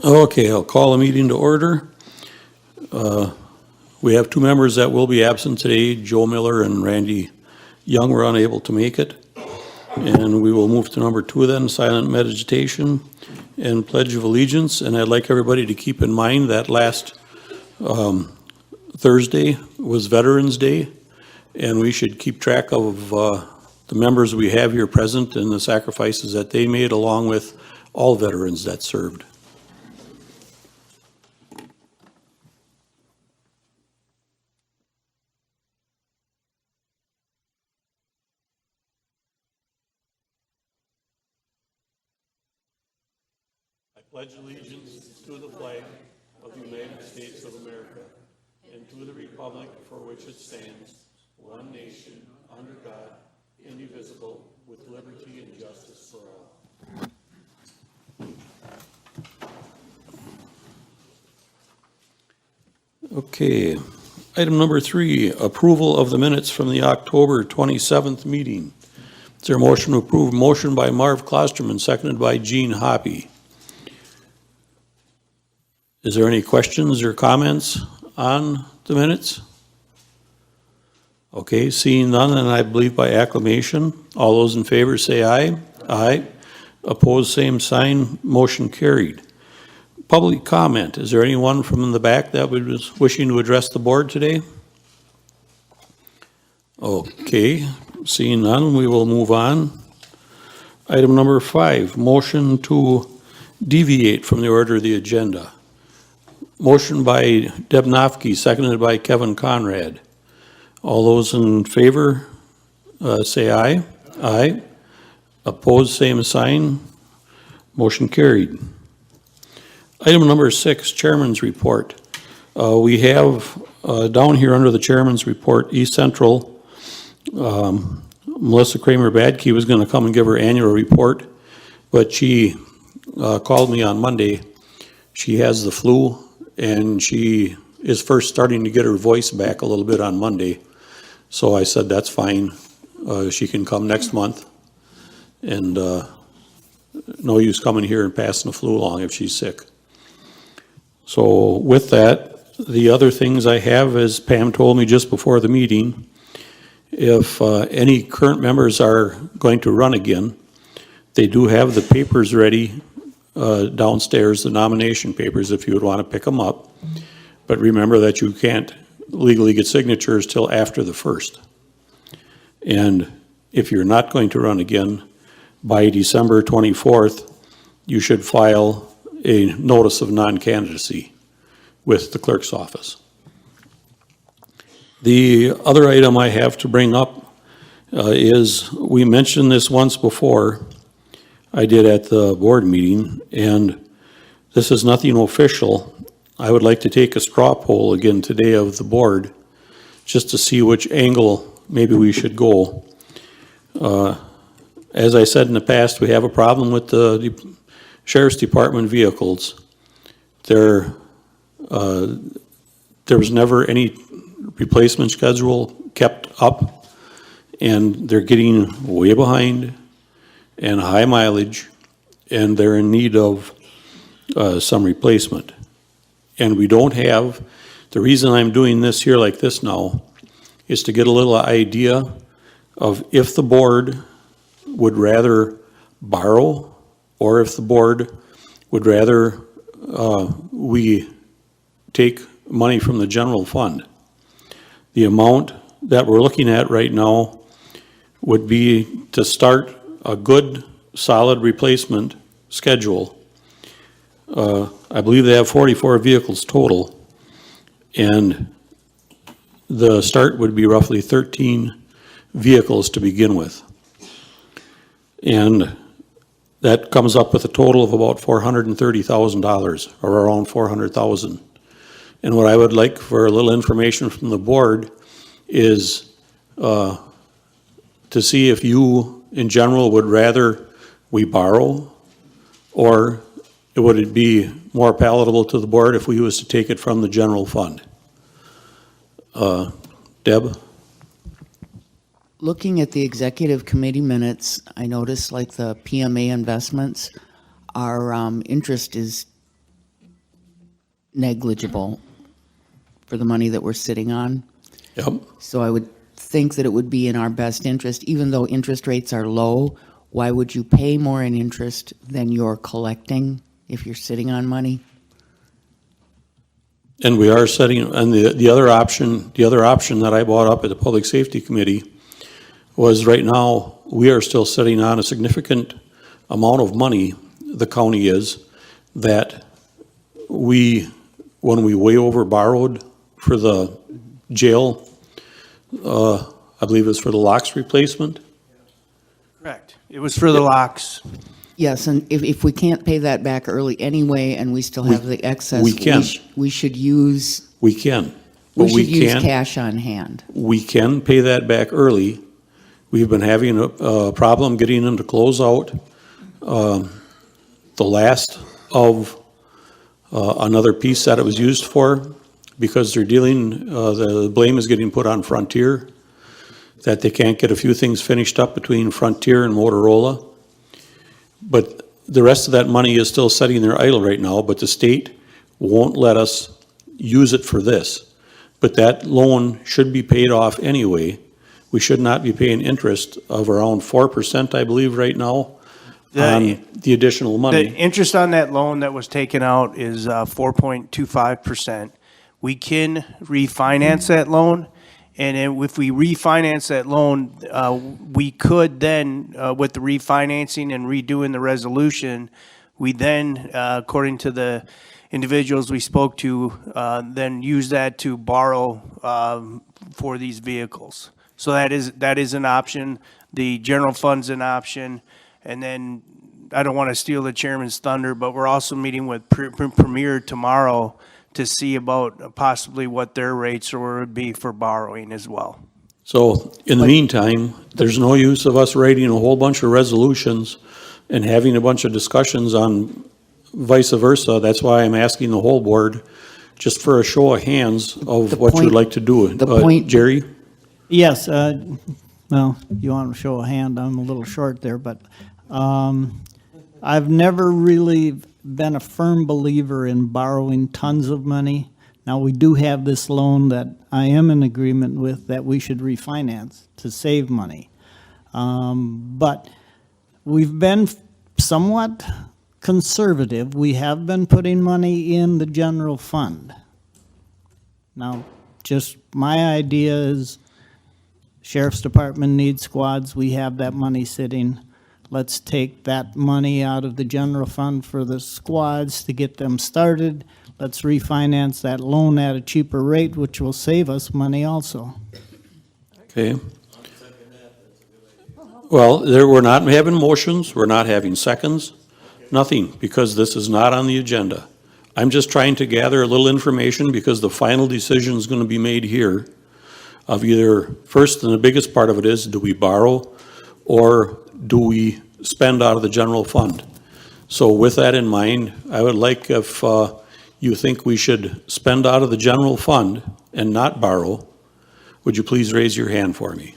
Okay, I'll call a meeting to order. We have two members that will be absent today. Joe Miller and Randy Young were unable to make it. And we will move to number 2 then, silent meditation and pledge of allegiance. And I'd like everybody to keep in mind that last Thursday was Veterans Day, and we should keep track of the members we have here present and the sacrifices that they made, along with all veterans that served. I pledge allegiance to the flag of the United States of America and to the republic for which it stands, one nation, under God, indivisible, with liberty and justice for all. Okay, item number 3, approval of the minutes from the October 27th meeting. Is there a motion to approve? Motion by Marv Klosterman, seconded by Gene Hoppy. Is there any questions or comments on the minutes? Okay, seeing none, and I believe by acclamation. All those in favor say aye. Aye. Opposed, same sign. Motion carried. Public comment. Is there anyone from the back that was wishing to address the board today? Okay, seeing none, we will move on. Item number 5, motion to deviate from the order of the agenda. Motion by Deb Nofke, seconded by Kevin Conrad. All those in favor say aye. Aye. Opposed, same sign. Motion carried. Item number 6, Chairman's Report. We have down here under the Chairman's Report, East Central, Melissa Kramer-Badke was going to come and give her annual report, but she called me on Monday. She has the flu, and she is first starting to get her voice back a little bit on Monday. So I said, that's fine. She can come next month. And no use coming here and passing the flu along if she's sick. So with that, the other things I have, as Pam told me just before the meeting, if any current members are going to run again, they do have the papers ready downstairs, the nomination papers, if you would want to pick them up. But remember that you can't legally get signatures till after the 1st. And if you're not going to run again, by December 24th, you should file a notice of non-candidacy with the clerk's office. The other item I have to bring up is, we mentioned this once before, I did at the board meeting, and this is nothing official. I would like to take a straw poll again today of the board, just to see which angle maybe we should go. As I said in the past, we have a problem with the Sheriff's Department vehicles. There was never any replacement schedule kept up, and they're getting way behind and high mileage, and they're in need of some replacement. And we don't have, the reason I'm doing this here like this now is to get a little idea of if the board would rather borrow, or if the board would rather we take money from the general fund. The amount that we're looking at right now would be to start a good, solid replacement schedule. I believe they have 44 vehicles total, and the start would be roughly 13 vehicles to begin with. And that comes up with a total of about $430,000, or around $400,000. And what I would like for a little information from the board is to see if you, in general, would rather we borrow, or would it be more palatable to the board if we was to take it from the general fund? Deb? Looking at the executive committee minutes, I noticed like the PMA investments, our interest is negligible for the money that we're sitting on. Yep. So I would think that it would be in our best interest, even though interest rates are low, why would you pay more in interest than you're collecting if you're sitting on money? And we are setting, and the other option that I brought up at the Public Safety Committee was right now, we are still sitting on a significant amount of money, the county is, that when we way over borrowed for the jail, I believe it's for the locks replacement. Correct. It was for the locks. Yes, and if we can't pay that back early anyway, and we still have the excess, we can. we should use, We can. we But should use can. cash on hand. We can pay that back early. We've been having a problem getting them to close out the last of another piece that it was used for, because they're dealing, the blame is getting put on Frontier, that they can't get a few things finished up between Frontier and Motorola. But the rest of that money is still sitting there idle right now, but the state won't let us use it for this. But that loan should be paid off anyway. We should not be paying interest of around 4%, I believe, right now, on the additional The money. interest on that loan that was taken out is 4.25%. We can refinance that loan, and if we refinance that loan, we could then, with the refinancing and redoing the resolution, we then, according to the individuals we spoke to, then use that to borrow for these vehicles. So that is an option. The general fund's an option. And then, I don't want to steal the chairman's thunder, but we're also meeting with Premier tomorrow to see about possibly what their rates would be for borrowing as well. So in the meantime, there's no use of us writing a whole bunch of resolutions and having a bunch of discussions on vice versa. That's why I'm asking the whole board, just for a show of hands of The what you'd point- like to do. the point- Jerry? Yes, well, you want to show a hand, I'm a little short there, but I've never really been a firm believer in borrowing tons of money. Now, we do have this loan that I am in agreement with that we should refinance to save money. But we've been somewhat conservative. We have been putting money in the general fund. Now, just my idea is Sheriff's Department needs squads. We have that money sitting. Let's take that money out of the general fund for the squads to get them started. Let's refinance that loan at a cheaper rate, which will save us money also. Okay. Well, we're not having motions, we're not having seconds, nothing, because this is not on the agenda. I'm just trying to gather a little information because the final decision is going to be made here of either, first, and the biggest part of it is, do we borrow or do we spend out of the general fund? So with that in mind, I would like, if you think we should spend out of the general fund and not borrow, would you please raise your hand for me?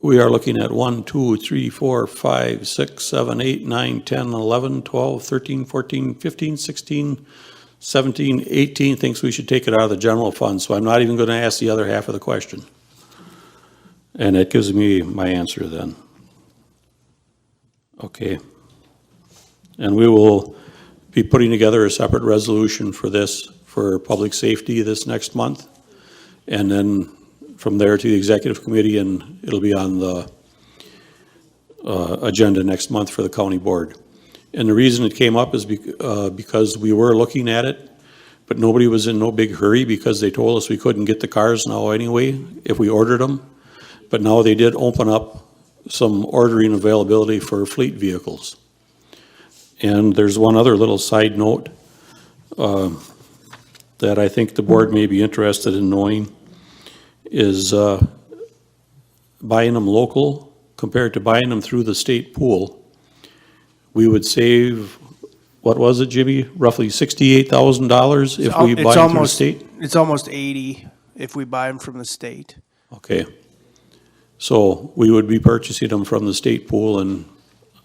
We are looking at 1, 2, 3, 4, 5, 6, 7, 8, 9, 10, 11, 12, 13, 14, 15, 16, 17, 18 thinks we should take it out of the general fund, so I'm not even going to ask the other half of the question. And that gives me my answer then. Okay. And we will be putting together a separate resolution for this, for public safety this next month. And then from there to the executive committee, and it'll be on the agenda next month for the county board. And the reason it came up is because we were looking at it, but nobody was in no big hurry because they told us we couldn't get the cars now anyway if we ordered them. But now they did open up some ordering availability for fleet vehicles. And there's one other little side note that I think the board may be interested in knowing is buying them local compared to buying them through the state pool. We would save, what was it, Jimmy? Roughly $68,000 if we buy them through the state? It's almost 80 if we buy them from the state. Okay. So we would be purchasing them from the state pool and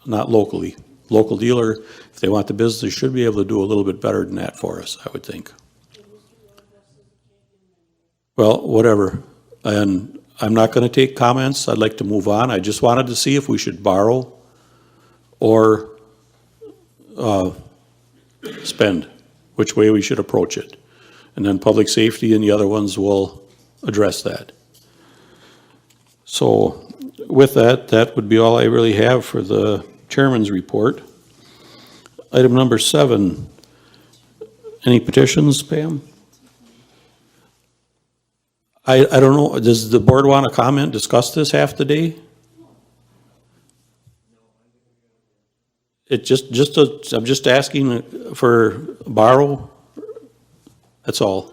not locally. local dealer, if they want the business, they should be able to do a little bit better than that for us, I would think. Well, whatever. And I'm not gonna take comments. I'd like to move on. I just wanted to see if we should borrow or, spend, which way we should approach it. And then public safety and the other ones will address that. So with that, that would be all I really have for the chairman's report. Item number 7, any petitions, Pam? I don't know, does the board want to comment, discuss this half the day? I'm just asking for borrow, that's all.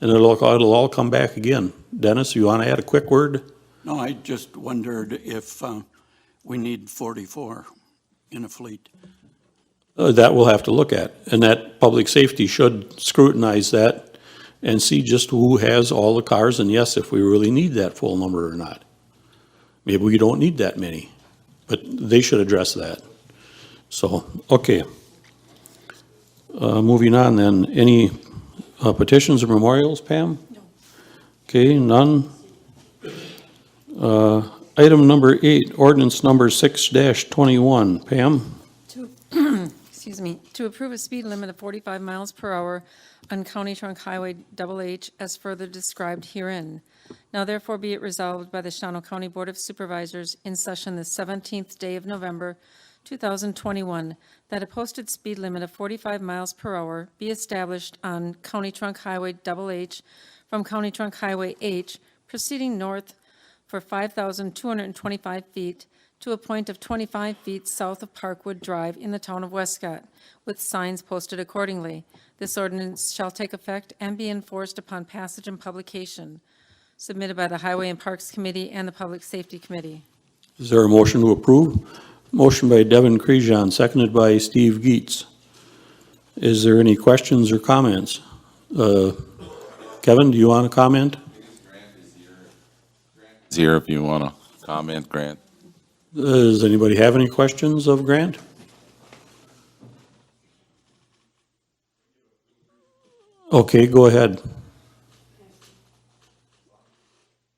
And it'll all come back again. Dennis, you want to add a quick word? No, I just wondered if we need 44 in a fleet. That we'll have to look at, and that public safety should scrutinize that and see just who has all the cars, and yes, if we really need that full number or not. Maybe we don't need that many, but they should address that. So, okay. Moving on then, any petitions or memorials, Pam? No. Okay, none. Item number 8, ordinance number 6-21, Pam? Excuse me, to approve a speed limit of 45 miles per hour on County Trunk Highway HH as further described herein. Now therefore be it resolved by the Shawano County Board of Supervisors in session the 17th day of November, 2021, that a posted speed limit of 45 miles per hour be established on County Trunk Highway HH from County Trunk Highway H proceeding north for 5,225 feet to a point of 25 feet south of Parkwood Drive in the town of Westcott, with signs posted accordingly. This ordinance shall take effect and be enforced upon passage and publication, submitted by the Highway and Parks Committee and the Public Safety Committee. Is there a motion to approve? Motion by Devin Crejon, seconded by Steve Geetz. Is there any questions or comments? Kevin, do you want to comment? It's here if you want to comment, Grant. Does anybody have any questions of Grant? Okay, go ahead.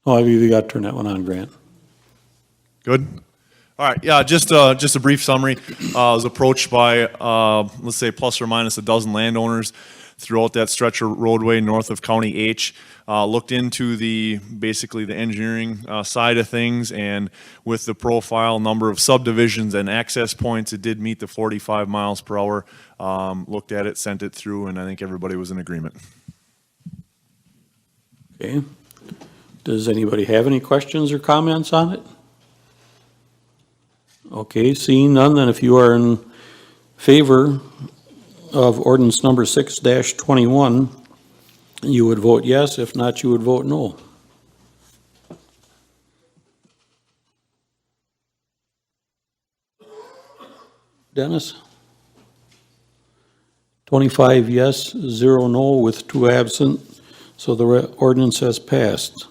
Oh, you got to turn that one on, Grant. Good. All right. Yeah. Just a brief summary. I was approached by let's say plus or minus a dozen landowners throughout that stretch of roadway north of County H. Looked into basically the engineering side of things, and with the profile number of subdivisions and access points, it did meet the 45 miles per hour. Looked at it, sent it through, and I think everybody was in agreement. Okay. Does anybody have any questions or comments on it? Okay, seeing none, then if you are in favor of ordinance number 6-21, you would vote yes. If not, you would vote no. Dennis? 25 yes, 0 no, with 2 absent, so the ordinance has passed.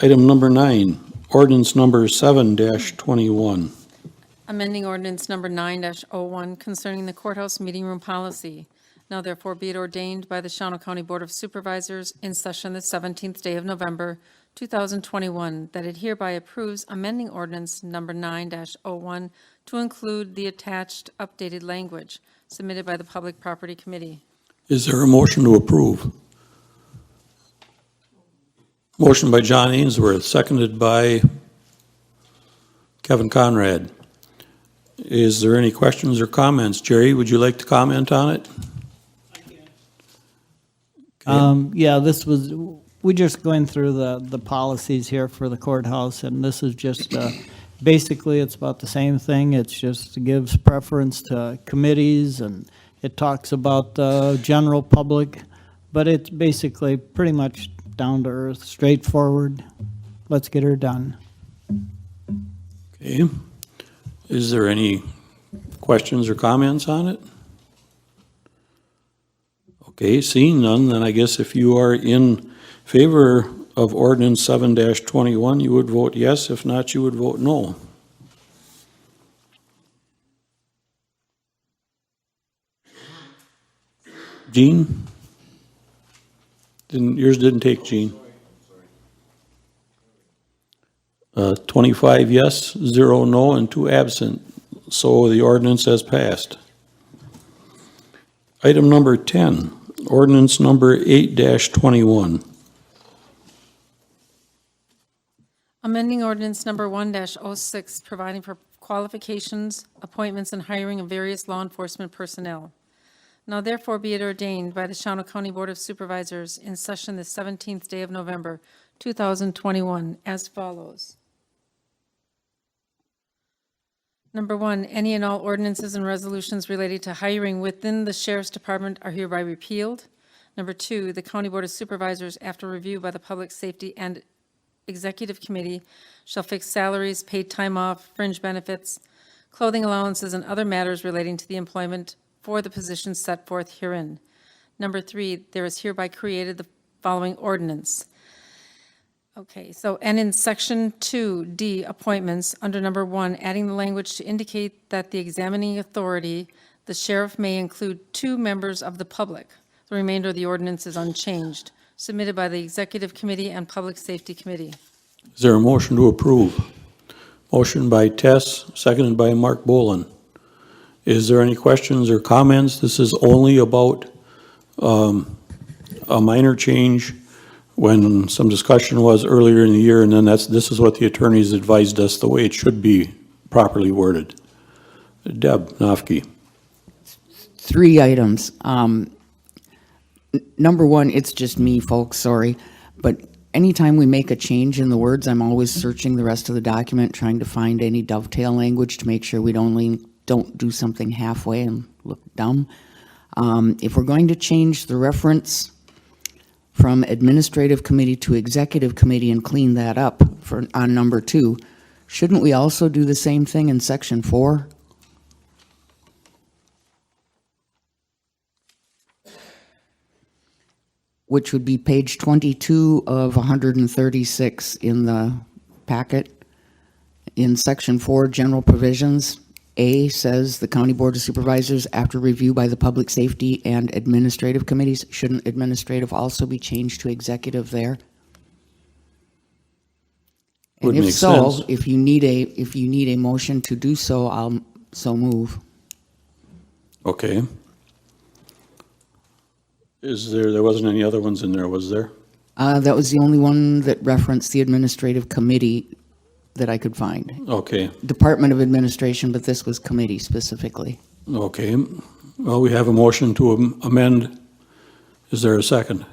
Item number 9, ordinance number 7-21. Amending ordinance number 9-01 concerning the courthouse meeting room policy. Now therefore be it ordained by the Shawano County Board of Supervisors in session the 17th day of November, 2021, that it hereby approves amending ordinance number 9-01 to include the attached updated language submitted by the Public Property Committee. Is there a motion to approve? Motion by John Ainsworth, seconded by Kevin Conrad. Is there any questions or comments? Jerry, would you like to comment on it? Yeah, we're just going through the policies here for the courthouse, and this is just, basically, it's about the same thing. It's just gives preference to committees, and it talks about the general public, but it's basically pretty much down to earth, straightforward. Let's get her done. Okay. Is there any questions or comments on it? Okay, seeing none, then I guess if you are in favor of ordinance 7-21, you would vote yes. If not, you would vote no. Gene? Yours didn't take, Gene. 25 yes, 0 no, and 2 absent. So the ordinance has passed. Item number 10, ordinance number 8-21. Amending ordinance number 1-06, providing for qualifications, appointments, and hiring of various law enforcement personnel. Now therefore be it ordained by the Shawano County Board of Supervisors in session the 17th day of November, 2021, as follows. Number 1, any and all ordinances and resolutions related to hiring within the Sheriff's Department are hereby repealed. Number 2, the County Board of Supervisors, after review by the Public Safety and Executive Committee, shall fix salaries, paid time off, fringe benefits, clothing allowances, and other matters relating to the employment for the positions set forth herein. Number 3, there is hereby created the following ordinance. Okay, so, and in section 2D, appointments, under number 1, adding the language to indicate that the examining authority, the sheriff may include 2 members of the public. The remainder of the ordinance is unchanged, submitted by the Executive Committee and Public Safety Committee. Is there a motion to approve? Motion by Tess, seconded by Mark Boland. Is there any questions or comments? This is only about a minor change when some discussion was earlier in the year, and then this is what the attorneys advised us the way it should be properly worded. Deb Nofke. 3 items. Number 1, it's just me, folks, sorry, but anytime we make a change in the words, I'm always searching the rest of the document, trying to find any dovetail language to make sure we don't do something halfway and look dumb. If we're going to change the reference from Administrative Committee to Executive Committee and clean that up on number 2, shouldn't we also do the same thing in section 4? Which would be page 22 of 136 in the packet. In section 4, general provisions, A says the County Board of Supervisors, after review by the Public Safety and Administrative Committees, shouldn't administrative also be changed to executive there? And Would if make so, sense. if you need a motion to do so, I'll so move. Okay. There wasn't any other ones in there, was there? That was the only one that referenced the Administrative Committee that I could find. Okay, Department of Administration, but this was committee specifically. okay. Well, we have a motion to amend. Is there a second?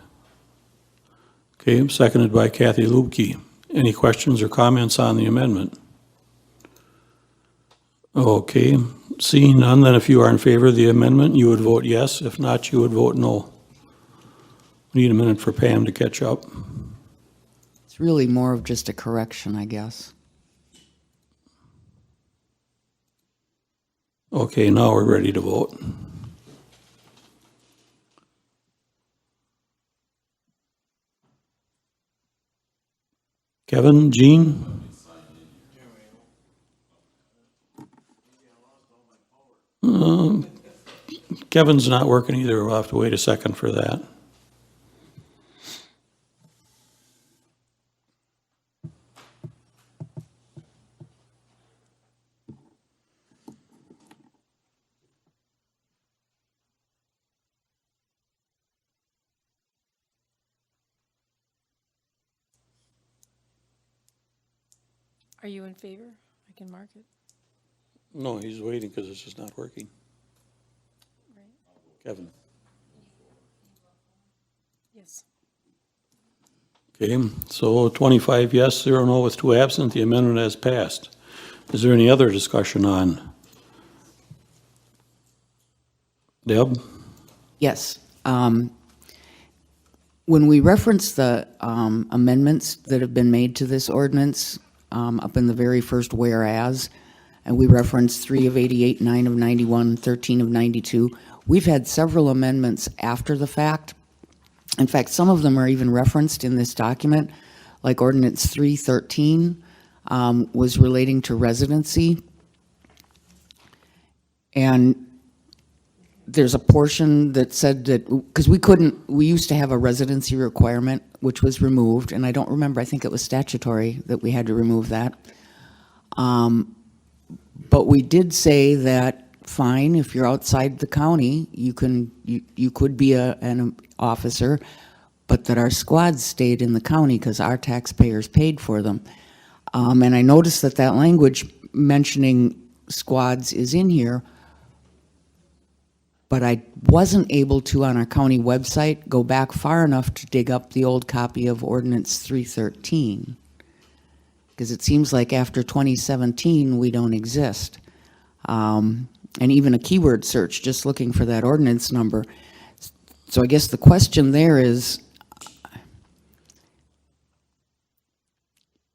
Okay, seconded by Kathy Lubke. Any questions or comments on the amendment? Okay, seeing none, then if you are in favor of the amendment, you would vote yes. If not, you would vote no. Need a minute for Pam to catch up. It's really more of just a correction, I guess. Okay, now we're ready to vote. Kevin, Jean? Kevin's not working either. We'll have to wait a second for that. Are you in favor? I can mark it. No, he's waiting because it's just not working. Kevin. Yes. Okay, so 25 yes, 0 no with 2 absent. The amendment has passed. Is there any other discussion on? Deb? Yes. When we reference the amendments that have been made to this ordinance, up in the very first whereas, and we reference 3 of 88, 9 of 91, 13 of 92, we've had several amendments after the fact. In fact, some of them are even referenced in this document, like Ordinance 313 was relating to residency. And there's a portion that said that, because we used to have a residency requirement, which was removed, and I don't remember, I think it was statutory that we had to remove that. But we did say that, fine, if you're outside the county, you could be an officer, but that our squads stayed in the county because our taxpayers paid for them. And I noticed that that language mentioning squads is in here, but I wasn't able to, on our county website, go back far enough to dig up the old copy of Ordinance 313. Because it seems like after 2017, we don't exist. And even a keyword search, just looking for that ordinance number. So I guess the question there is,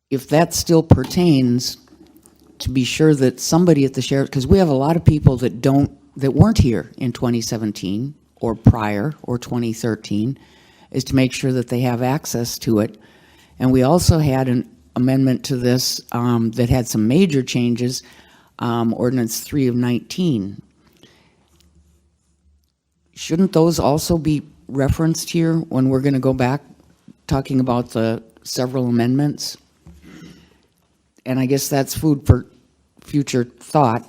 if that still pertains, to be sure that somebody at the sheriff, because we have a lot of people that weren't here in 2017 or prior or 2013, is to make sure that they have access to it. And we also had an amendment to this that had some major changes, Ordinance 3 of 19. Shouldn't those also be referenced here when we're going to go back talking about the several amendments? And I guess that's food for future thought.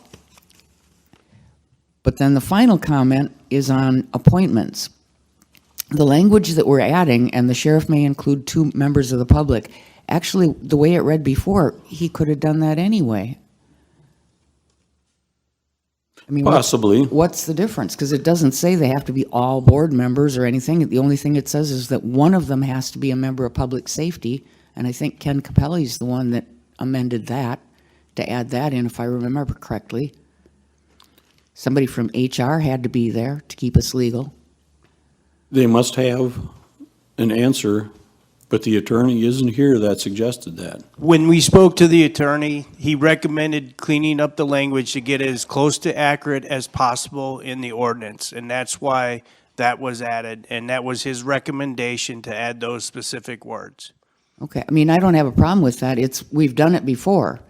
But then the final comment is on appointments. The language that we're adding, and the sheriff may include 2 members of the public, actually, the way it read before, he could have done that anyway. I mean, Possibly. what's the difference? Because it doesn't say they have to be all board members or anything. The only thing it says is that one of them has to be a member of public safety, and I think Ken Capelli's the one that amended that, to add that in, if I remember correctly. Somebody from HR had to be there to keep us legal. They must have an answer, but the attorney isn't here that suggested that. When we spoke to the attorney, he recommended cleaning up the language to get it as close to accurate as possible in the ordinance, and that's why that was added, and that was his recommendation to add those specific words. Okay, I mean, I don't have a problem with that. We've done it before.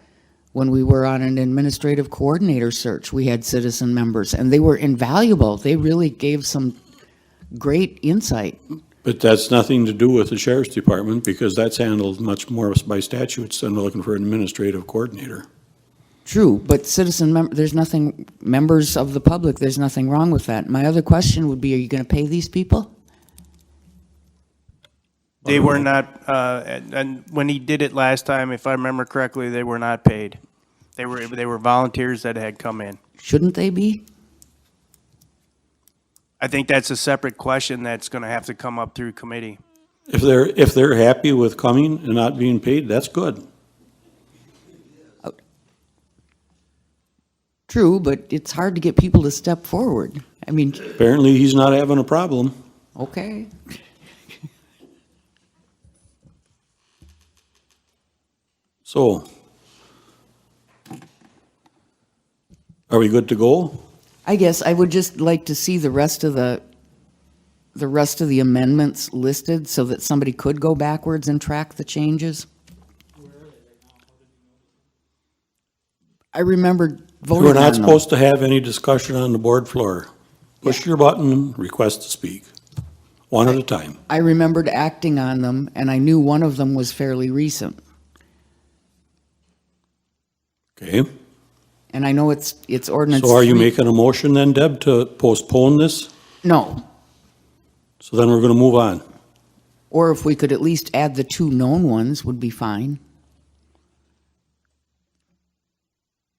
When we were on an administrative coordinator search, we had citizen members, and they were invaluable. They really gave some great insight. But that's nothing to do with the sheriff's department, because that's handled much more by statutes than looking for an administrative coordinator. True, but there's nothing, members of the public, there's nothing wrong with that. My other question would be, are you going to pay these people? They were not, and when he did it last time, if I remember correctly, they were not paid. They were volunteers that had come in. Shouldn't they be? I think that's a separate question that's going to have to come up through committee. If they're happy with coming and not being paid, that's good. True, but it's hard to get people to step forward. I mean, Apparently, he's not having a problem. okay. So, are we good to go? I guess I would just like to see the rest of the amendments listed so that somebody could go backwards and track the changes. I remember voting We're on not them. supposed to have any discussion on the board floor. Push your button, request to speak, one at a time. I remembered acting on them, and I knew one of them was fairly recent. Okay? And I know it's ordinance. So are you 3 making a motion then, Deb, to postpone this? No. So then we're gonna move on. Or if we could at least add the 2 known ones would be fine.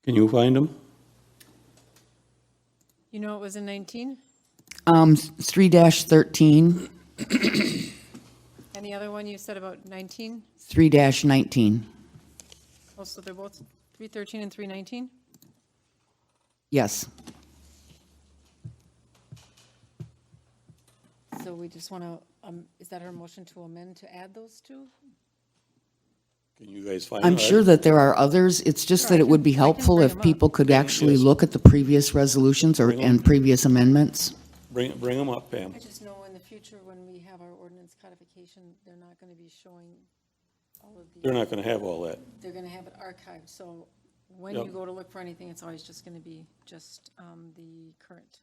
Can you find them? You know it was in 19? 3-13, And the other one you said about 19? 3-19. Oh, so they're both 313 and 319? Yes. So we just want to, is that our motion to amend to add those 2? Can you guys find? I'm it? sure that there are others. It's just that it would be I can helpful bring if them up. people could actually look at the previous resolutions and previous amendments. Bring them up, Pam. I just know in the future when we have our ordinance codification, they're not going to be showing all of They're the, not gonna have all that. they're going to have it archived. So when Yep. you go to look for anything, it's always just going to be just the current.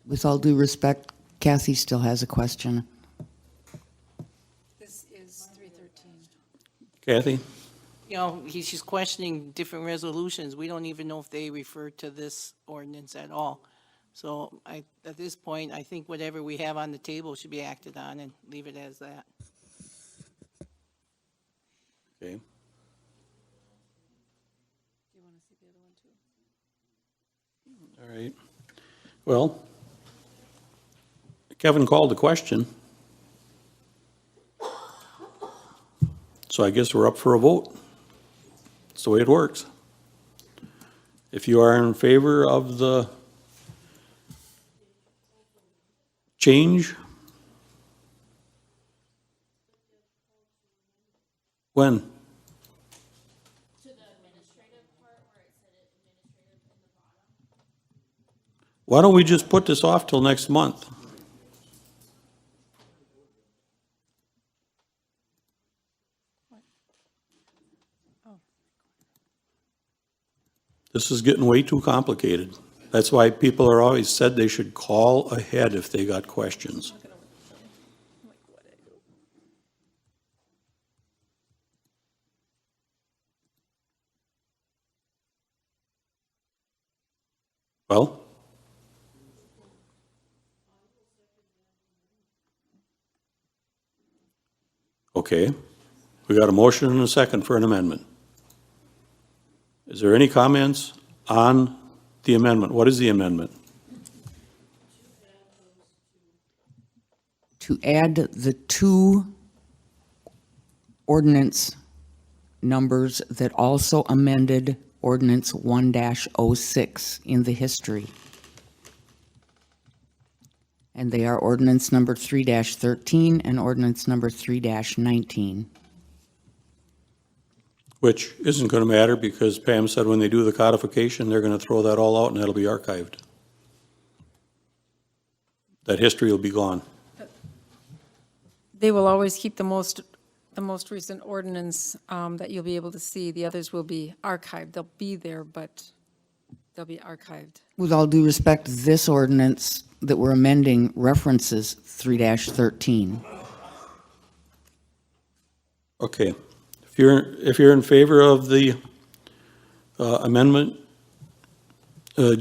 With all due respect, Kathy still has a question. This is 313. Kathy? You know, she's questioning different resolutions. We don't even know if they refer to this ordinance at all. So at this point, I think whatever we have on the table should be acted on and leave it as that. Okay. All right. Well, Kevin called the question. So I guess we're up for a vote. That's the way it works. If you are in favor of the change, when? Why don't we just put this off till next month? This is getting way too complicated. That's why people are always said they should call ahead if they got questions. Well? Okay. We got a motion and a second for an amendment. Is there any comments on the amendment? What is the amendment? To add the two ordinance numbers that also amended ordinance 1-06 in the history. And they are ordinance number 3-13 and ordinance number 3-19. Which isn't going to matter because Pam said when they do the codification, they're going to throw that all out and that'll be archived. That history will be gone. They will always keep the most recent ordinance that you'll be able to see. The others will be archived. They'll be there, but they'll be archived. With all due respect, this ordinance that we're amending references 3-13. Okay. If you're in favor of the amendment,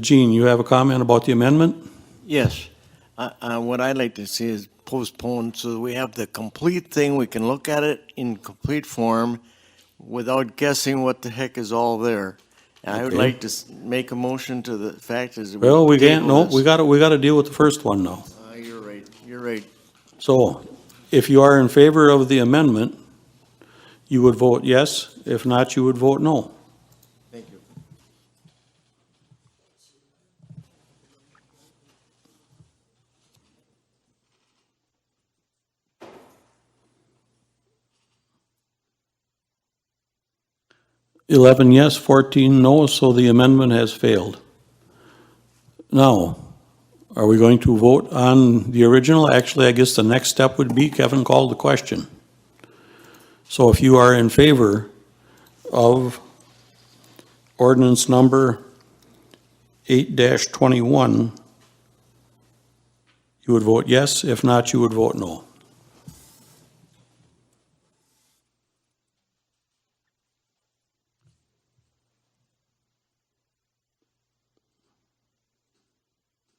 Gene, you have a comment about the amendment? Yes. What I'd like to see is postpone so that we have the complete thing. We can look at it in complete form without guessing what the heck is all there. And I would Okay. like to make a motion to the fact is. Well, we can't, table no, this. we gotta deal with the first one now. You're right, you're right. So if you are in favor of the amendment, you would vote yes. If not, you would vote no. Thank you. Eleven yes, 14 no, so the amendment has failed. Now, are we going to vote on the original? Actually, I guess the next step would be Kevin called the question. So if you are in favor of ordinance number 8-21, you would vote yes. If not, you would vote no.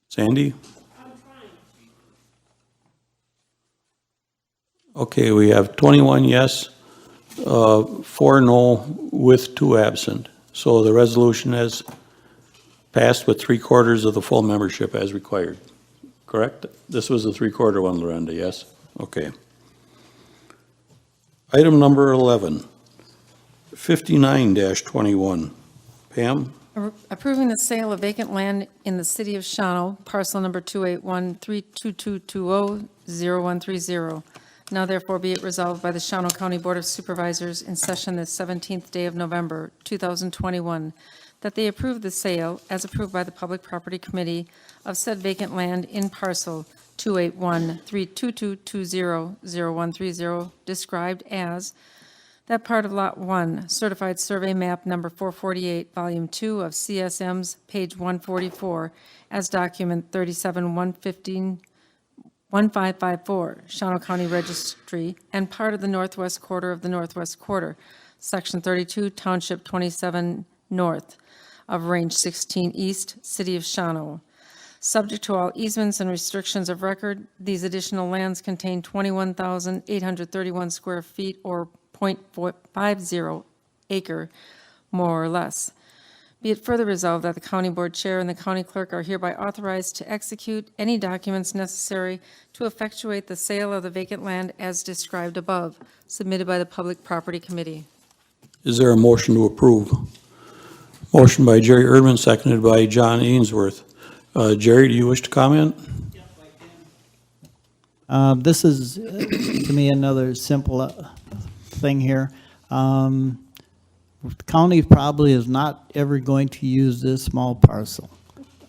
Sandy? Okay, we have 21 yes, 4 no, with 2 absent. So the resolution has passed with 3/4 of the full membership as required. Correct? This was the 3/4 one, Lorenda, yes? Okay. Item number 11, 59-21. Pam? Approving the sale of vacant land in the city of Shawano, parcel number 281-32220-0130. Now therefore be it resolved by the Shawano County Board of Supervisors in session the 17th day of November, 2021, that they approve the sale, as approved by the Public Property Committee, of said vacant land in parcel 281-32220-0130, described as that part of Lot 1, Certified Survey Map Number 448, Volume 2 of CSM's page 144, as document 37-115-1554, Shawano County Registry, and part of the northwest quarter of the northwest quarter, Section 32, Township 27 North of Range 16 East, City of Shawano. Subject to all easements and restrictions of record, these additional lands contain 21,831 square feet or .50 acre, more or less. Be it further resolved that the county board chair and the county clerk are hereby authorized to execute any documents necessary to effectuate the sale of the vacant land as described above, submitted by the Public Property Committee. Is there a motion to approve? Motion by Jerry Erdman, seconded by John Ainsworth. Jerry, do you wish to comment? This is, to me, another simple thing here. The county probably is not ever going to use this small parcel.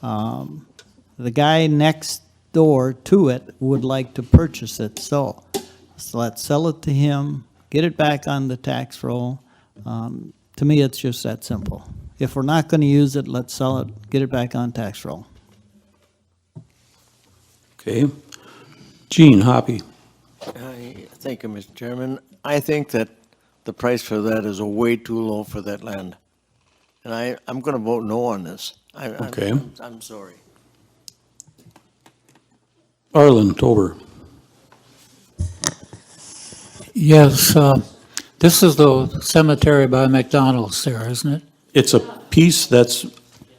The guy next door to it would like to purchase it, so let's sell it to him, get it back on the tax roll. To me, it's just that simple. If we're not going to use it, let's sell it, get it back on tax roll. Okay. Gene Hoppy. Thank you, Mr. Chairman. I think that the price for that is way too low for that land. And I'm going to vote no on this. Okay. I'm sorry. Arlen Tober. Yes, this is the cemetery by McDonald's there, isn't it? It's a piece that's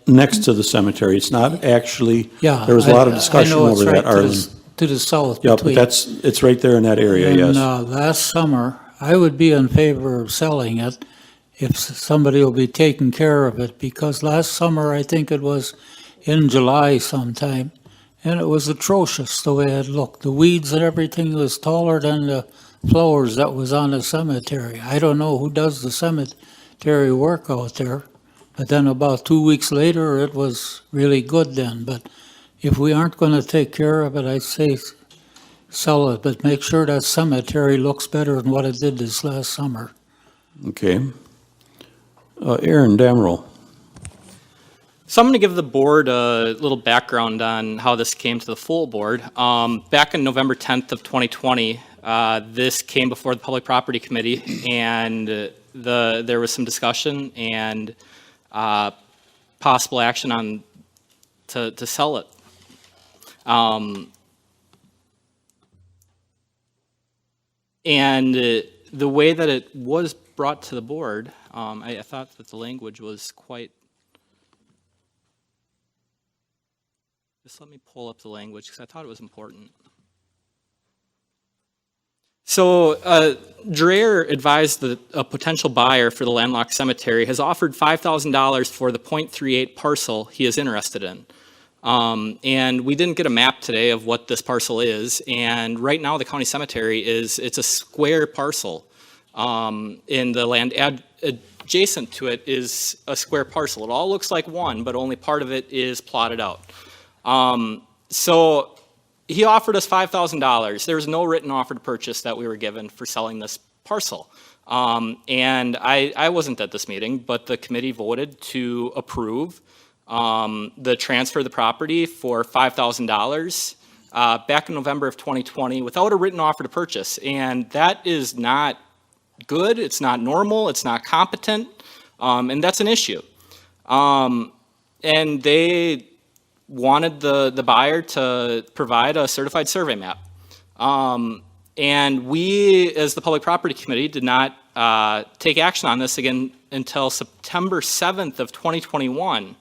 next to the cemetery. It's not actually, Yeah. there was a lot of discussion I know it's over that, right to the Arlen. To the south Yeah, but between. it's right there in that area, And, yes. last summer, I would be in favor of selling it if somebody will be taking care of it, because last summer, I think it was in July sometime, and it was atrocious the way it looked. The weeds and everything was taller than the flowers that was on the cemetery. I don't know who does the cemetery work out there, but then about 2 weeks later, it was really good then. But if we aren't going to take care of it, I'd say sell it, but make sure that cemetery looks better than what it did this last summer. Okay. Aaron Damerl. So I'm going to give the board a little background on how this came to the full board. Back on November 10th of 2020, this came before the Public Property Committee, and there was some discussion and possible action on to sell it. And the way that it was brought to the board, I thought that the language was quite. Just let me pull up the language because I thought it was important. So Dreher advised that a potential buyer for the landlocked cemetery has offered $5,000 for the .38 parcel he is interested in. And we didn't get a map today of what this parcel is. And right now the county cemetery it's a square parcel. In the land adjacent to it is a square parcel. It all looks like one, but only part of it is plotted out. So he offered us $5,000. There was no written offer to purchase that we were given for selling this parcel. And I wasn't at this meeting, but the committee voted to approve the transfer of the property for $5,000 back in November of 2020 without a written offer to purchase. And that is not good, it's not normal, it's not competent, and that's an issue. And they wanted the buyer to provide a certified survey map. And we, as the Public Property Committee, did not take action on this again until September 7th of 2021.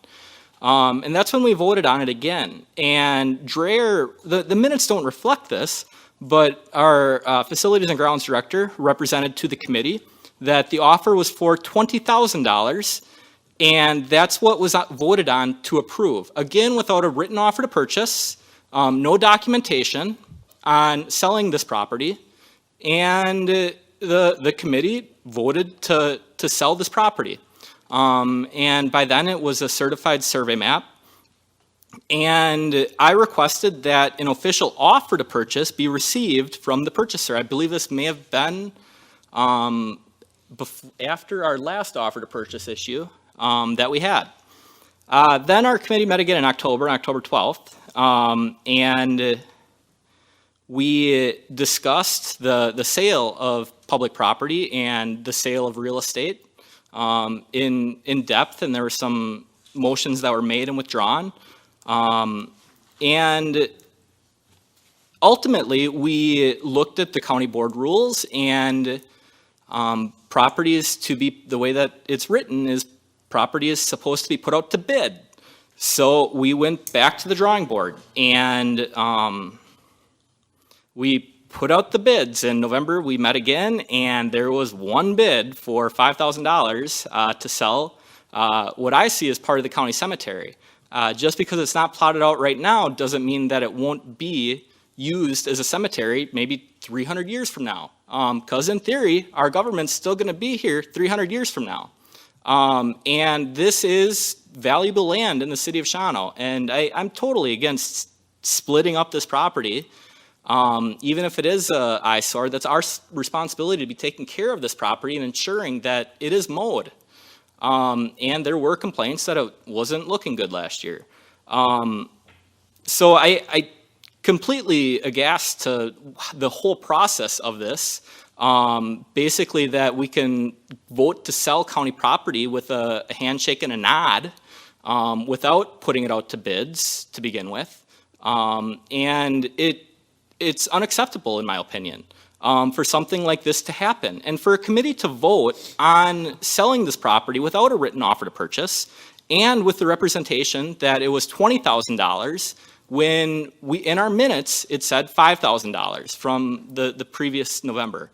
And that's when we voted on it again. And Dreher, the minutes don't reflect this, but our Facilities and Grounds Director represented to the committee that the offer was for $20,000, and that's what was voted on to approve. Again, without a written offer to purchase, no documentation on selling this property, and the committee voted to sell this property. And by then it was a certified survey map. And I requested that an official offer to purchase be received from the purchaser. I believe this may have been after our last offer to purchase issue that we had. Then our committee met again in October, October 12th, and we discussed the sale of public property and the sale of real estate in depth, and there were some motions that were made and withdrawn. And ultimately, we looked at the county board rules, and properties to be, the way that it's written is property is supposed to be put out to bid. So we went back to the drawing board, and we put out the bids. In November, we met again, and there was one bid for $5,000 to sell what I see as part of the county cemetery. Just because it's not plotted out right now doesn't mean that it won't be used as a cemetery maybe 300 years from now. Because in theory, our government's still going to be here 300 years from now. And this is valuable land in the city of Shawano. And I'm totally against splitting up this property. Even if it is an eyesore, that's our responsibility to be taking care of this property and ensuring that it is mowed. And there were complaints that it wasn't looking good last year. So I completely aghast to the whole process of this. Basically that we can vote to sell county property with a handshake and a nod without putting it out to bids to begin with. And it's unacceptable, in my opinion, for something like this to happen. And for a committee to vote on selling this property without a written offer to purchase and with the representation that it was $20,000 when in our minutes, it said $5,000 from the previous November.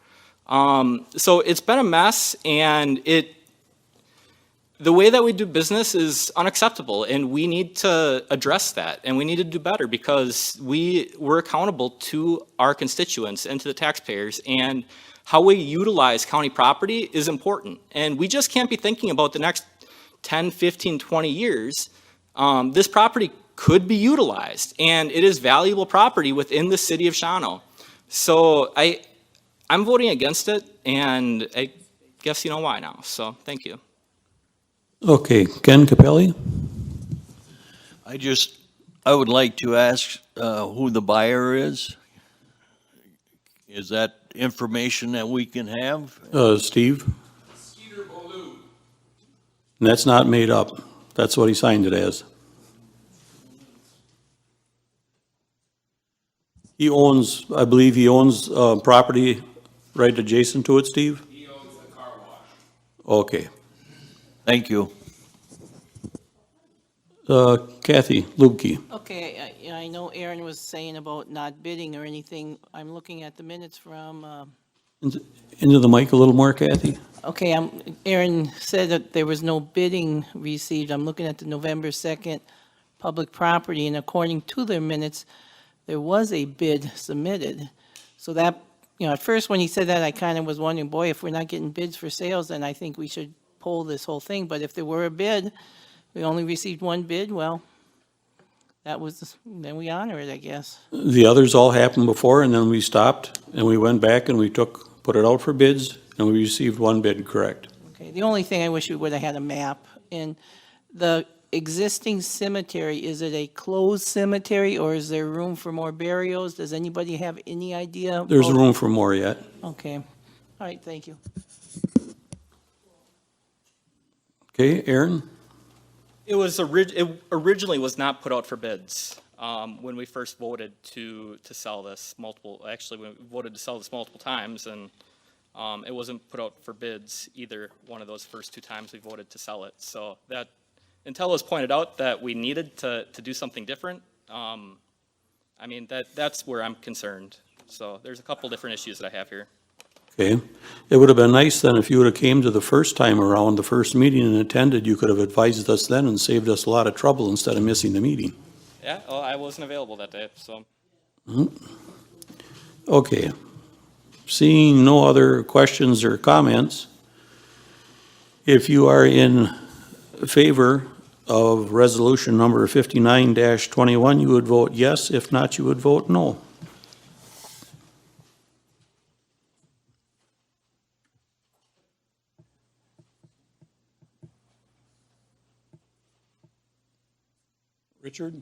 So it's been a mess, and the way that we do business is unacceptable, and we need to address that, and we need to do better because we're accountable to our constituents and to the taxpayers, and how we utilize county property is important. And we just can't be thinking about the next 10, 15, 20 years. This property could be utilized, and it is valuable property within the city of Shawano. So I'm voting against it, and I guess you know why now. So thank you. Okay, Ken Capelli? I would like to ask who the buyer is. Is that information that we can have? Steve? And that's not made up. That's what he signed it as. He owns, I believe he owns property right adjacent to it, Steve? He owns the car wash. Okay. Thank you. Kathy Lubke. Okay, I know Aaron was saying about not bidding or anything. I'm looking at the minutes from, Into the mic a little more, Kathy. okay, Aaron said that there was no bidding received. I'm looking at the November 2nd public property, and according to their minutes, there was a bid submitted. So that, at first when he said that, I kind of was wondering, boy, if we're not getting bids for sales, then I think we should pull this whole thing. But if there were a bid, we only received one bid, well, then we honor it, I guess. The others all happened before, and then we stopped, and we went back and we put it out for bids, and we received one bid, correct? Okay, the only thing I wish we would have had a map. And the existing cemetery, is it a closed cemetery, or is there room for more burials? Does anybody have any idea? There's room for more yet. Okay, all right, thank you. Okay, Aaron? It originally was not put out for bids when we first voted to sell this actually we voted to sell this multiple times, and it wasn't put out for bids either one of those first two times we voted to sell it. So that, until it was pointed out that we needed to do something different, I mean, that's where I'm concerned. So there's a couple different issues that I have here. Okay. It would have been nice then if you would have came to the first time around, the first meeting and attended, you could have advised us then and saved us a lot of trouble instead of missing the meeting. Yeah, well, I wasn't available that day, so. Okay. Seeing no other questions or comments, if you are in favor of resolution number 59-21, you would vote yes. If not, you would vote no. Richard?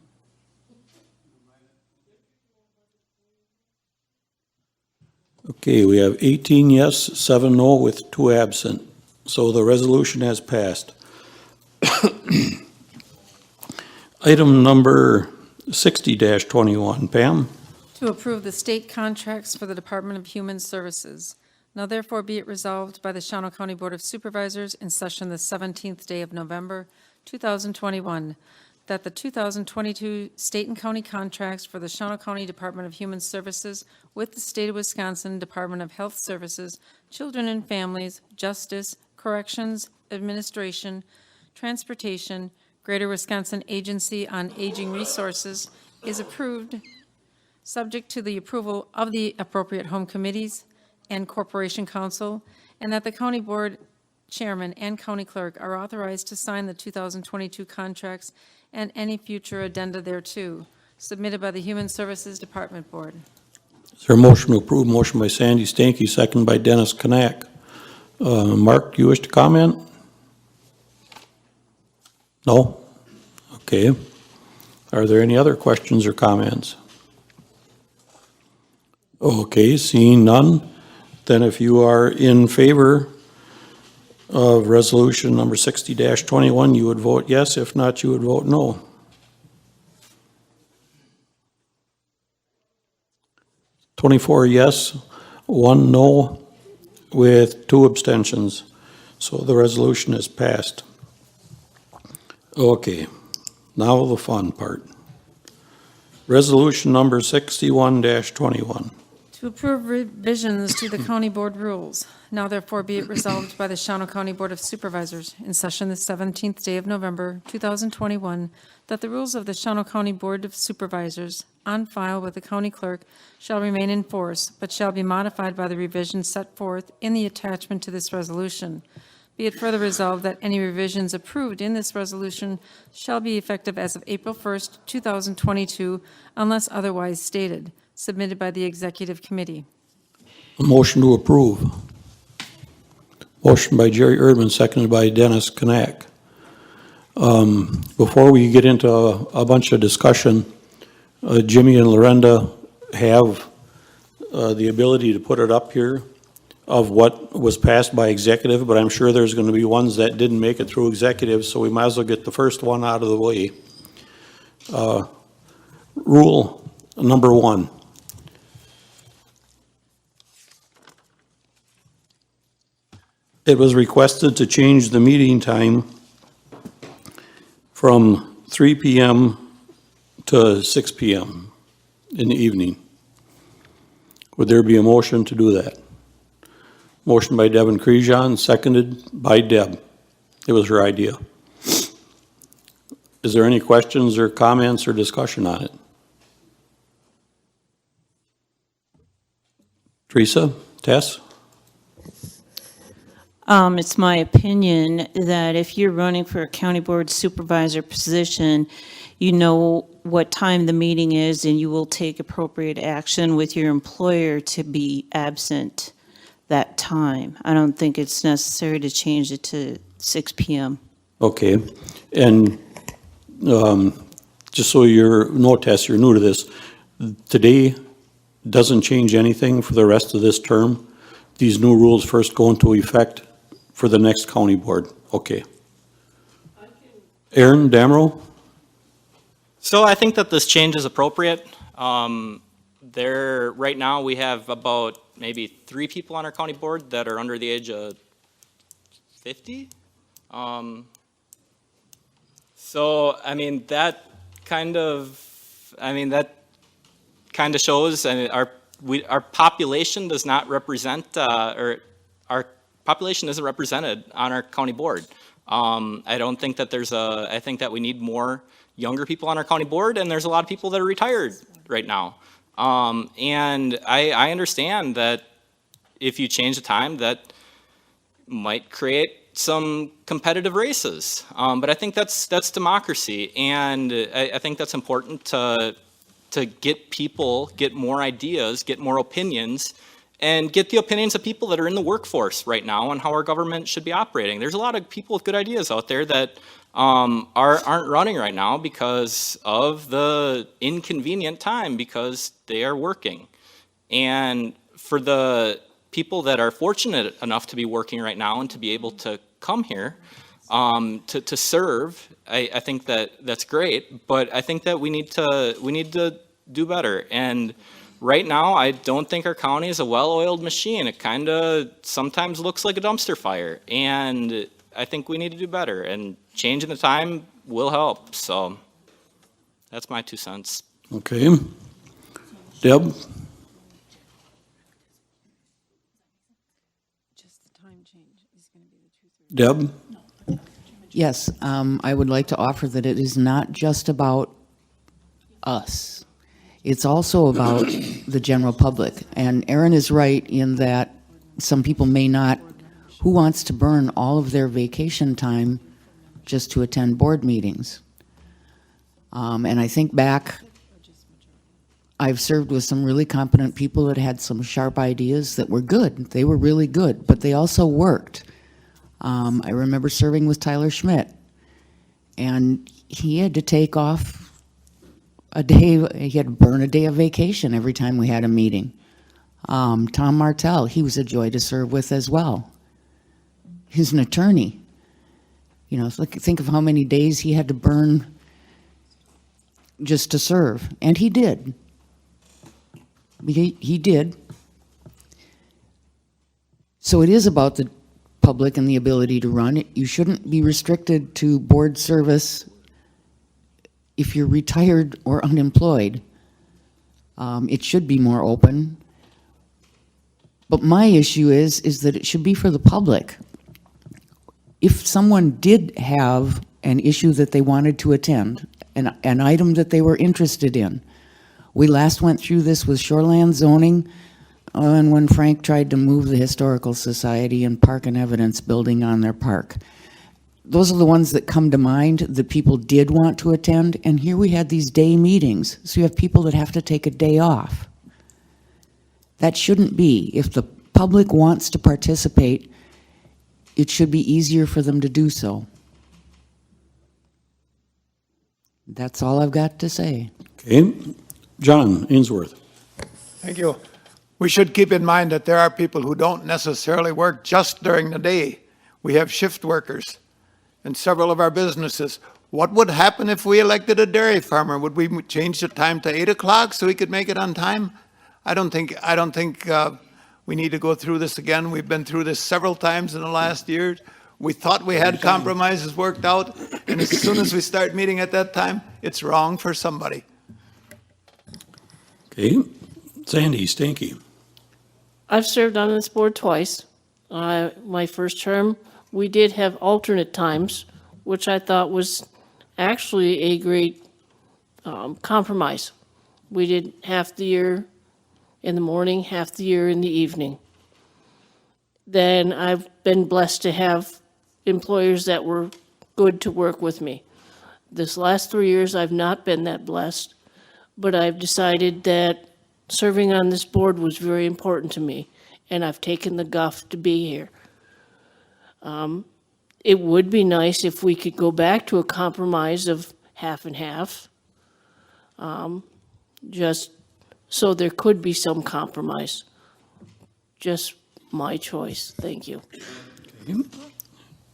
Okay, we have 18 yes, 7 no, with 2 absent. So the resolution has passed. Item number 60-21, Pam? To approve the state contracts for the Department of Human Services. Now therefore be it resolved by the Shawano County Board of Supervisors in session the 17th day of November, 2021, that the 2022 state and county contracts for the Shawano County Department of Human Services with the State of Wisconsin Department of Health Services, Children and Families, Justice, Corrections, Administration, Transportation, Greater Wisconsin Agency on Aging Resources is approved, subject to the approval of the appropriate home committees and Corporation Council, and that the county board chairman and county clerk are authorized to sign the 2022 contracts and any future addenda thereto, submitted by the Human Services Department Board. Is there a motion to approve? Motion by Sandy Stanky, second by Dennis Knack. Mark, you wish to comment? No? Okay. Are there any other questions or comments? Okay, seeing none, then if you are in favor of resolution number 60-21, you would vote yes. If not, you would vote no. "24 yes, 1 no, with 2 abstentions. So the resolution is passed. Okay, now the fun part. Resolution number 61-21. To approve revisions to the county board rules. Now therefore be it resolved by the Shawano County Board of Supervisors in session the 17th day of November, 2021, that the rules of the Shawano County Board of Supervisors on file with the county clerk shall remain in force, but shall be modified by the revisions set forth in the attachment to this resolution. Be it further resolved that any revisions approved in this resolution shall be effective as of April 1st, 2022, unless otherwise stated, submitted by the Executive Committee. A motion to approve. Motion by Jerry Erdman, seconded by Dennis Knack. Before we get into a bunch of discussion, Jimmy and Lorenda have the ability to put it up here of what was passed by executive, but I'm sure there's going to be ones that didn't make it through executive, so we might as well get the first one out of the way. Rule number 1. It was requested to change the meeting time from 3 p.m. to 6 p.m. in the evening. Would there be a motion to do that? Motion by Devin Crejon, seconded by Deb. It was her idea. Is there any questions or comments or discussion on it? Teresa, Tess? It's my opinion that if you're running for a county board supervisor position, you know what time the meeting is and you will take appropriate action with your employer to be absent that time. I don't think it's necessary to change it to 6 p.m. Okay, and just so you're, no, Tess, you're new to this, today doesn't change anything for the rest of this term. These new rules first go into effect for the next county board. Okay. Aaron Damro? So I think that this change is appropriate. Right now, we have about maybe 3 people on our county board that are under the age of 50. So, I mean, that kind of shows, and our population does not represent, or our population isn't represented on our county board. I don't think that I think that we need more younger people on our county board, and there's a lot of people that are retired right now. And I understand that if you change the time, that might create some competitive races. But I think that's democracy, and I think that's important to get people, get more ideas, get more opinions, and get the opinions of people that are in the workforce right now on how our government should be operating. There's a lot of people with good ideas out there that aren't running right now because of the inconvenient time because they are working. And for the people that are fortunate enough to be working right now and to be able to come here to serve, I think that's great. But I think that we need to do better. And right now, I don't think our county is a well-oiled machine. It kind of sometimes looks like a dumpster fire. And I think we need to do better. And changing the time will help. So that's my 2 cents. Okay. Deb? Deb? Yes, I would like to offer that it is not just about us. It's also about the general public. And Aaron is right in that some people may not, who wants to burn all of their vacation time just to attend board meetings? And I think back, I've served with some really competent people that had some sharp ideas that were good. They were really good, but they also worked. I remember serving with Tyler Schmidt, and he had to take off a day, he had to burn a day of vacation every time we had a meeting. Tom Martell, he was a joy to serve with as well. He's an attorney. You know, think of how many days he had to burn just to serve, and he did. He did. So it is about the public and the ability to run. You shouldn't be restricted to board service if you're retired or unemployed. It should be more open. But my issue is that it should be for the public. If someone did have an issue that they wanted to attend, an item that they were interested in, we last went through this with shoreland zoning, and when Frank tried to move the Historical Society and Park and Evidence building on their park. Those are the ones that come to mind that people did want to attend, and here we had these day meetings. So you have people that have to take a day off. That shouldn't be. If the public wants to participate, it should be easier for them to do so. That's all I've got to say. Okay. John Ainsworth? Thank you. We should keep in mind that there are people who don't necessarily work just during the day. We have shift workers in several of our businesses. What would happen if we elected a dairy farmer? Would we change the time to 8 o'clock so he could make it on time? I don't think we need to go through this again. We've been through this several times in the last year. We thought we had compromises worked out, and as soon as we start meeting at that time, it's wrong for somebody. Okay. Sandy Stanky? I've served on this board twice. My first term, we did have alternate times, which I thought was actually a great compromise. We did half the year in the morning, half the year in the evening. Then I've been blessed to have employers that were good to work with me. This last 3 years, I've not been that blessed, but I've decided that serving on this board was very important to me, and I've taken the guff to be here. It would be nice if we could go back to a compromise of half and half, just so there could be some compromise. Just my choice. Thank you.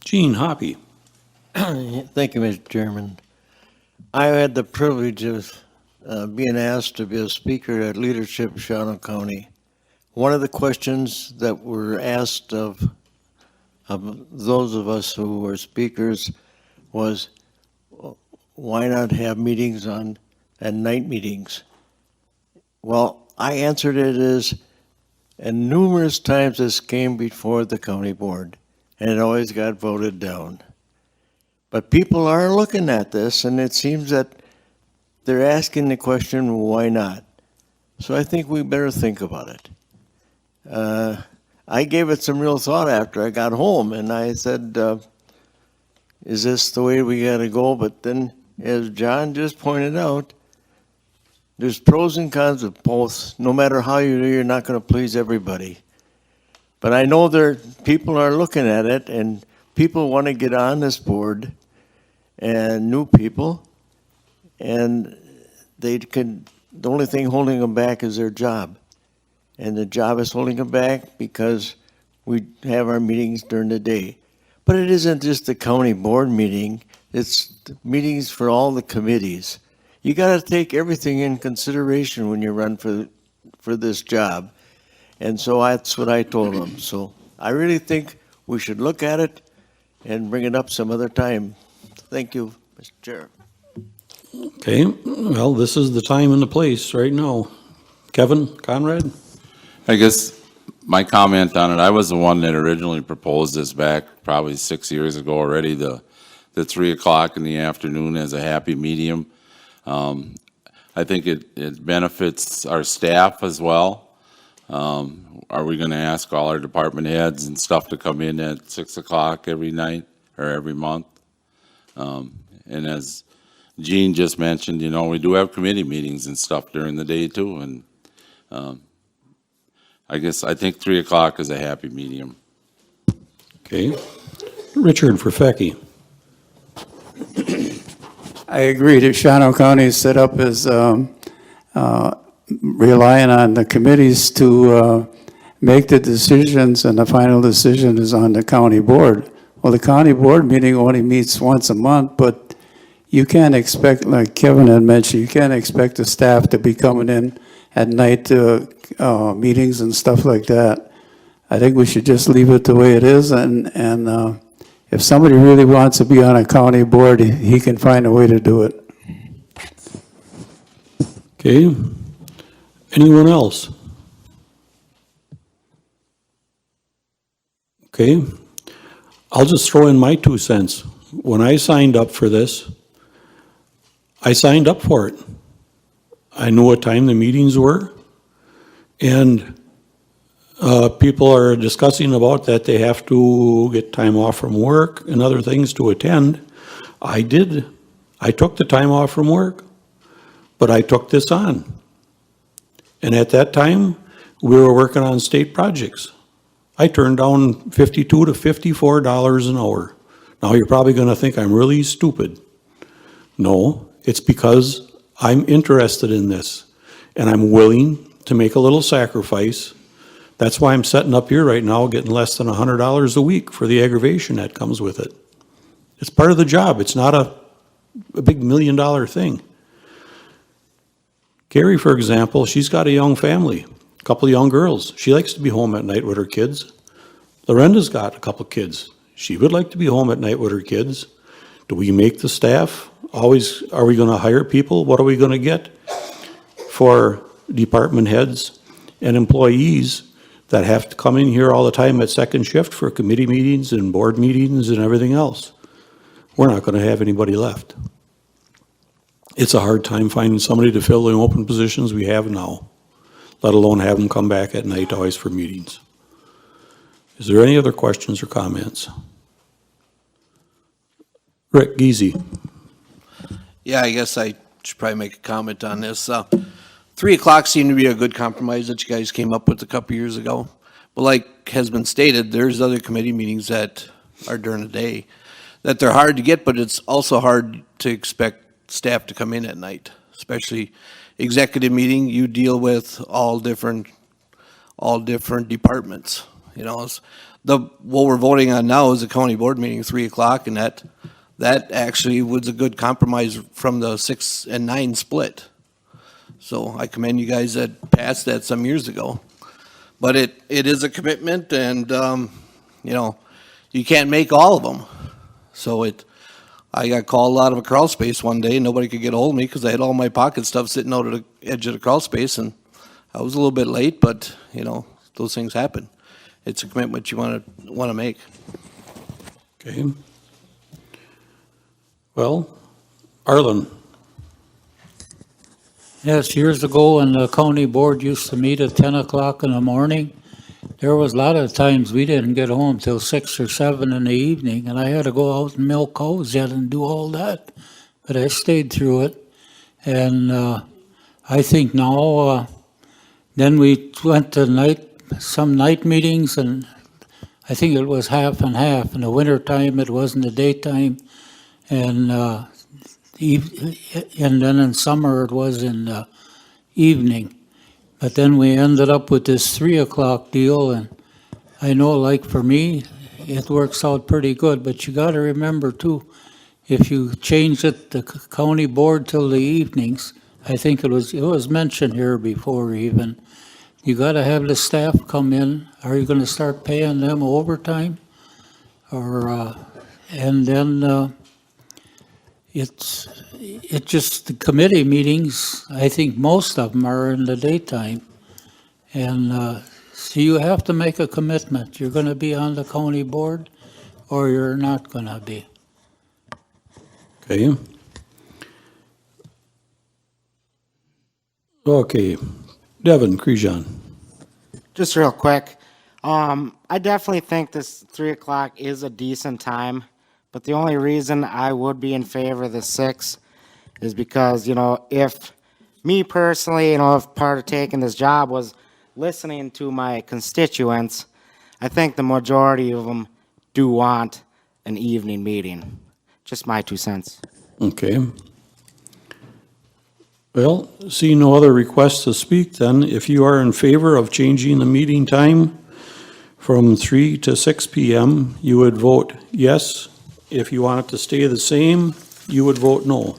Gene Hoppy? Thank you, Mr. Chairman. I had the privilege of being asked to be a speaker at Leadership Shawnee County. One of the questions that were asked of those of us who were speakers was, why not have meetings at night meetings? Well, I answered it as, and numerous times this came before the county board, and it always got voted down. But people are looking at this, and it seems that they're asking the question, why not? So I think we better think about it. I gave it some real thought after I got home, and I said, is this the way we gotta go? But then, as John just pointed out, there's pros and cons of both. No matter how you do, you're not gonna please everybody. But I know people are looking at it, and people wanna get on this board, and new people, and the only thing holding them back is their job. And the job is holding them back because we have our meetings during the day. But it isn't just the county board meeting, it's meetings for all the committees. You gotta take everything in consideration when you run for this job. And so that's what I told them. So I really think we should look at it and bring it up some other time. Thank you, Mr. Chair. Okay, well, this is the time and the place right now. Kevin Conrad? I guess my comment on it, I was the one that originally proposed this back probably 6 years ago already, the 3 o'clock in the afternoon as a happy medium. I think it benefits our staff as well. Are we gonna ask all our department heads and stuff to come in at 6 o'clock every night or every month? And as Gene just mentioned, you know, we do have committee meetings and stuff during the day too, and I think 3 o'clock is a happy medium. Okay. Richard Perfecki. I agree that Shawano County is set up as relying on the committees to make the decisions, and the final decision is on the county board. Well, the county board meeting only meets once a month, but you can't expect, like Kevin had mentioned, you can't expect the staff to be coming in at night to meetings and stuff like that. I think we should just leave it the way it is, and if somebody really wants to be on a county board, he can find a way to do it. Okay. Anyone else? Okay. I'll just throw in my 2 cents. When I signed up for this, I signed up for it. I knew what time the meetings were, and people are discussing about that they have to get time off from work and other things to attend. I did. I took the time off from work, but I took this on. And at that time, we were working on state projects. I turned down $52 to $54 an hour. Now, you're probably going to think I'm really stupid. No, it's because I'm interested in this, and I'm willing to make a little sacrifice. That's why I'm sitting up here right now getting less than $100 a week for the aggravation that comes with it. It's part of the job. It's not a big $1 million thing. Carrie, for example, she's got a young family, a couple of young girls. She likes to be home at night with her kids. Lorenda's got a couple of kids. She would like to be home at night with her kids. Do we make the staff always, are we going to hire people? What are we going to get for department heads and employees that have to come in here all the time at second shift for committee meetings and board meetings and everything else? We're not going to have anybody left. It's a hard time finding somebody to fill the open positions we have now, let alone have them come back at night always for meetings. Is there any other questions or comments? Rick Giese. Yeah, I guess I should probably make a comment on this. 3 o'clock seemed to be a good compromise that you guys came up with a couple years ago. But like has been stated, there's other committee meetings that are during the day that they're hard to get, but it's also hard to expect staff to come in at night, especially executive meeting. You deal with all different departments. You know, what we're voting on now is a county board meeting, 3 o'clock, and that actually was a good compromise from the 6 and 9 split. So I commend you guys that passed that some years ago. But it is a commitment, and you know, you can't make all of them. So I got called out of a crawl space one day. Nobody could get a hold of me because I had all my pocket stuff sitting out at the edge of the crawl space, and I was a little bit late, but you know, those things happen. It's a commitment you want to make. Okay. Well, Arlen. Yes, years ago when the county board used to meet at 10 o'clock in the morning, there was a lot of times we didn't get home till 6 or 7 in the evening, and I had to go out and milk cows yet and do all that. But I stayed through it, and I think now, then we went to some night meetings, and I think it was half and half. In the wintertime, it was in the daytime, And, and then in summer it was in the evening. But then we ended up with this 3 o'clock deal, and I know, like for me, it works out pretty good, but you gotta remember too, if you change it, the county board till the evenings, I think it was mentioned here before even, you gotta have the staff come in. Are you gonna start paying them overtime? Or, and then, it's just the committee meetings, I think most of them are in the daytime. And, so you have to make a commitment. You're gonna be on the county board or you're not gonna be. Okay. Okay, Devin Crejon. Just real quick, I definitely think this 3 o'clock is a decent time, but the only reason I would be in favor of the 6 is because, if me personally, if part of taking this job was listening to my constituents, I think the majority of them do want an evening meeting. Just my 2 cents. Okay. Well, see no other requests to speak, then if you are in favor of changing the meeting time from 3 to 6 p.m., you would vote yes. If you want it to stay the same, you would vote no.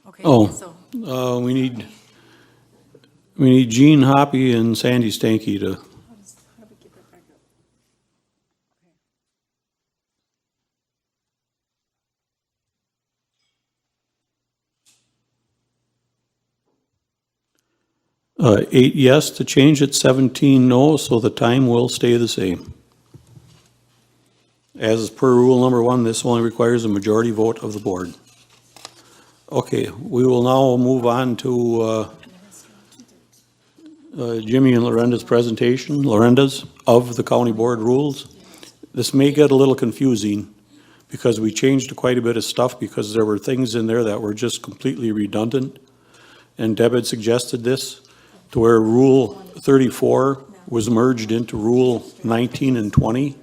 Okay. Oh, we need Gene Hoppy and Sandy Stanky to. Eight yes to change it, 17 no, so the time will stay the same. As per rule number 1, this only requires a majority vote of the board. Okay, we will now move on to Jimmy and Lorenda's presentation, Lorenda's of the county board rules. This may get a little confusing because we changed quite a bit of stuff because there were things in there that were just completely redundant. And Deb had suggested this to where Rule 34 was merged into Rule 19 and 20.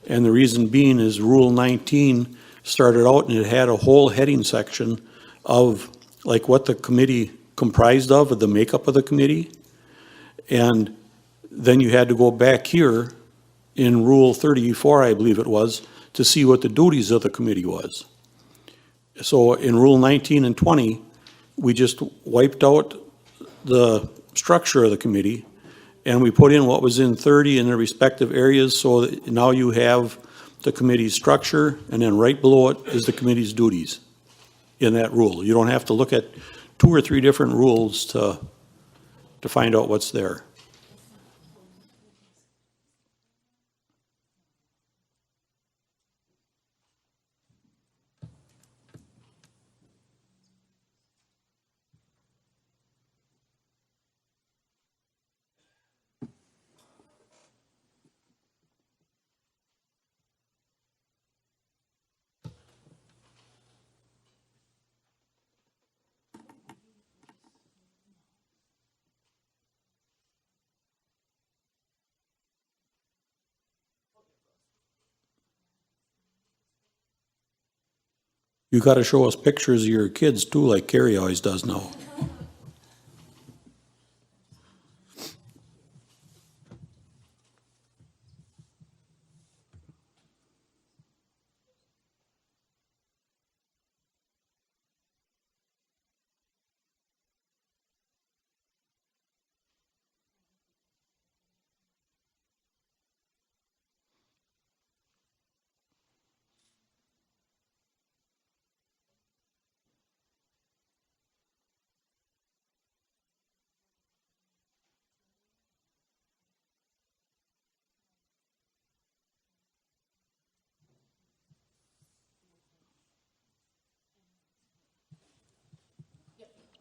And the reason being is Rule 19 started out and it had a whole heading section of like what the committee comprised of the makeup of the committee. And then you had to go back here in Rule 34, I believe it was, to see what the duties of the committee was. So in Rule 19 and 20, we just wiped out the structure of the committee and we put in what was in 30 in their respective areas, so that now you have the committee's structure and then right below it is the committee's duties in that rule. You don't have to look at 2 or 3 different rules to find out what's there. You gotta show us pictures of your kids too, like Carrie always does now.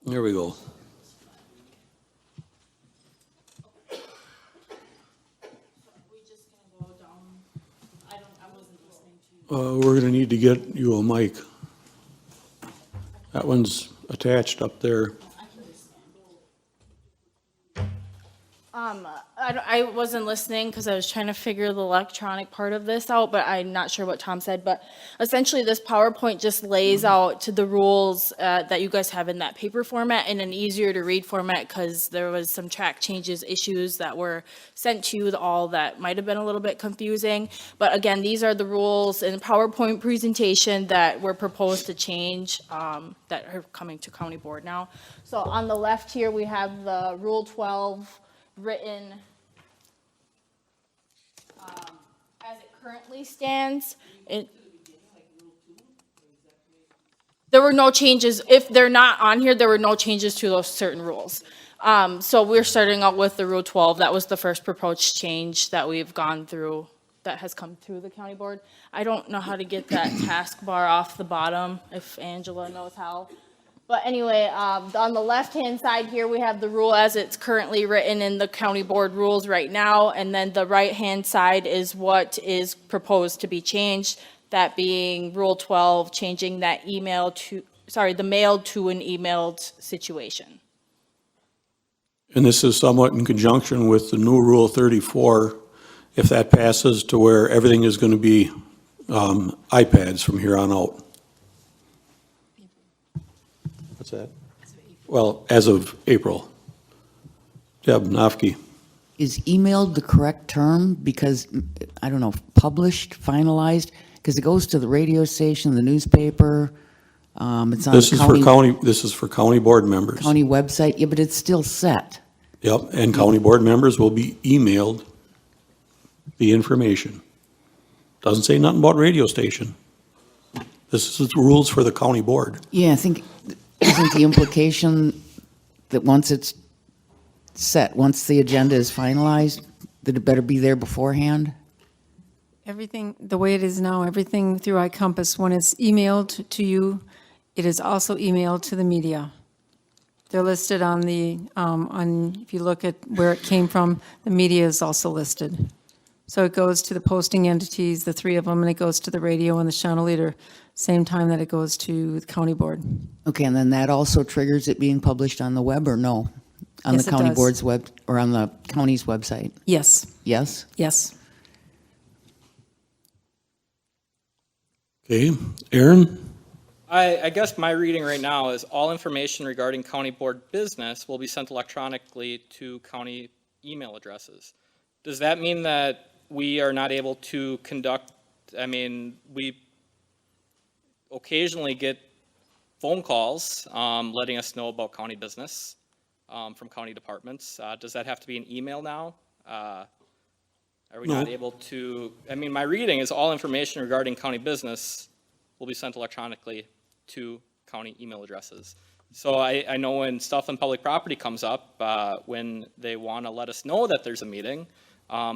There we go. We're gonna need to get you a mic. That one's attached up there. I wasn't listening because I was trying to figure the electronic part of this out, but I'm not sure what Tom said. But essentially, this PowerPoint just lays out to the rules that you guys have in that paper format in an easier to read format, because there was some track changes issues that were sent to you all that might have been a little bit confusing. But again, these are the rules in PowerPoint presentation that were proposed to change that are coming to county board now. So on the left here, we have the Rule 12 written as it currently stands. There were no changes. If they're not on here, there were no changes to those certain rules. So we're starting out with the Rule 12. That was the first proposed change that we've gone through, that has come through the county board. I don't know how to get that taskbar off the bottom, if Angela knows how. But anyway, on the left-hand side here, we have the rule as it's currently written in the county board rules right now. And then the right-hand side is what is proposed to be changed, that being Rule 12, changing that the mailed to an emailed situation. And this is somewhat in conjunction with the new Rule 34, if that passes, to where everything is going to be iPads from here on out. What's that? Well, as of April. Deb Nofke. Is emailed the correct term? Because, I don't know, published, finalized? Because it goes to the radio station, the newspaper, it's on the This is for county board members. county website. Yeah, but it's still set. Yep, and county board members will be emailed the information. Doesn't say nothing about radio station. This is the rules for the county board. Yeah, I think, isn't the implication that once it's set, once the agenda is finalized, that it better be there beforehand? Everything, the way it is now, everything through iCompass, when it's emailed to you, it is also emailed to the media. They're listed on the, if you look at where it came from, the media is also listed. So it goes to the posting entities, the three of them, and it goes to the radio and the channel leader, same time that it goes to the county board. Okay, and then that also triggers it being published on the web, or no? On Yes, the it county does. board's web, or on the county's website? Yes, Yes? yes. Okay, Aaron? I guess my reading right now is all information regarding county board business will be sent electronically to county email addresses. Does that mean that we are not able to conduct, we occasionally get phone calls letting us know about county business from county departments. Does that have to be an email now? Are we not able to, my reading is all information regarding county business will be sent electronically to county email addresses. So I know when stuff in public property comes up, when they want to let us know that there's a meeting,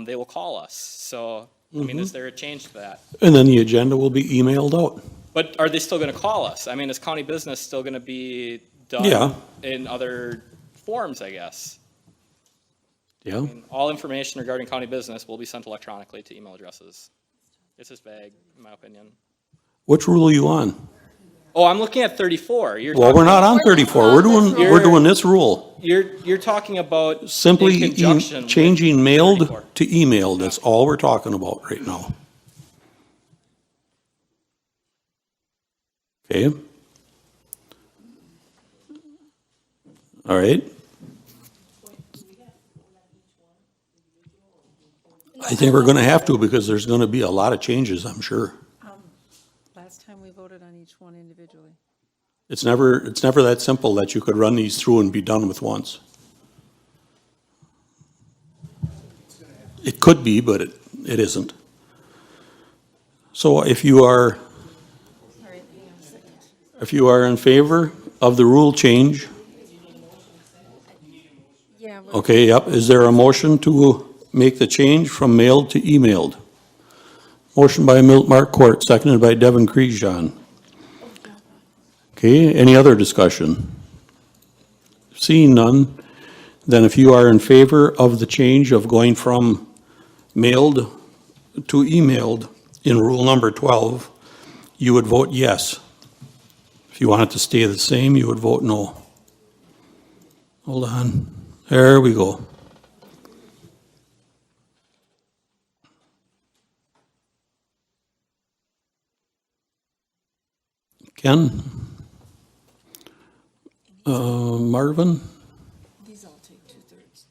they will call us. So, is there a change to that? And then the agenda will be emailed out. But are they still going to call us? Is county business still going to be done Yeah. in other forms, I guess? Yeah, All information regarding county business will be sent electronically to email addresses. It's just vague, in my opinion. which rule are you on? Oh, I'm looking at 34. Well, we're not on 34, we're doing this rule. You're talking about Simply in conjunction with changing mailed 34. to emailed, that's all we're talking about right now. Okay. All right. I think we're gonna have to, because there's gonna be a lot of changes, I'm sure. Last time we voted on each one individually. It's never that simple that you could run these through and be done with once. It could be, but it isn't. So if you are in favor of the rule change, Yeah. okay, yep, is there a motion to make the change from mailed to emailed? Motion by Mark Court, seconded by Devin Crejan. Okay, any other discussion? Seeing none, then if you are in favor of the change of going from mailed to emailed in rule number 12, you would vote yes. If you want it to stay the same, you would vote no. Hold on, there we go. Ken? Marvin? These all take 2/3.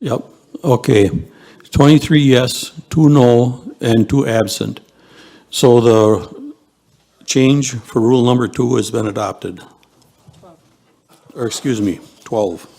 Yep, okay. 23 yes, 2 no, and 2 absent. So the change for rule number 2 has been adopted. Or excuse me, 12.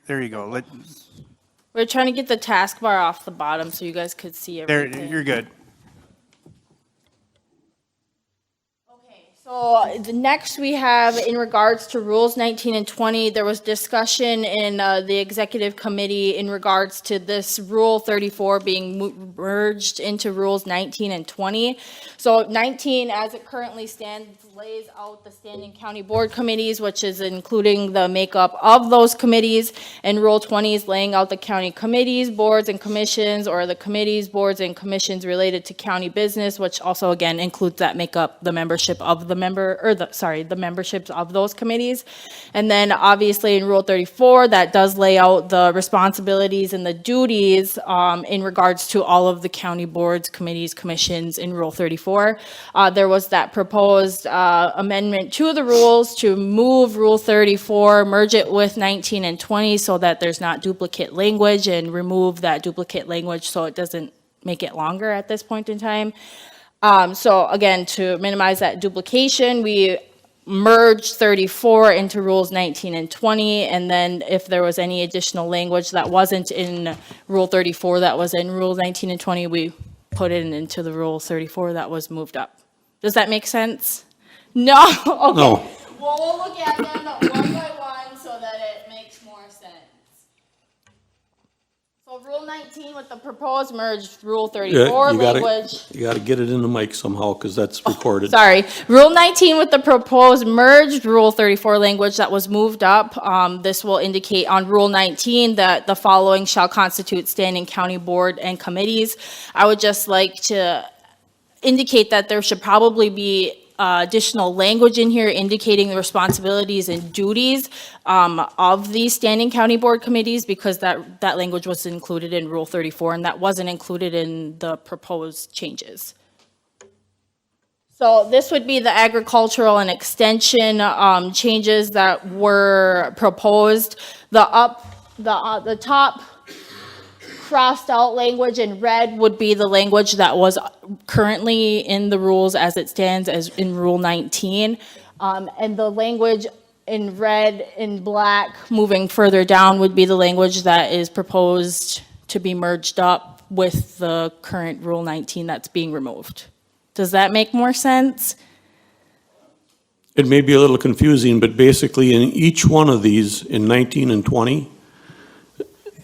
There you go. We're trying to get the taskbar off the bottom so you guys could see There, everything. you're good. So the next we have in regards to rules 19 and 20, there was discussion in the executive committee in regards to this rule 34 being merged into rules 19 and 20. So 19, as it currently stands, lays out the standing county board committees, which is including the makeup of those committees. And rule 20 is laying out the county committees, boards, and commissions, or the committees, boards, and commissions related to county business, which also again includes that makeup, the membership of the the memberships of those committees. And then obviously in Rule 34, that does lay out the responsibilities and the duties in regards to all of the county boards, committees, commissions in Rule 34. There was that proposed amendment to the rules to move Rule 34, merge it with 19 and 20 so that there's not duplicate language, and remove that duplicate language so it doesn't make it longer at this point in time. So again, to minimize that duplication, we merged 34 into rules 19 and 20, and then if there was any additional language that wasn't in rule 34 that was in rule 19 and 20, we put it into the rule 34 that was moved up. Does that make sense? No? Okay. No. Well, we'll look at them one by one so that it makes more sense. So Rule 19 with the proposed merged Rule 34 language. You gotta get it in the mic somehow, because that's recorded. Sorry. Rule 19 with the proposed merged Rule 34 language that was moved up. This will indicate on Rule 19 that the following shall constitute standing county board and committees. I would just like to indicate that there should probably be additional language in here indicating the responsibilities and duties of these standing county board committees, because that language was included in Rule 34 and that wasn't included in the proposed changes. So this would be the agricultural and extension changes that were proposed. The top crossed out language in red would be the language that was currently in the rules as it stands as in Rule 19. And the language in red and black moving further down would be the language that is proposed to be merged up with the current Rule 19 that's being removed. Does that make more sense? It may be a little confusing, but basically in each one of these, in 19 and 20,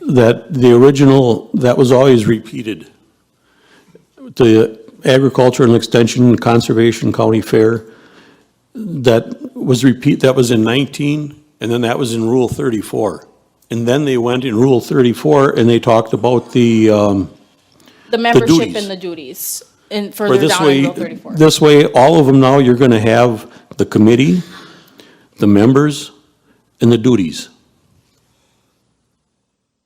that the original, that was always repeated. The Agriculture and Extension Conservation County Fair, that was in 19, and then that was in Rule 34. And then they went in Rule 34 and they talked about the Membership duties. and the duties in Where further this down in way, Rule 34. this way, all of them now, you're gonna have the committee, the members, and the duties.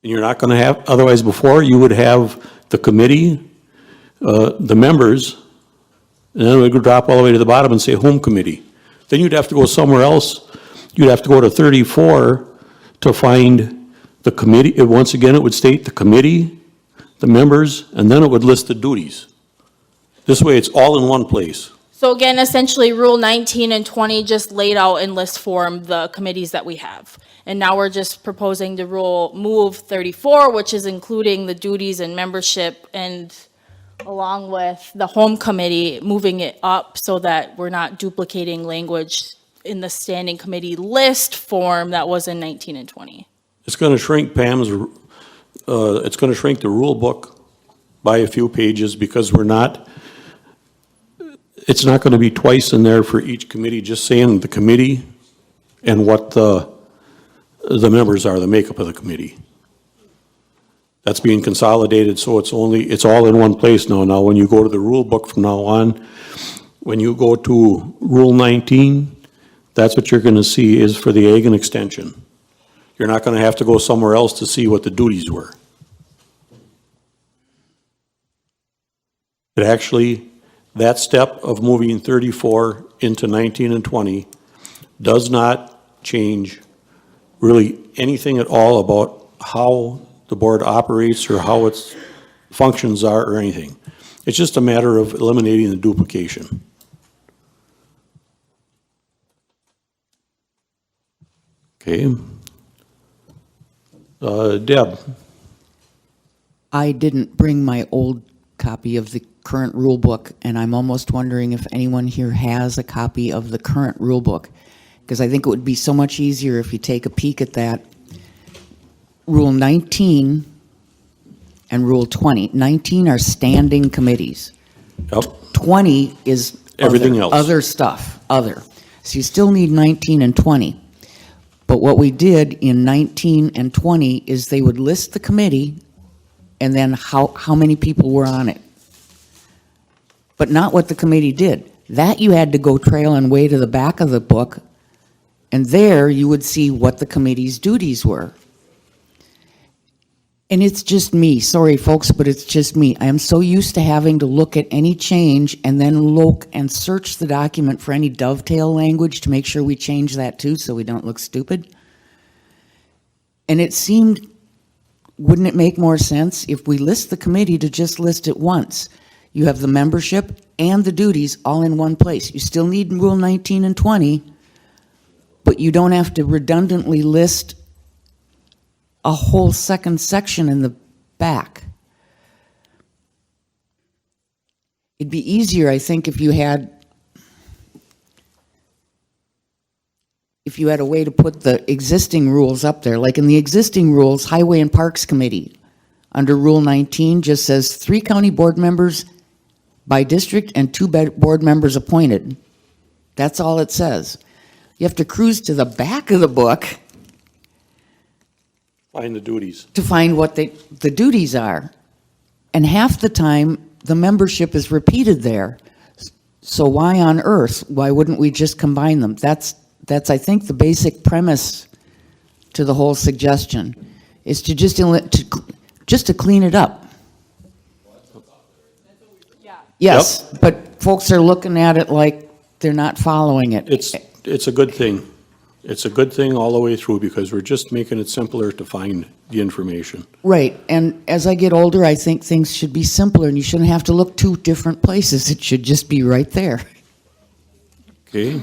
And you're not gonna have, otherwise before, you would have the committee, the members, and then it would drop all the way to the bottom and say home committee. Then you'd have to go somewhere else. You'd have to go to 34 to find the committee. Once again, it would state the committee, the members, and then it would list the duties. This way, it's all in one place. So again, essentially, Rule 19 and 20 just laid out in list form the committees that we have. And now we're just proposing to move 34, which is including the duties and membership, and along with the home committee, moving it up so that we're not duplicating language in the standing committee list form that was in 19 and 20. It's gonna shrink Pam's, it's gonna shrink the rule book by a few pages because it's not going to be twice in there for each committee, just saying the committee and what the members are, the makeup of the committee. That's being consolidated, so it's all in one place now. Now, when you go to the rule book from now on, when you go to Rule 19, that's what you're going to see is for the ag and extension. You're not going to have to go somewhere else to see what the duties were. It actually, that step of moving 34 into 19 and 20 does not change really anything at all about how the board operates or how its functions are or anything. It's just a matter of eliminating the duplication. Okay. Deb? I didn't bring my old copy of the current rule book, and I'm almost wondering if anyone here has a copy of the current rule book, because I think it would be so much easier if you take a peek at that. Rule 19 and Rule 20. 19 are standing committees. Yep. 20 is Everything else. Other stuff, other. So you still need 19 and 20. But what we did in 19 and 20 is they would list the committee and then how many people were on it. But not what the committee did. That you had to go trailing way to the back of the book, and there you would see what the committee's duties were. And it's just me, sorry folks, but it's just me. I am so used to having to look at any change and then look and search the document for any dovetail language to make sure we change that too so we don't look stupid. And it seemed, wouldn't it make more sense if we list the committee to just list it once? You have the membership and the duties all in one place. You still need Rule 19 and 20, but you don't have to redundantly list a whole second section in the back. It'd be easier, I think, if you had a way to put the existing rules up there. Like in the existing rules, Highway and Parks Committee, under Rule 19, just says 3 county board members by district and 2 board members appointed. That's all it says. You have to cruise to the back of the book Find the duties. to find what the duties are. And half the time, the membership is repeated there. So why on earth, why wouldn't we just combine them? That's I think, the basic premise to the whole suggestion, is to just to clean it up. Yes, but folks are looking at it like they're not following it. It's a good thing. It's a good thing all the way through because we're just making it simpler to find the information. Right, and as I get older, I think things should be simpler, and you shouldn't have to look 2 different places. It should just be right there. Okay.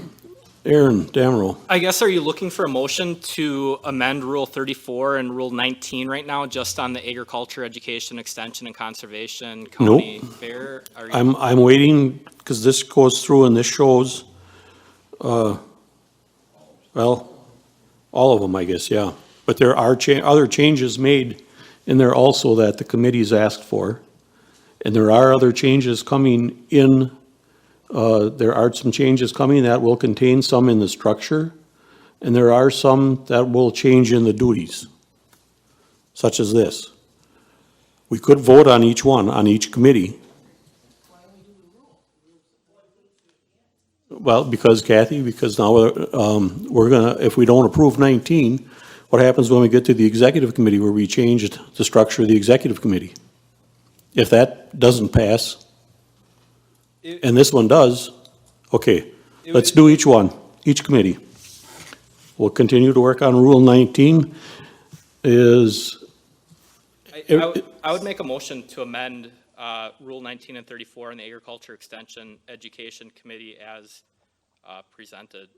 Aaron Damrow. I guess, are you looking for a motion to amend Rule 34 and Rule 19 right now, just on the agriculture, education, extension, and conservation county fair? Are you- I'm waiting because this goes through and this shows, well, all of them, I guess, yeah. But there are other changes made in there also that the committee's asked for. And there are other changes coming in. There are some changes coming that will contain some in the structure, and there are some that will change in the duties, such as this. We could vote on each one, on each committee. Well, because Kathy, because now we're gonna, if we don't approve 19, what happens when we get to the executive committee where we changed the structure of the executive committee? If that doesn't pass, and this one does, okay, let's do each one, each committee. We'll continue to work on Rule 19 is. I would make a motion to amend Rule 19 and 34 in the Agriculture Extension Education Committee as presented.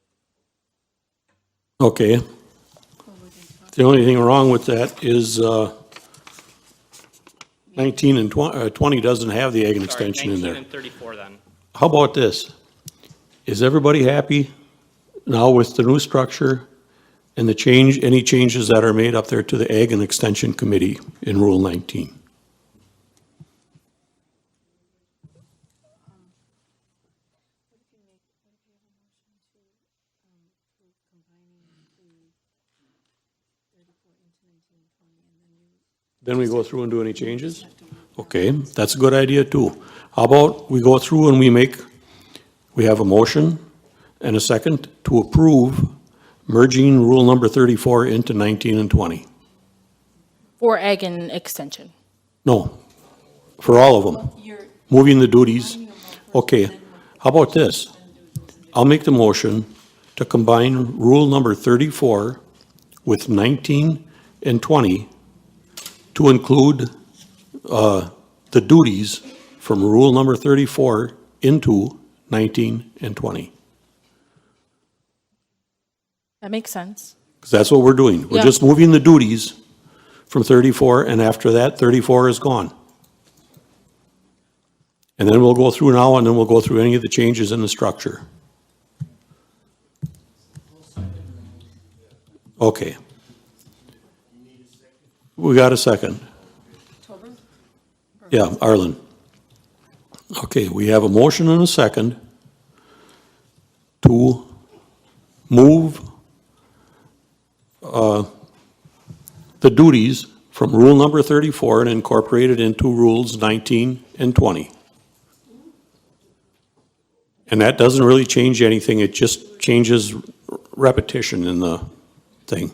Okay. The only thing wrong with that is 19 and 20 doesn't have the ag and extension in there. 19 and 34 then. How about this? Is everybody happy now with the new structure and the change, any changes that are made up there to the Ag and Extension Committee in Rule 19? Then we go through and do any changes? Okay, that's a good idea too. How about we go through and we have a motion and a second to approve merging rule number 34 into 19 and 20. For ag and extension. No, for all of them. Moving the duties. Okay, how about this? I'll make the motion to combine rule number 34 with 19 and 20 to include the duties from rule number 34 into 19 and 20. That makes sense. Because that's what we're doing. We're Yeah. just moving the duties from 34, and after that, 34 is gone. And then we'll go through now, and then we'll go through any of the changes in the structure. Okay. We got a second. Yeah, Arlen. Okay, we have a motion and a second to move the duties from rule number 34 and incorporate it into rules 19 and 20. And that doesn't really change anything, it just changes repetition in the thing.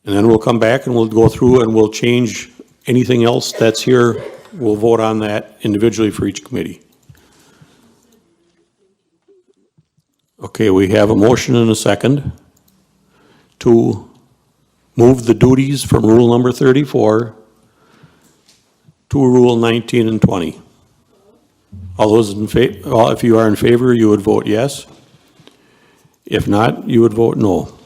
And then we'll come back and we'll go through and we'll change anything else that's here. We'll vote on that individually for each committee. Okay, we have a motion and a second to move the duties from rule number 34 to rule 19 and 20. All those in favor, if you are in favor, you would vote yes. If not, you would vote no.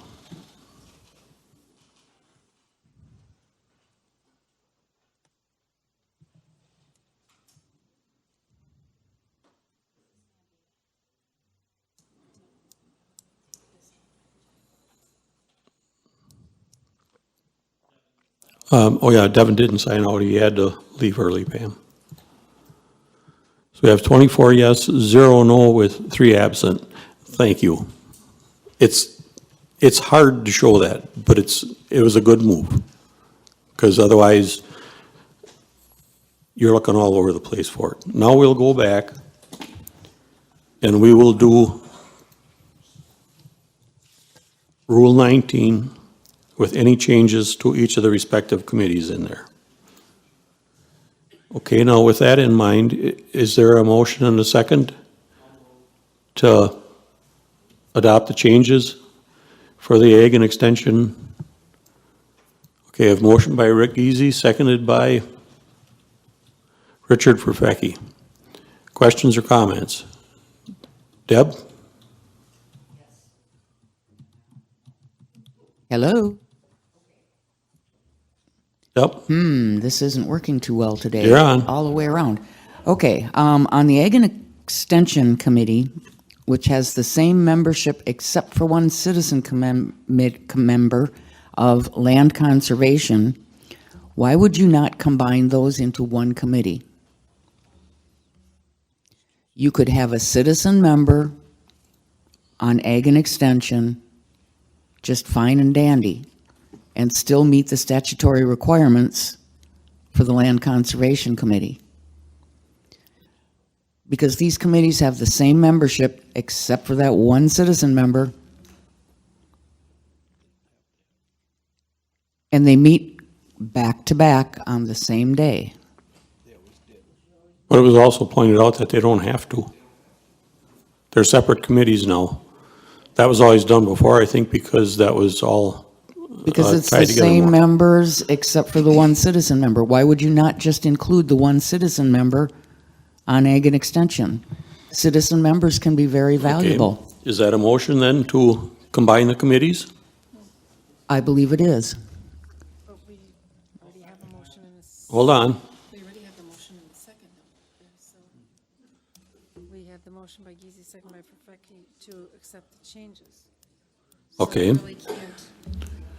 Oh yeah, Devin didn't sign out, he had to leave early, Pam. So we have 24 yes, 0 no with 3 absent. Thank you. It's hard to show that, but it was a good move. Because otherwise, you're looking all over the place for it. Now we'll go back and we will do Rule 19 with any changes to each of the respective committees in there. Okay, now with that in mind, is there a motion and a second to adopt the changes for the Ag and Extension? Okay, I have motion by Rick Easy, seconded by Richard Perfecki. Questions or comments? Deb? Hello? Yep. This isn't working too well today. You're on. All the way around. Okay, on the Ag and Extension Committee, which has the same membership except for one citizen member of Land Conservation, why would you not combine those into one committee? You could have a citizen member on Ag and Extension, just fine and dandy, and still meet the statutory requirements for the Land Conservation Committee. Because these committees have the same membership except for that one citizen member. And they meet back to back on the same day. But it was also pointed out that they don't have to. They're separate committees now. That was always done before, I think, because that was all Because it's tied the together same more. members except for the one citizen member. Why would you not just include the one citizen member on Ag and Extension? Citizen members can be very valuable. Okay. Is that a motion then to combine the committees? I believe it is. Hold on. We already have the motion in the second. So we have the motion by Geezy, second by Perfecti to accept the changes. So Okay. they really can't,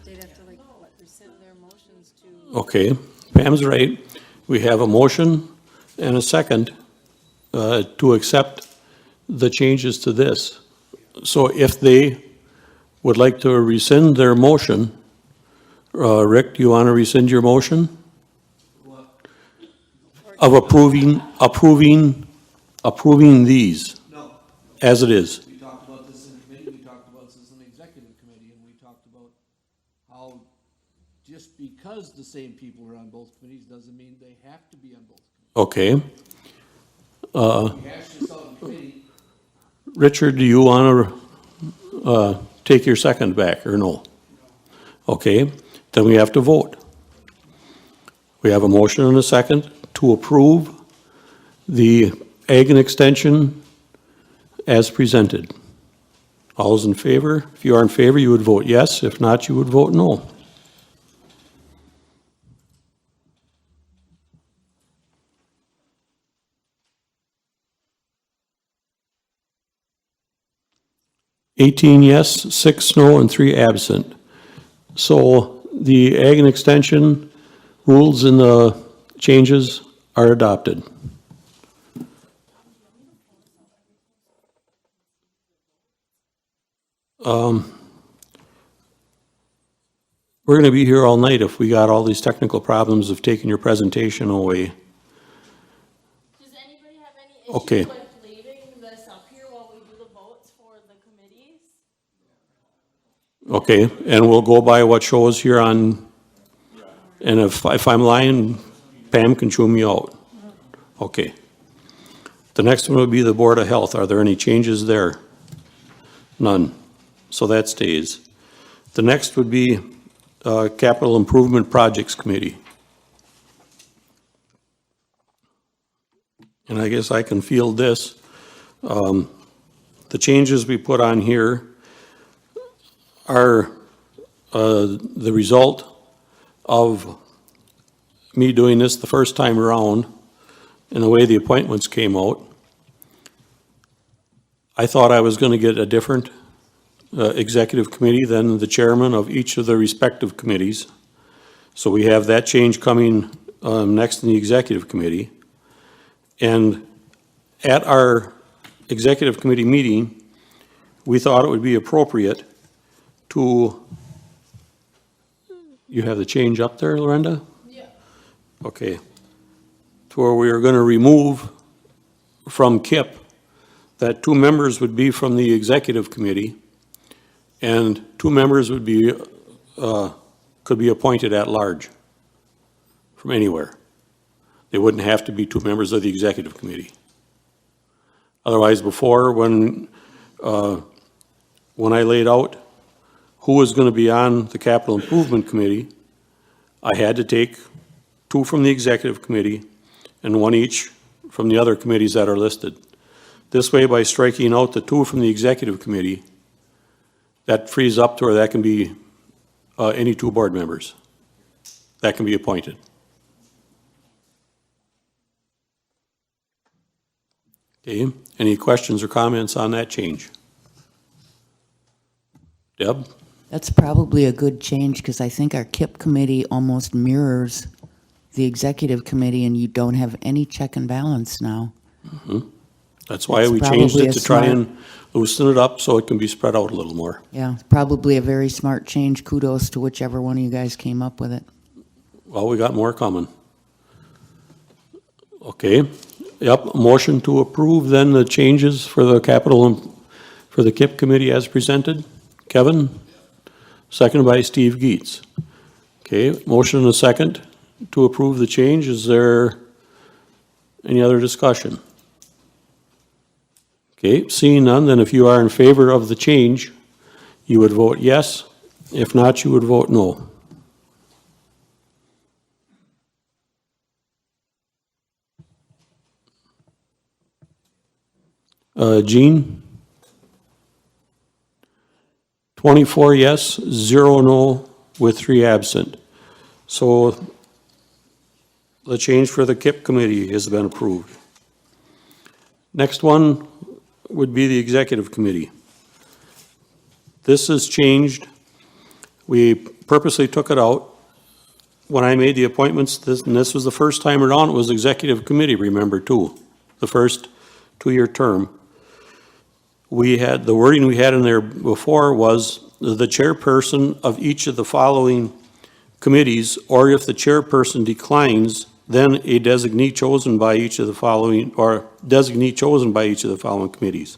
they'd have to rescind their motions to. Okay, Pam's right. We have a motion and a second to accept the changes to this. So if they would like to rescind their motion Rick, do you want to rescind your motion? Of approving these? No. As it is? We talked about this in committee, we talked about this in executive committee, and we talked about how just because the same people are on both committees doesn't mean they have to be on both. Okay. We hashed this out in committee. Richard, do you want to take your second back, or no? Okay, then we have to vote. We have a motion and a second to approve the Ag and Extension as presented. All those in favor? If you are in favor, you would vote yes. If not, you would vote no. Eighteen yes, 6 no, and 3 absent. So the Ag and Extension rules and the changes are adopted. We're going to be here all night if we got all these technical problems of taking your presentation away. Does anybody have any issues Okay. with leaving this up here while we do the votes for the committees? Okay, and we'll go by what shows here on, and if I'm lying, Pam can chew me out. Okay. The next one would be the Board of Health. Are there any changes there? None. So that stays. The next would be Capital Improvement Projects Committee. And I guess I can field this. The changes we put on here are the result of me doing this the first time around and the way the appointments came out. I thought I was going to get a different executive committee than the chairman of each of the respective committees. So we have that change coming next in the executive committee. And at our executive committee meeting, we thought it would be appropriate to, you have the change up there, Lorenda? Yeah. Okay. To where we are going to remove from KIP that 2 members would be from the executive committee and 2 members would be, could be appointed at large from anywhere. They wouldn't have to be 2 members of the executive committee. Otherwise, before, when I laid out who was going to be on the capital improvement committee, I had to take 2 from the executive committee and 1 each from the other committees that are listed. This way, by striking out the 2 from the executive committee, that frees up to where that can be any 2 board members that can be appointed. Okay, any questions or comments on that change? Deb? That's probably a good change, because I think our KIP committee almost mirrors the executive committee, and you don't have any check and balance now. Mm-hmm. That's why It's we changed probably it a to try smart- and loosen it up so it can be spread out a little more. Yeah, it's probably a very smart change. Kudos to whichever one of you guys came up with it. Well, we got more coming. Okay, yep, motion to approve then the changes for the capital, for the KIP committee as presented. Kevin? Seconded by Steve Geetz. Okay, motion and a second to approve the change. Is there any other discussion? Okay, seeing none, then if you are in favor of the change, you would vote yes. If not, you would vote no. Jean? 24 yes, 0 no, with 3 absent. So the change for the KIP committee has been approved. Next one would be the executive committee. This is changed. We purposely took it out. When I made the appointments, and this was the first time around, it was executive committee, remember, too. The first 2-year term. We had, the wording we had in there before was the chairperson of each of the following committees, or if the chairperson declines, then a designee chosen by each of the following, or designee chosen by each of the following committees.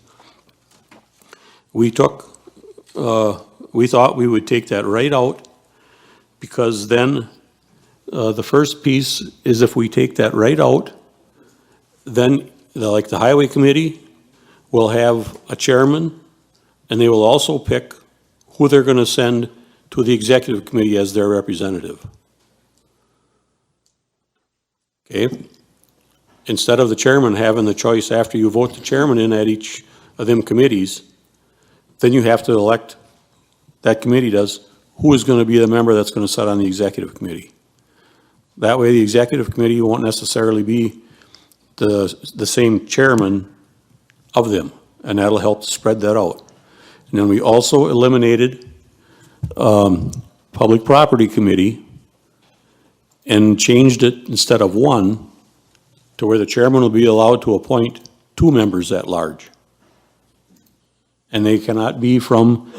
We thought we would take that right out, because then the first piece is if we take that right out, then like the highway committee will have a chairman, and they will also pick who they're going to send to the executive committee as their representative. Okay? Instead of the chairman having the choice after you vote the chairman in at each of them committees, then you have to elect, that committee does, who is going to be the member that's going to sit on the executive committee. That way the executive committee won't necessarily be the same chairman of them, and that'll help spread that out. And then we also eliminated Public Property Committee and changed it, instead of one, to where the chairman will be allowed to appoint 2 members at large. And they cannot be from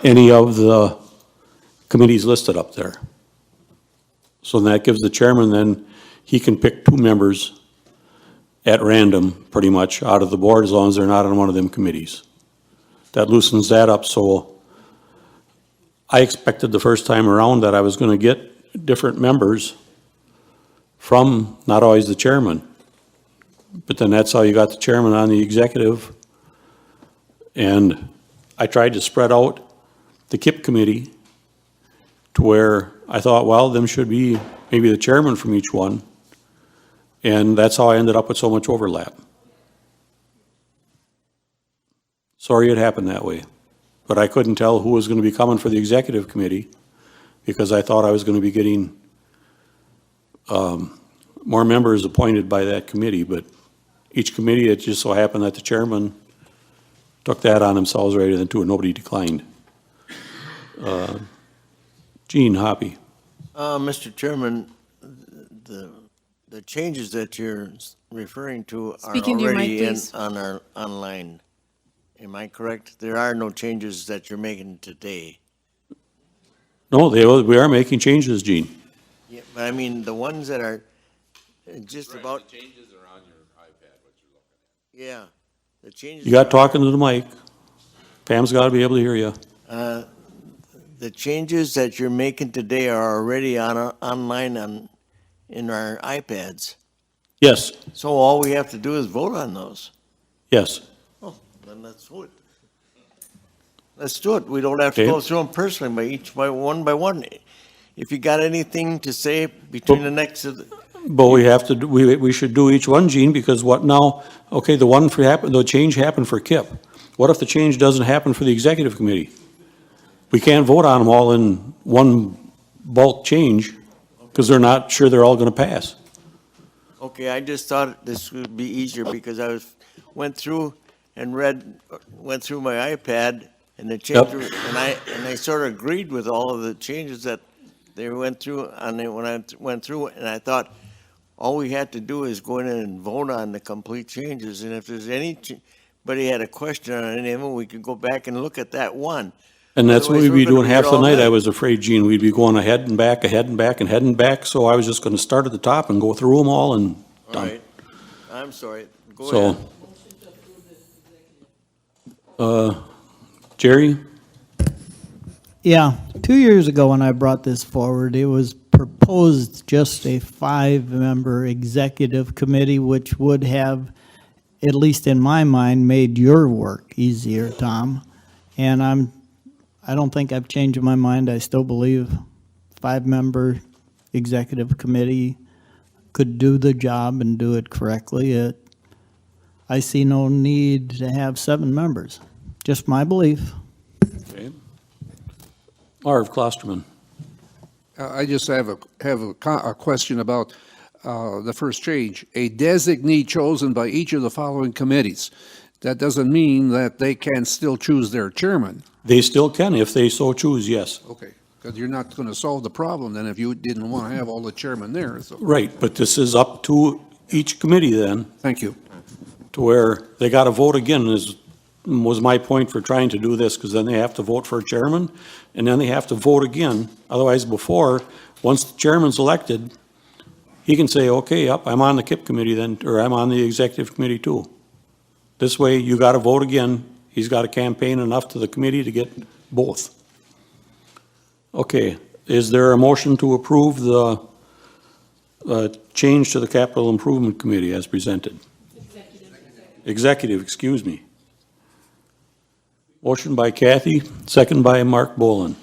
any of the committees listed up there. So that gives the chairman, then, he can pick 2 members at random, pretty much, out of the board, as long as they're not on one of them committees. That loosens that up, so I expected the first time around that I was gonna get different members from not always the chairman. But then that's how you got the chairman on the executive. And I tried to spread out the KIP committee to where I thought, well, them should be maybe the chairman from each one. And that's how I ended up with so much overlap. Sorry it happened that way. But I couldn't tell who was going to be coming for the executive committee because I thought I was going to be getting more members appointed by that committee. But each committee, it just so happened that the chairman took that on themselves rather than to it. Nobody declined. Gene Hoppy. Mr. Chairman, the changes that you're referring to are Speak into your mic, already in please. on our online. Am I correct? There are no changes that you're making today. No, we are making changes, Gene. Yeah, but I mean, the ones that are just about. The changes are on your iPad, what you're looking Yeah, the changes. You got talking to the mic. Pam's got to be able to hear you. The changes that you're making today are already online in our iPads. Yes, So all we have to do is vote on those. yes. Oh, then let's do it. Let's do it. We don't have to Okay. go through them personally by one. If you got anything to say between the next, But we have to, we should do each one, Gene, because what now, okay, the change happened for KIP. What if the change doesn't happen for the executive committee? We can't vote on them all in one bulk change because they're not sure they're all going to pass. okay, I just thought this would be easier because I went through my iPad and the change, Yep. and I sort of agreed with all of the changes that they went through, and then when I went through, and I thought, all we had to do is go in and vote on the complete changes, and if there's anybody had a question on any of them, we could go back and look at that one. And that's what Otherwise, we'd be we're gonna doing half here the all night, I night. was afraid, Gene. We'd be going ahead and back, ahead and back, and heading back, so I was just going to start at the top and go through them all and All done. right, I'm sorry, go So, ahead. Jerry? Yeah, 2 years ago when I brought this forward, it was proposed just a 5-member executive committee, which would have, at least in my mind, made your work easier, Tom. And I don't think I've changed my mind. I still believe 5-member executive committee could do the job and do it correctly. I see no need to have 7 members. Just my belief. Okay. Marv Klosterman. I just have a question about the first change. A designee chosen by each of the following committees. That doesn't mean that they can still choose their chairman. They still can if they so choose, yes. Okay, because you're not going to solve the problem then if you didn't want to have all the chairmen there. So. Right, but this is up to each committee then, Thank you. to where they got to vote again, was my point for trying to do this, because then they have to vote for a chairman, and then they have to vote again. Otherwise, before, once the chairman's elected, he can say, okay, yep, I'm on the KIP committee then, or I'm on the executive committee too. This way, you gotta vote again. He's gotta campaign enough to the committee to get both. Okay, is there a motion to approve the change to the capital improvement committee as presented? Executive, excuse me. Motion by Kathy, second by Mark Boland.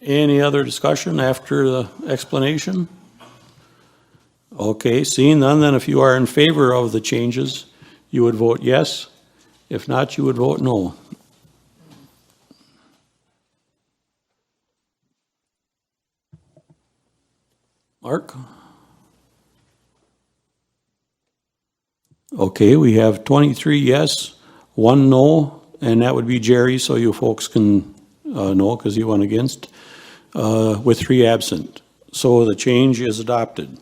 Any other discussion after the explanation? Okay, seeing none, then if you are in favor of the changes, you would vote yes. If not, you would vote no. Mark? Okay, we have 23 yes, 1 no, and that would be Jerry, so you folks can no, because you went against, with 3 absent. So the change is adopted.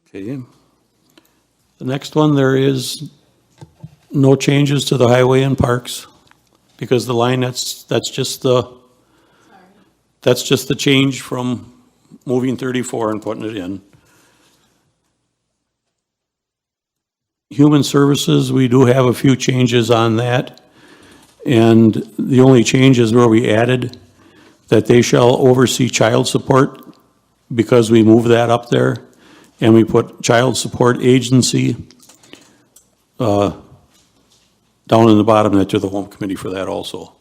Okay. The next one, there is no changes to the highway and parks, because the line, that's just the change from moving 34 and putting it in. Human Services, we do have a few changes on that. And the only change is where we added that they shall oversee child support, because we moved that up there. And we put Child Support Agency down in the bottom there to the Home Committee for that also.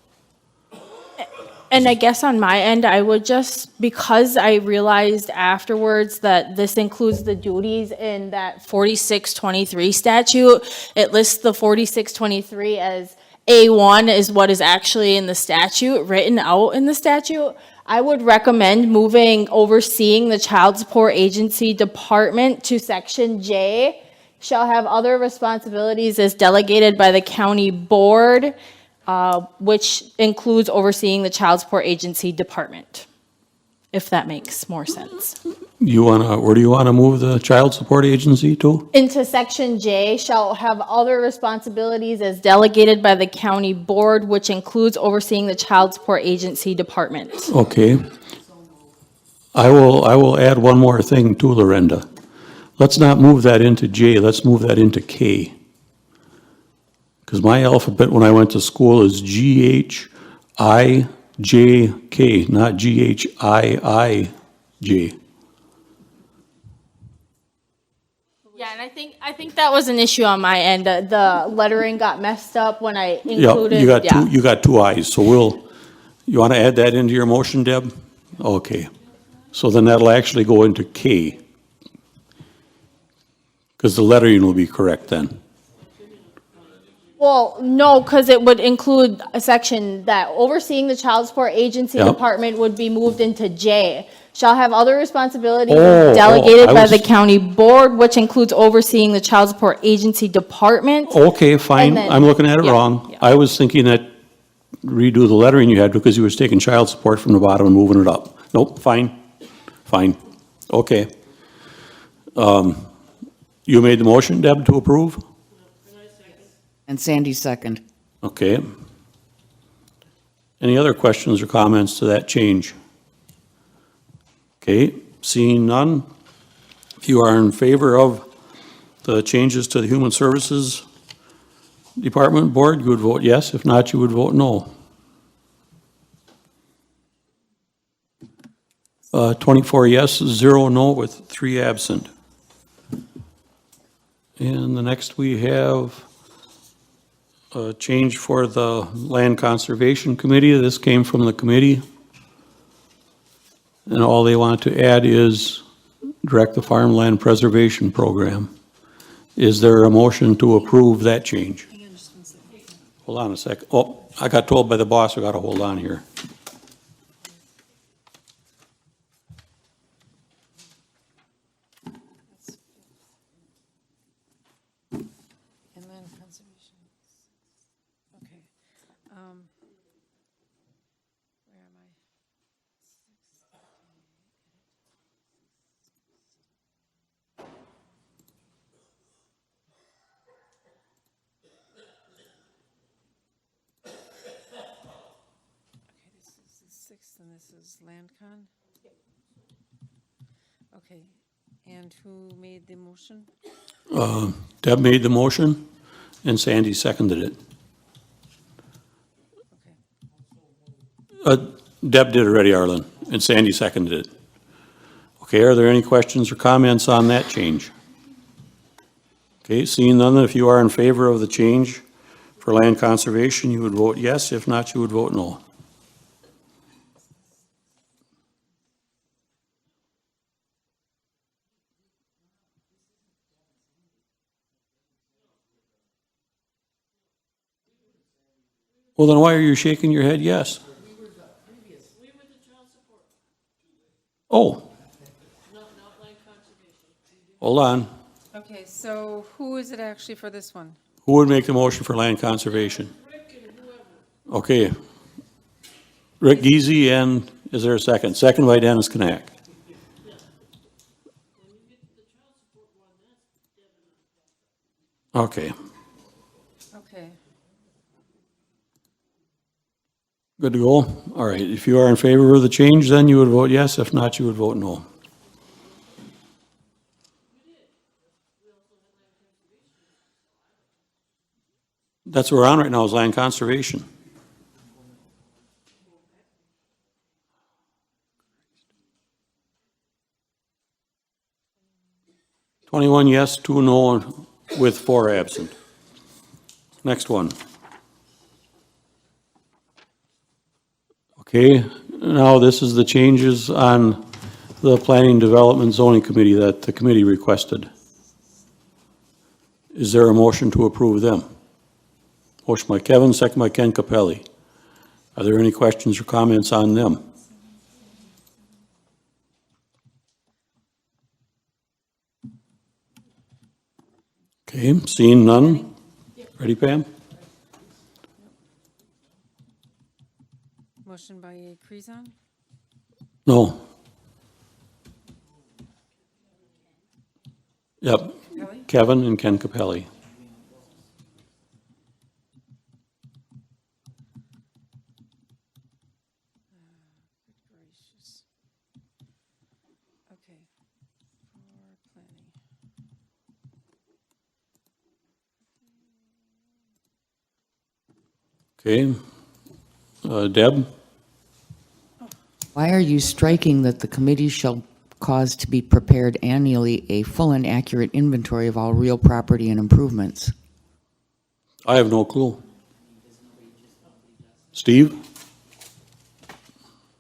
And I guess on my end, I would just, because I realized afterwards that this includes the duties in that 4623 statute, it lists the 4623 as A1 is what is actually in the statute, written out in the statute. I would recommend moving overseeing the Child Support Agency Department to Section J, shall have other responsibilities as delegated by the county board, which includes overseeing the Child Support Agency Department, if that makes more sense. Where do you wanna move the Child Support Agency to? Into Section J, shall have other responsibilities as delegated by the county board, which includes overseeing the Child Support Agency Department. Okay. I will add one more thing too, Lorenda. Let's not move that into J, let's move that into K. Because my alphabet when I went to school is GHIJK, not GHIIJ. Yeah, and I think that was an issue on my end. The lettering got messed up when I Yeah, included. you got two eyes, so you wanna add that into your motion, Deb? Okay. So then that'll actually go into K. Because the lettering will be correct then. Well, no, because it would include a section that overseeing the Child Support Agency Yep. Department would be moved into J. Shall have other responsibilities Oh, delegated I by was- the county board, which includes overseeing the Child Support Agency Department. Okay, fine, And then- I'm looking at it yeah, wrong. I was thinking that redo the lettering you had because you was taking child support from the bottom and moving it up. Nope, fine, okay. You made the motion, Deb, to approve? And Sandy second. Okay. Any other questions or comments to that change? Okay, seeing none. If you are in favor of the changes to the Human Services Department Board, you would vote yes. If not, you would vote no. 24 yes, 0 no, with 3 absent. And the next we have a change for the Land Conservation Committee. This came from the committee. And all they want to add is direct the farmland preservation program. Is there a motion to approve that change? Hold on a second. Oh, I got told by the boss I gotta hold on here. and this is LandCon? Okay, and who made the motion? Deb made the motion, and Sandy seconded it. Deb did already, Arlen, and Sandy seconded it. Okay, are there any questions or comments on that change? Okay, seeing none, if you are in favor of the change for land conservation, you would vote yes. If not, you would vote no. Well, then why are you shaking your head yes? Oh. Hold on. Okay, so who is it actually for this one? Who would make the motion for land conservation? Okay. Rick Geezy, and is there a second? Second by Dennis Knack. Okay. Okay. Good to go? All right. If you are in favor of the change, then you would vote yes. If not, you would vote no. That's what we're on right now, is land conservation. "21 yes, 2 no, with 4 absent. Next one. Okay, now this is the changes on the Planning Development Zoning Committee that the committee requested. Is there a motion to approve them? Motion by Kevin, second by Ken Capelli. Are there any questions or comments on them? Okay, seeing none. Ready, Pam? Motion by Krizan, No. Yep, Kelly? Kevin and Ken Capelli. Good gracious. Okay, for planning. Okay. Deb? Why are you striking that the committee shall cause to be prepared annually a full and accurate inventory of all real property and improvements? I have no clue. Steve?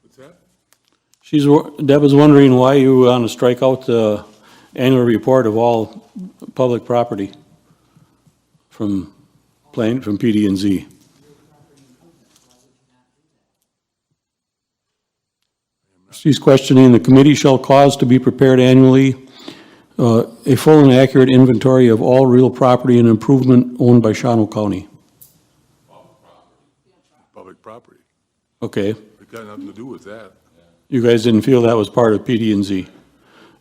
What's that? Deb is wondering why you want to strike out the annual report of all public property from PD&Z. She's questioning the committee shall cause to be prepared annually a full and accurate inventory of all real property and improvement owned by Shawano County. Public property. Okay, It got nothing to do with that. you guys didn't feel that was part of PD&Z,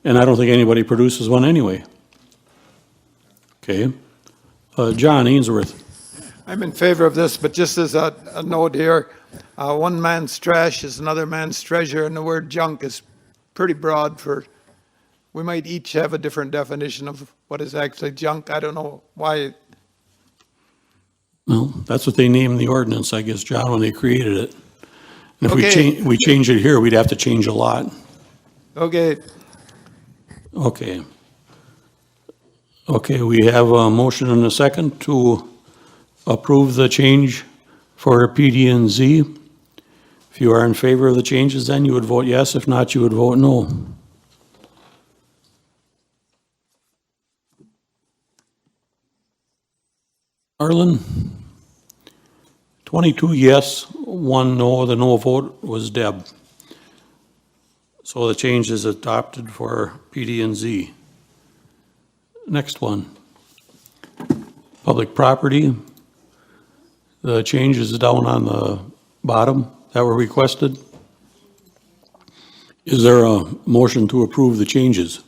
and I don't think anybody produces one anyway. Okay, John Ainsworth. I'm in favor of this, but just as a note here, one man's trash is another man's treasure, and the word junk is pretty broad for, we might each have a different definition of what is actually junk. I don't know why. Well, that's what they named the ordinance, I guess, John, when they created it. And if Okay. we change it here, we'd have to change a lot. Okay, Okay. Okay, we have a motion and a second to approve the change for PD&Z. If you are in favor of the changes, then you would vote yes. If not, you would vote no. Arlen? 22 yes, 1 no. The no vote was Deb. So the change is adopted for PD&Z. Next one. Public property. The change is down on the bottom that were requested. Is there a motion to approve the changes?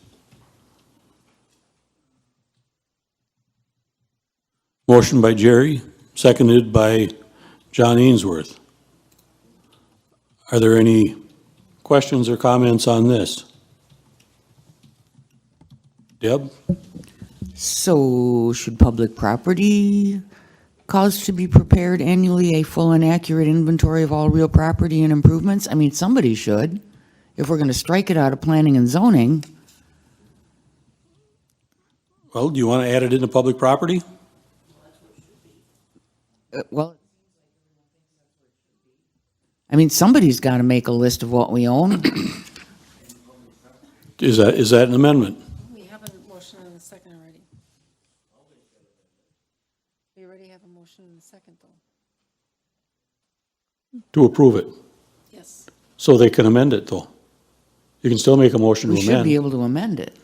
Motion by Jerry, seconded by John Ainsworth. Are there any questions or comments on this? Deb? So should public property cause to be prepared annually a full and accurate inventory of all real property and improvements? I mean, somebody should. If we're going to strike it out of planning and zoning, Well, do you want to add it into public property? well, I mean, somebody's got to make a list of what we own. Is that an amendment? We have a motion and a second already. We already have a motion and a second, though. To approve it? Yes. So they can amend it, though. You can still make a motion to We should be amend. able to amend it.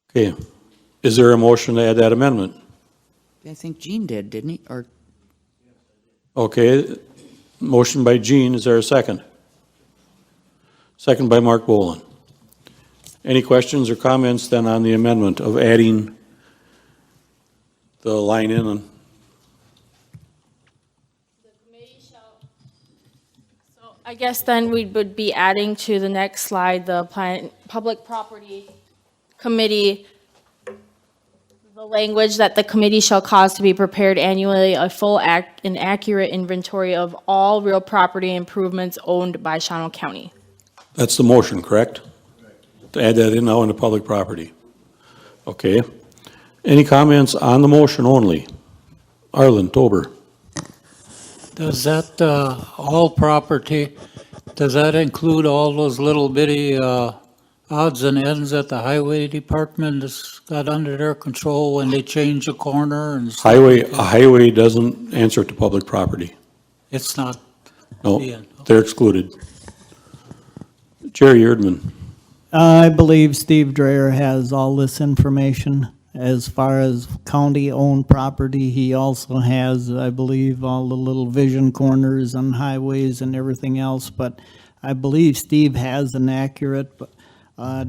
Okay. Is there a motion to add that amendment? I think Gene did, didn't he? Or Okay. Motion by Gene. Is there a second? Second by Mark Boland. Any questions or comments then on the amendment of adding the line in? And I guess then we would be adding to the next slide, the Public Property Committee, the language that the committee shall cause to be prepared annually a full and accurate inventory of all real property improvements owned by Shawano County. That's the motion, correct? To add that in now into public property. Okay. Any comments on the motion only? Arlen Tober. Does that, all property, does that include all those little bitty, odds and ends that the highway department has got under their control when they change a corner and stuff? A highway doesn't answer to public property. It's not, No, Yeah. they're excluded. Jerry Erdman. I believe Steve Dreyer has all this information. As far as county-owned property, he also has, I believe, all the little vision corners on highways and everything else. But I believe Steve has an accurate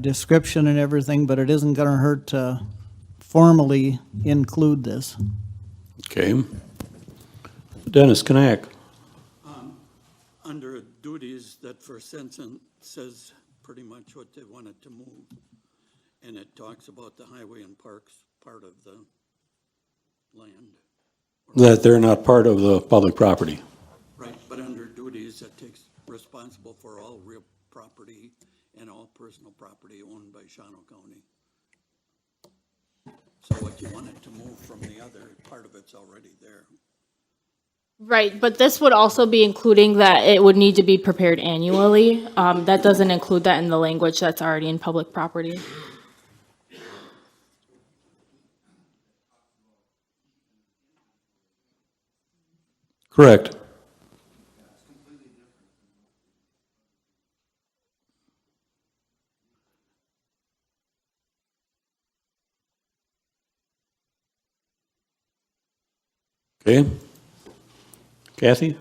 description and everything, but it isn't going to hurt to formally include this. Okay. Dennis Knack. Under duties, that first sentence says pretty much what they wanted to move. And it talks about the highway and parks part of the land. That they're not part of the public property. Right, but under duties, that takes responsible for all real property and all personal property owned by Shawano County. So what you wanted to move from the other, part of it's already there. Right, but this would also be including that it would need to be prepared annually. That doesn't include that in the language that's already in public property. Correct. Okay. Kathy?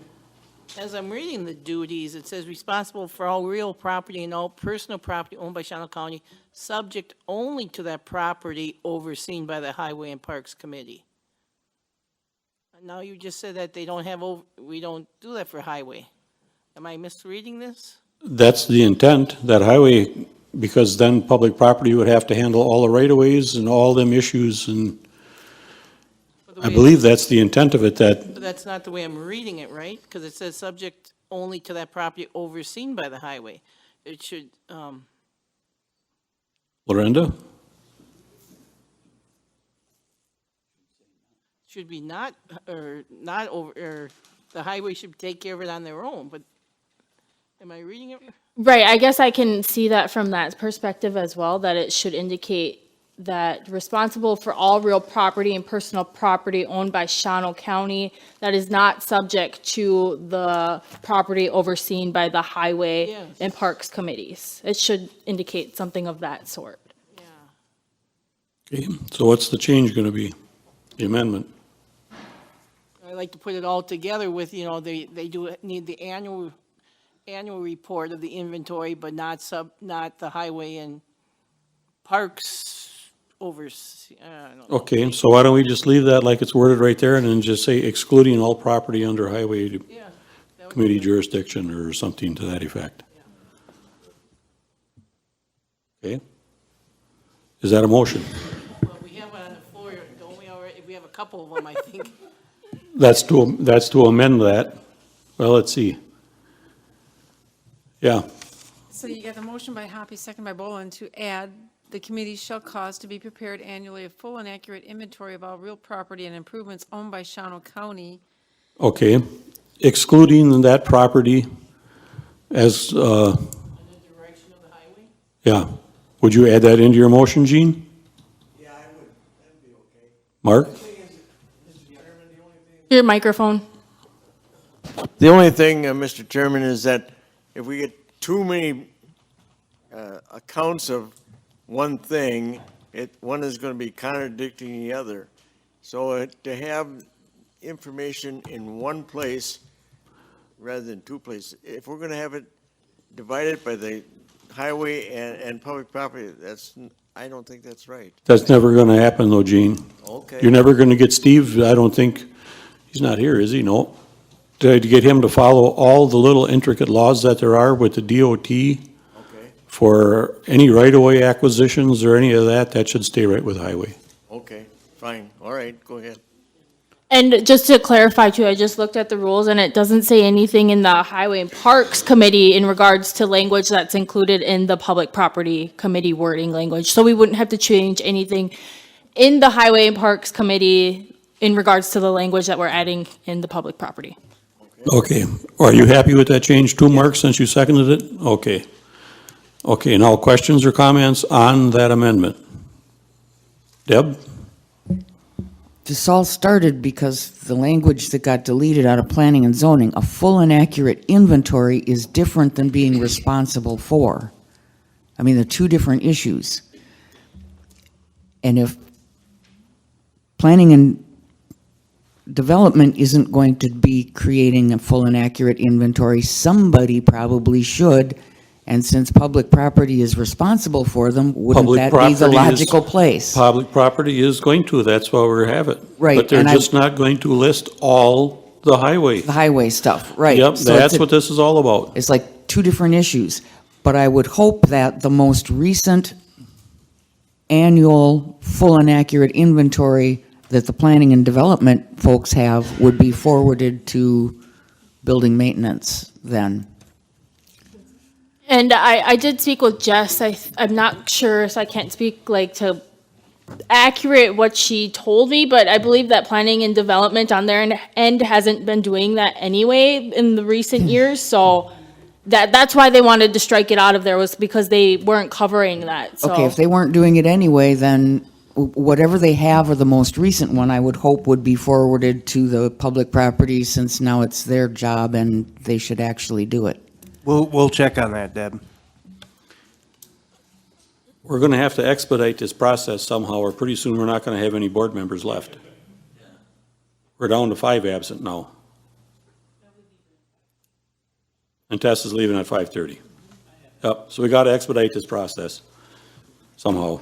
As I'm reading the duties, it says responsible for all real property and all personal property owned by Shawano County, subject only to that property overseen by the Highway and Parks Committee. Now you just said that they don't have, we don't do that for highway. Am I misreading this? That's the intent, that highway, because then public property would have to handle all the right-of-ways and all them issues, and I believe that's the intent of it, that, But that's not the way I'm reading it, right? Because it says subject only to that property overseen by the highway. It should, Lorenda? should be not, or not over, or the highway should take care of it on their own, but am I reading it? Right, I guess I can see that from that perspective as well, that it should indicate that responsible for all real property and personal property owned by Shawano County that is not subject to the property overseen by the Highway Yes. and Parks Committees. It should indicate something of that sort. Okay, so what's the change gonna be? The amendment? I like to put it all together with, you know, they do need the annual report of the inventory, but not the highway and parks oversee, I don't know. Okay, so why don't we just leave that like it's worded right there and then just say excluding all property under highway committee jurisdiction or something to that effect? Okay? Is that a motion? Well, we have one on the floor, don't we already? We have a couple of them, I think. That's to amend that. Well, let's see. Yeah, So you got the motion by Hoppy, second by Boland, to add, the committee shall cause to be prepared annually a full and accurate inventory of all real property and improvements owned by Shawano County. okay. Excluding that property as, yeah. Would you add that into your motion, Gene? Yeah, I would, that'd be okay. Mark? Your microphone. The only thing, Mr. Chairman, is that if we get too many accounts of one thing, one is going to be contradicting the other. So to have information in one place rather than two places, if we're going to have it divided by the highway and public property, I don't think that's right. That's never gonna happen though, Gene. Okay. You're never gonna get Steve, I don't think, he's not here, is he? No. To get him to follow all the little intricate laws that there are with the DOT for any right-of-way acquisitions or any of that, that should stay right with highway. Okay, fine, all right, go ahead. And just to clarify too, I just looked at the rules and it doesn't say anything in the Highway and Parks Committee in regards to language that's included in the Public Property Committee wording language. So we wouldn't have to change anything in the Highway and Parks Committee in regards to the language that we're adding in the public property. Okay, are you happy with that change too, Mark, since you seconded it? Okay. Okay, now questions or comments on that amendment? Deb? This all started because the language that got deleted out of planning and zoning, a full and accurate inventory is different than being responsible for. I mean, they're two different issues. And if planning and development isn't going to be creating a full and accurate inventory, somebody probably should. And since public property is responsible for them, wouldn't Public that be the property is- logical place? Public property is going to, that's why we have it. Right, But they're and I- just not going to list all the highway. The highway stuff, right. Yep, So it's that's a- what this is all about. It's like two different issues. But I would hope that the most recent annual full and accurate inventory that the planning and development folks have would be forwarded to building maintenance then. And I did speak with Jess. I'm not sure, so I can't speak like to accurate what she told me, but I believe that planning and development on their end hasn't been doing that anyway in the recent years. So that's why they wanted to strike it out of there, was because they weren't covering that. So Okay, if they weren't doing it anyway, then whatever they have or the most recent one, I would hope would be forwarded to the public property, since now it's their job and they should actually do it. We'll check on that, Deb. We're gonna have to expedite this process somehow, or pretty soon we're not gonna have any board members left. We're down to 5 absent now. And Tess is leaving at 5:30. Yep, so we gotta expedite this process somehow.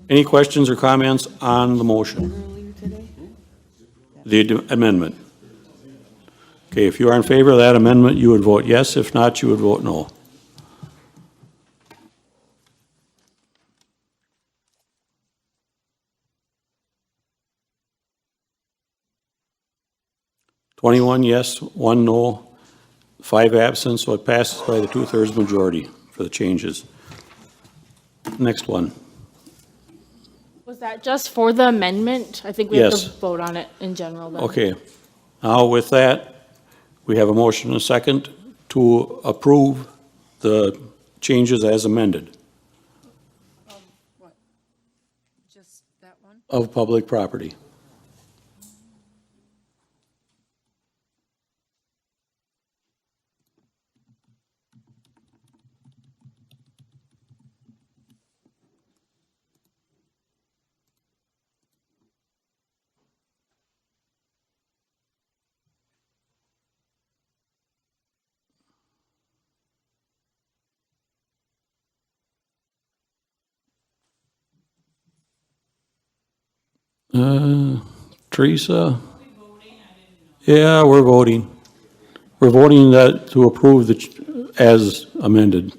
Any questions or comments on the motion? The amendment? Okay, if you are in favor of that amendment, you would vote yes. If not, you would vote no. Twenty-one yes, 1 no, 5 absent, so it passes by the 2/3 majority for the changes. Next one. was that just for the amendment? I think we have Yes. to vote on it in general then. Okay. Now with that, we have a motion and a second to approve the changes as amended Just that one? of public property. Teresa? Yeah, we're voting. We're voting that to approve as amended.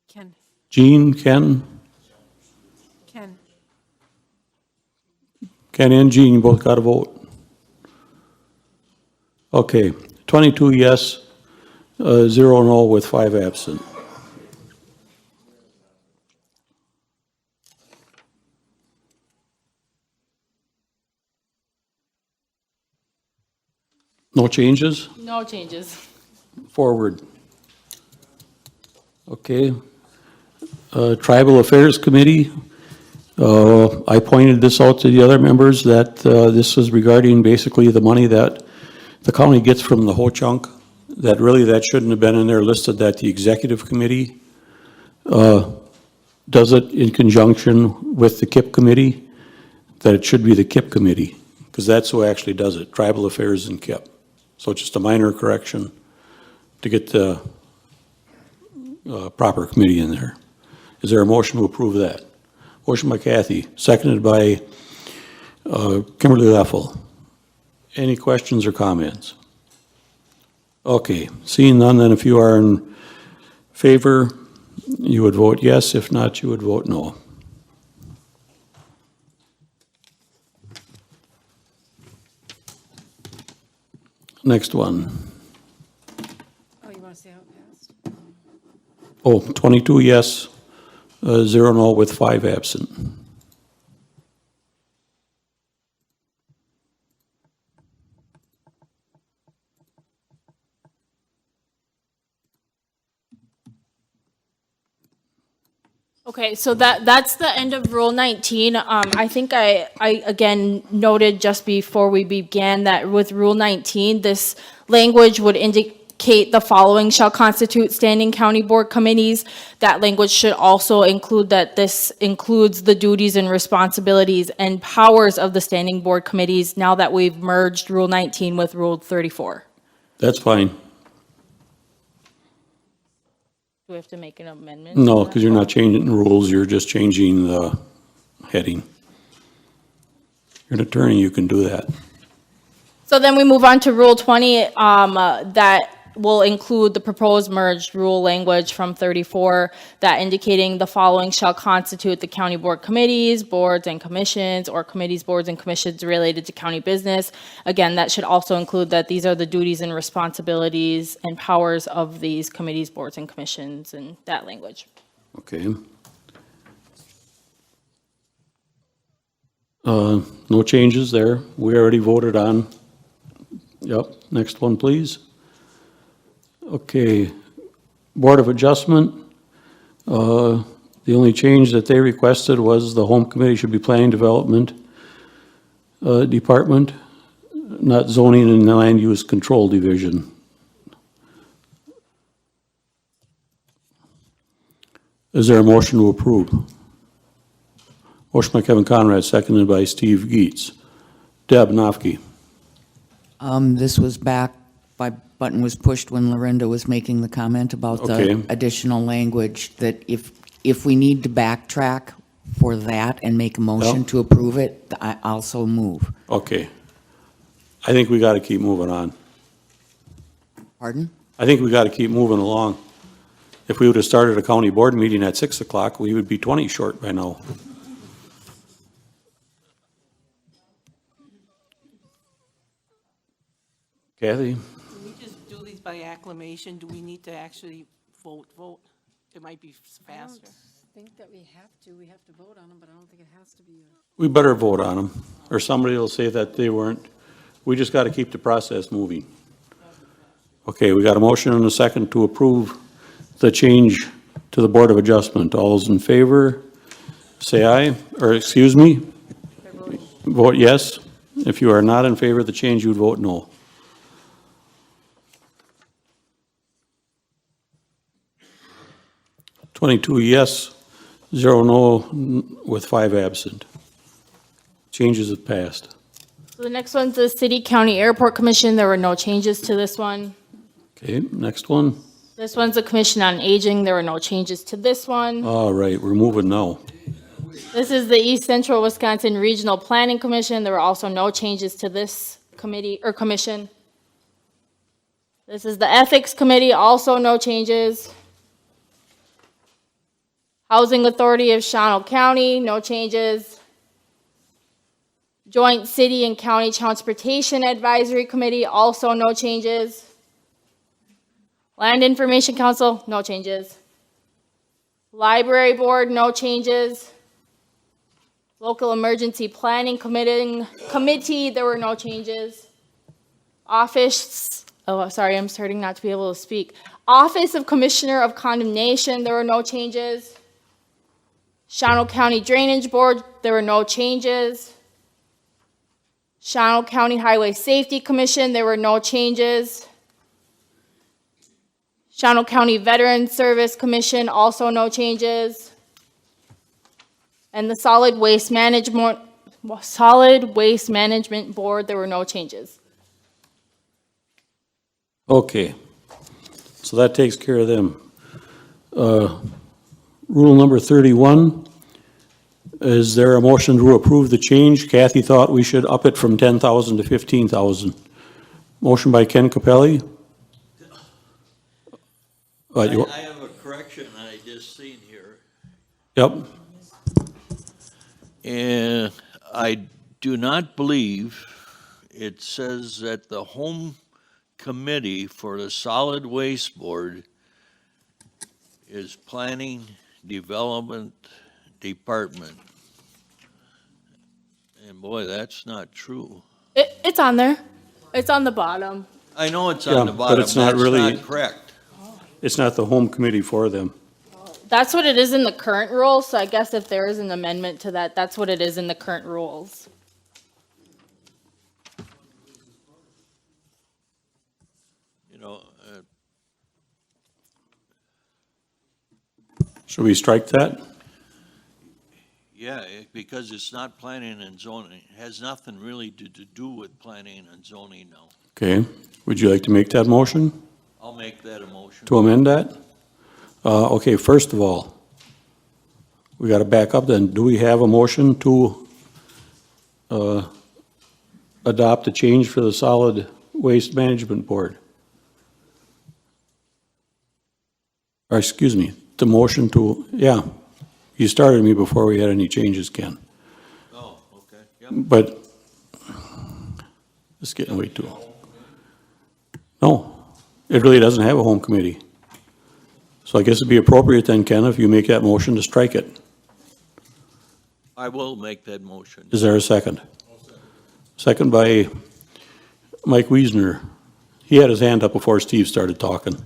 Ken, Jean, Ken? Ken. Ken and Jean, you both got to vote. Okay, 22 yes, 0 no with 5 absent. No changes? No changes. Forward. Okay. Tribal Affairs Committee, I pointed this out to the other members that this was regarding basically the money that the county gets from the Ho-Chunk, that really that shouldn't have been in there, listed that the executive committee does it in conjunction with the KIP committee, that it should be the KIP committee, because that's who actually does it, Tribal Affairs and KIP. So just a minor correction to get the proper committee in there. Is there a motion to approve that? Motion by Kathy, seconded by Kimberly Leffel. Any questions or comments? Okay, seeing none, then if you are in favor, you would vote yes. If not, you would vote no. Next one. Oh, you want to see how it passed? Oh, 22 yes, 0 no with 5 absent. Okay, so that's the end of Rule 19. I think I again noted just before we began that with Rule 19, this language would indicate the following shall constitute standing county board committees. That language should also include that this includes the duties and responsibilities and powers of the standing board committees now that we've merged Rule 19 with Rule 34. That's fine. Do we have to make an amendment? No, because you're not changing the rules, you're just changing the heading. You're an attorney, you can do that. So then we move on to Rule 20, that will include the proposed merged rule language from 34, that indicating the following shall constitute the county board committees, boards and commissions, or committees, boards and commissions related to county business. Again, that should also include that these are the duties and responsibilities and powers of these committees, boards and commissions, and that language. Okay. No changes there. We already voted on. Yep, next one, please. Okay, Board of Adjustment. The only change that they requested was the Home Committee should be Planning Development Department, not Zoning and Land Use Control Division. Is there a motion to approve? Motion by Kevin Conrad, seconded by Steve Geetz. Deb Nofke. This was back, my button was pushed when Lorinda was making the comment about Okay. the additional language, that if we need to backtrack for that and make a motion Well- to approve it, I also move. Okay. I think we got to keep moving on. Pardon? I think we got to keep moving along. If we would have started a county board meeting at 6 o'clock, we would be 20 short by now. Kathy? Can we just do these by acclamation? Do we need to actually vote? It might be faster. I think that we have to vote on them, but I don't think it has to be. We better vote on them, or somebody will say that they weren't. We just got to keep the process moving. Okay, we got a motion and a second to approve the change to the Board of Adjustment. All those in favor, say aye, or excuse me, vote yes. If you are not in favor of the change, you would vote no. Twenty-two yes, 0 no, with 5 absent. Changes have passed. So the next one's the City County Airport Commission. There were no changes to this one. Okay, next one. This one's the Commission on Aging. There were no changes to this one. All right, we're moving now. This is the East Central Wisconsin Regional Planning Commission. There were also no changes to this committee or commission. This is the Ethics Committee, also no changes. Housing Authority of Shawano County, no changes. Joint City and County Transportation Advisory Committee, also no changes. Land Information Council, no changes. Library Board, no changes. Local Emergency Planning Committee, there were no changes. Office, oh, sorry, I'm starting not to be able to speak. Office of Commissioner of Condemnation, there were no changes. Shawano County Drainage Board, there were no changes. Shawano County Highway Safety Commission, there were no changes. Shawano County Veteran Service Commission, also no changes. And the Solid Waste Management Board, there were no changes. Okay, so that takes care of them. Rule number 31, is there a motion to approve the change? Kathy thought we should up it from 10,000 to 15,000. Motion by Ken Capelli. I have a correction I just seen here. Yep. And I do not believe it says that the home committee for the solid waste board is planning development department. And boy, that's not true. It's on there. It's on the bottom. I know it's Yeah, on the but bottom, it's not that's really- not correct. It's not the home committee for them. That's what it is in the current rules, so I guess if there is an amendment to that, that's what it is in the current rules. You know, Should we strike that? yeah, because it's not planning and zoning, it has nothing really to do with planning and zoning now. Okay, would you like to make that motion I'll make that a motion. to amend that? Okay, first of all, we got to back up then. Do we have a motion to adopt a change for the Solid Waste Management Board? Or, excuse me, the motion to, yeah, you started me before we had any changes, Ken. Oh, okay, yep. But it's getting way too. No, it really doesn't have a home committee. So I guess it'd be appropriate then, Ken, if you make that motion to strike it. I will make that motion. Is there a second? Second by Mike Wiesner. He had his hand up before Steve started talking.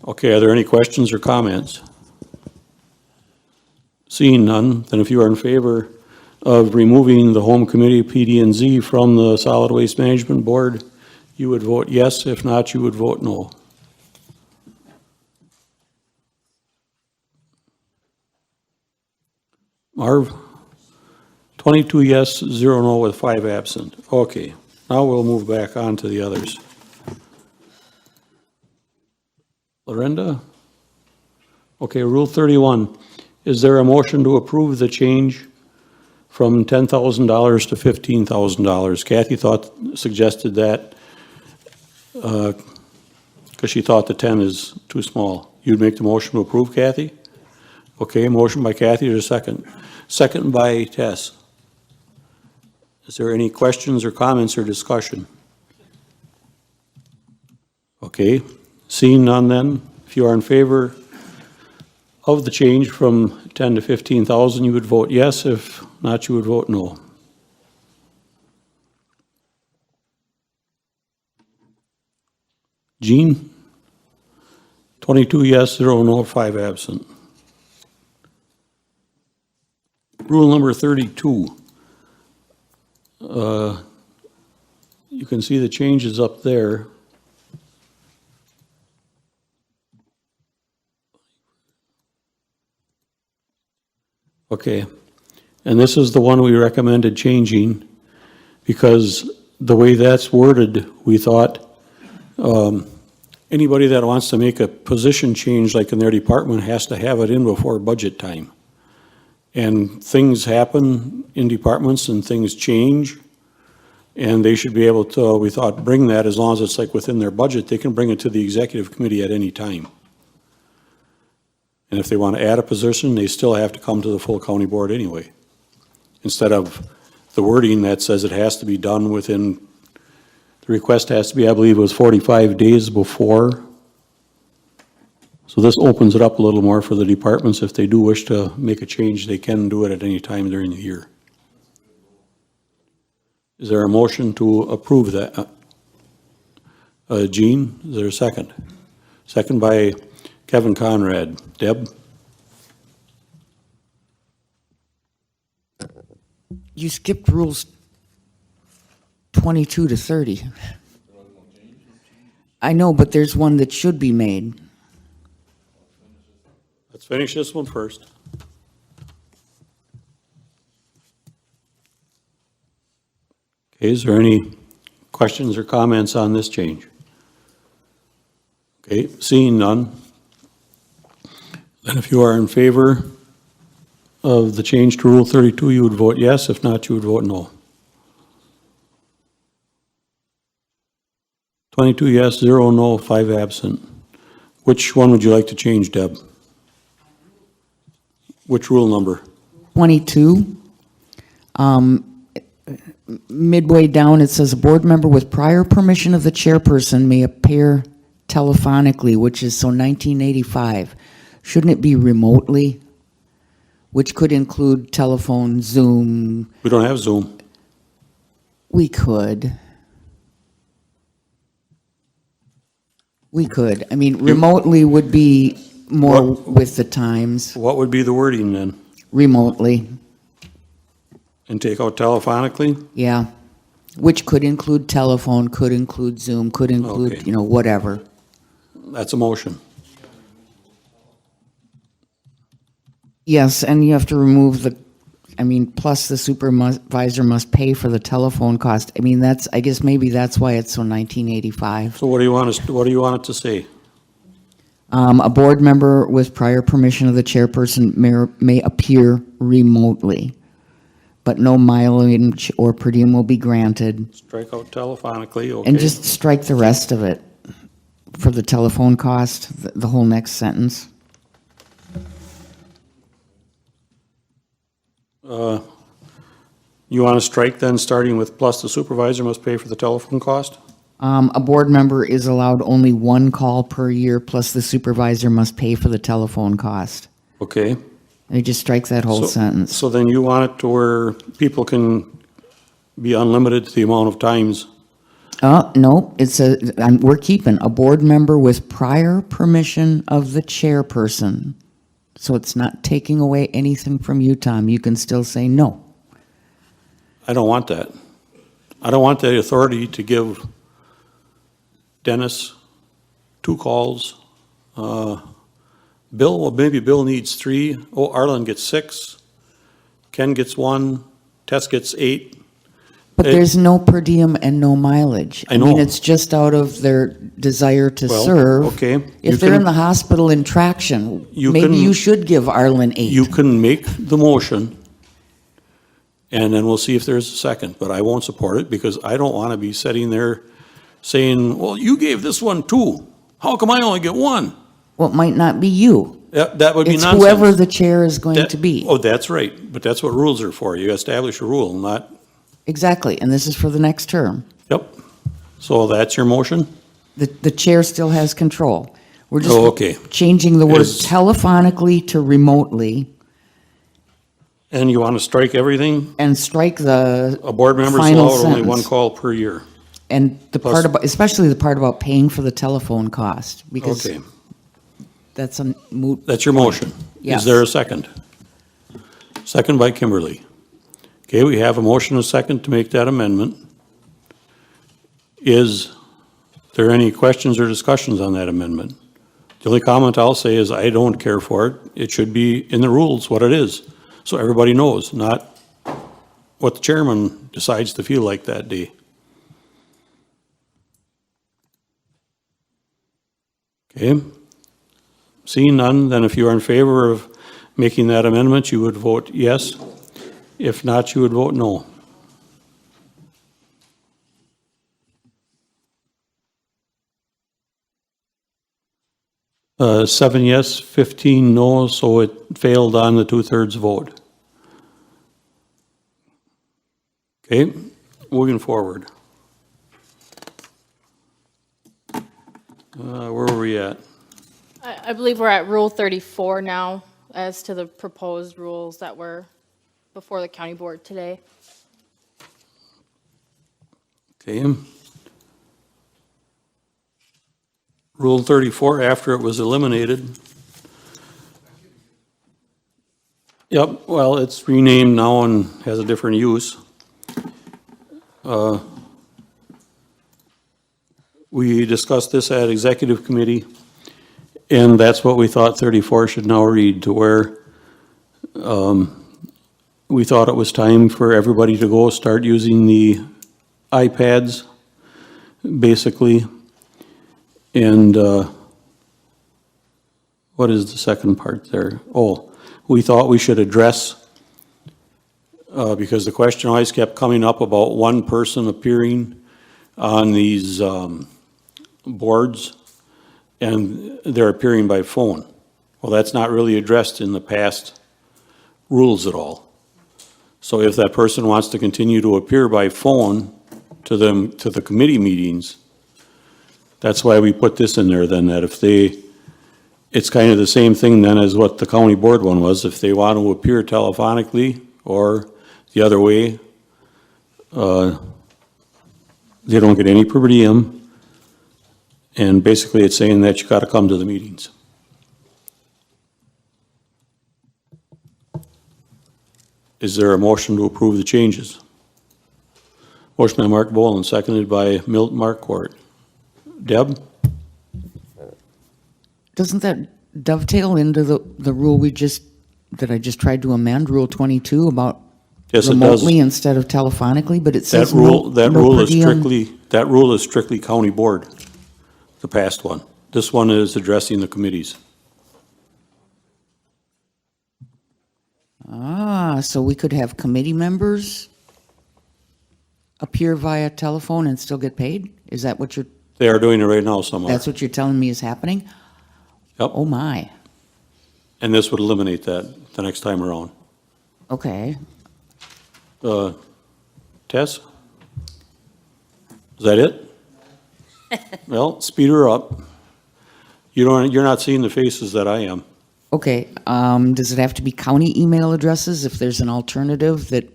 Okay, are there any questions or comments? Seeing none, then if you are in favor of removing the home committee, PD&Z, from the Solid Waste Management Board, you would vote yes. If not, you would vote no. Marv? 22 yes, 0 no, with 5 absent. Okay, now we'll move back on to the others. Lorenda? Okay, Rule 31. Is there a motion to approve the change from $10,000 to $15,000? Kathy suggested that because she thought the 10 is too small. You'd make the motion to approve, Kathy? Okay, motion by Kathy, or a second? Second by Tess. Is there any questions or comments or discussion? Okay, seeing none then, if you are in favor of the change from 10 to 15,000, you would vote yes. If not, you would vote no. Jean? 22 yes, 0 no, 5 absent. Rule number 32. You can see the changes up there. Okay, and this is the one we recommended changing because the way that's worded, we thought anybody that wants to make a position change like in their department has to have it in before budget time. And things happen in departments and things change. And they should be able to, we thought, bring that, as long as it's like within their budget, they can bring it to the executive committee at any time. And if they want to add a position, they still have to come to the full county board anyway. Instead of the wording that says it has to be done within, the request has to be, I believe it was 45 days before. So this opens it up a little more for the departments. If they do wish to make a change, they can do it at any time during the year. Is there a motion to approve that? Gene, is there a second? Second by Kevin Conrad. Deb? You skipped rules 22 to 30. I know, but there's one that should be made. Let's finish this one first. Okay, is there any questions or comments on this change? Okay, seeing none. Then if you are in favor of the change to Rule 32, you would vote yes. If not, you would vote no. 22 yes, 0 no, 5 absent. Which one would you like to change, Deb? Which rule number? 22. Midway down, it says a board member with prior permission of the chairperson may appear telephonically, which is so 1985. Shouldn't it be remotely? Which could include telephone, Zoom. We don't have Zoom. We could. We could. I mean, remotely would be more with the times. What would be the wording then? Remotely, And take out telephonically? yeah. Which could include telephone, could include Zoom, could include, Okay. you know, whatever. That's a motion. Yes, and you have to remove the, I mean, plus the supervisor must pay for the telephone cost. I mean, that's, I guess maybe that's why it's so 1985. So what do you want us, what do you want it to say? A board member with prior permission of the chairperson may appear remotely, but no mileage or per diem will be granted. Strike out telephonically, okay? And just strike the rest of it for the telephone cost, the whole next sentence. You want to strike then, starting with plus the supervisor must pay for the telephone cost? A board member is allowed only one call per year, plus the supervisor must pay for the telephone cost. Okay. They just strike that whole So- sentence. So then you want it to where people can be unlimited to the amount of times? No, it says, we're keeping a board member with prior permission of the chairperson. So it's not taking away anything from you, Tom. You can still say no. I don't want that. I don't want the authority to give Dennis 2 calls. Bill, well, maybe Bill needs 3. Oh, Arlen gets 6. Ken gets 1. Tess gets 8. But there's no per diem and no mileage. I mean, know. it's just out of their desire to Well, serve. okay. You If they're in can- the hospital in traction, You maybe can- you should give Arlen 8. You can make the motion, and then we'll see if there's a second, but I won't support it because I don't want to be sitting there saying, well, you gave this one 2. How come I only get 1? Well, it might not be you. That would be It's nonsense. whoever the chair is going That- to be. Oh, that's right, but that's what rules are for. You establish a rule, not, Exactly, and this is for the next term. yep. So that's your motion? The chair still has control. We're just Oh, okay. changing the word Is- telephonically to remotely And you want to strike everything? and strike the A board member is final allowed only 1 sentence. call per year. And the Plus- part about, especially the part about paying for the telephone cost, because Okay, that's a moot. that's your motion. Yes. Is there a second? Second by Kimberly. Okay, we have a motion and a second to make that amendment. Is there any questions or discussions on that amendment? The only comment I'll say is I don't care for it. It should be in the rules what it is, so everybody knows, not what the chairman decides to feel like that day. Okay? Seeing none, then if you are in favor of making that amendment, you would vote yes. If not, you would vote no. Seven yes, 15 no, so it failed on the two-thirds vote. Okay, moving forward. Where were we at? I believe we're at Rule 34 now, as to the proposed rules that were before the county board today. Okay. Rule 34, after it was eliminated. Yep, well, it's renamed now and has a different use. We discussed this at executive committee, and that's what we thought 34 should now read, to where we thought it was time for everybody to go start using the iPads, basically. And what is the second part there? Oh, we thought we should address, because the question always kept coming up about one person appearing on these boards, and they're appearing by phone. Well, that's not really addressed in the past rules at all. So if that person wants to continue to appear by phone to the committee meetings, that's why we put this in there then, that if it's kind of the same thing then as what the county board one was. If they want to appear telephonically or the other way, they don't get any per diem. And basically it's saying that you got to come to the meetings. Is there a motion to approve the changes? Motion by Mark Boland, seconded by Milt Marquardt. Deb? Doesn't that dovetail into the rule that I just tried to amend, Rule 22, about Yes, it does. remotely instead of telephonically, but it That says rule, no that no rule per is diem. that rule is strictly county board, the past one. This one is addressing the committees. So we could have committee members appear via telephone and still get paid? Is that what They are doing it right now somewhere. that's what you're telling me is happening? Yep. Oh, my. And this would eliminate that the next time around. Okay. Tess? Is that it? Well, speed her up. You're not seeing the faces that I am. Okay, does it have to be county email addresses if there's an alternative that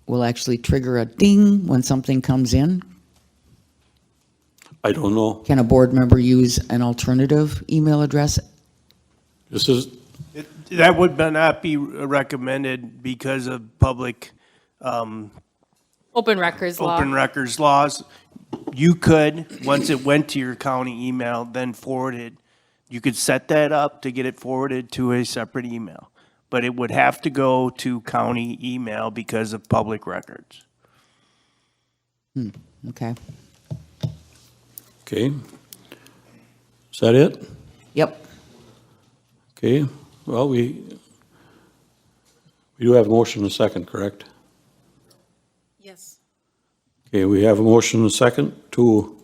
will actually trigger a ding when something comes in? I don't know. Can a board member use an alternative email address? This is, That would not be recommended because of public, Open records law. open records laws. You could, once it went to your county email, then forward it. You could set that up to get it forwarded to a separate email. But it would have to go to county email because of public records. Okay. okay. Is that it? Yep. Okay, well, we do have a motion and a second, correct? Yes. Okay, we have a motion and a second to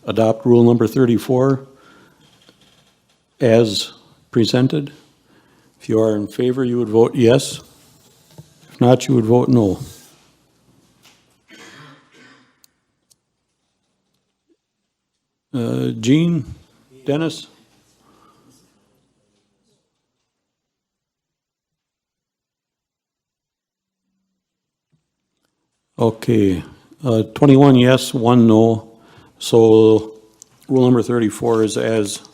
adopt rule number 34 as presented. If you are in favor, you would vote yes. If not, you would vote no. Jean, Dennis? Okay, 21 yes, 1 no. So rule number 34 is as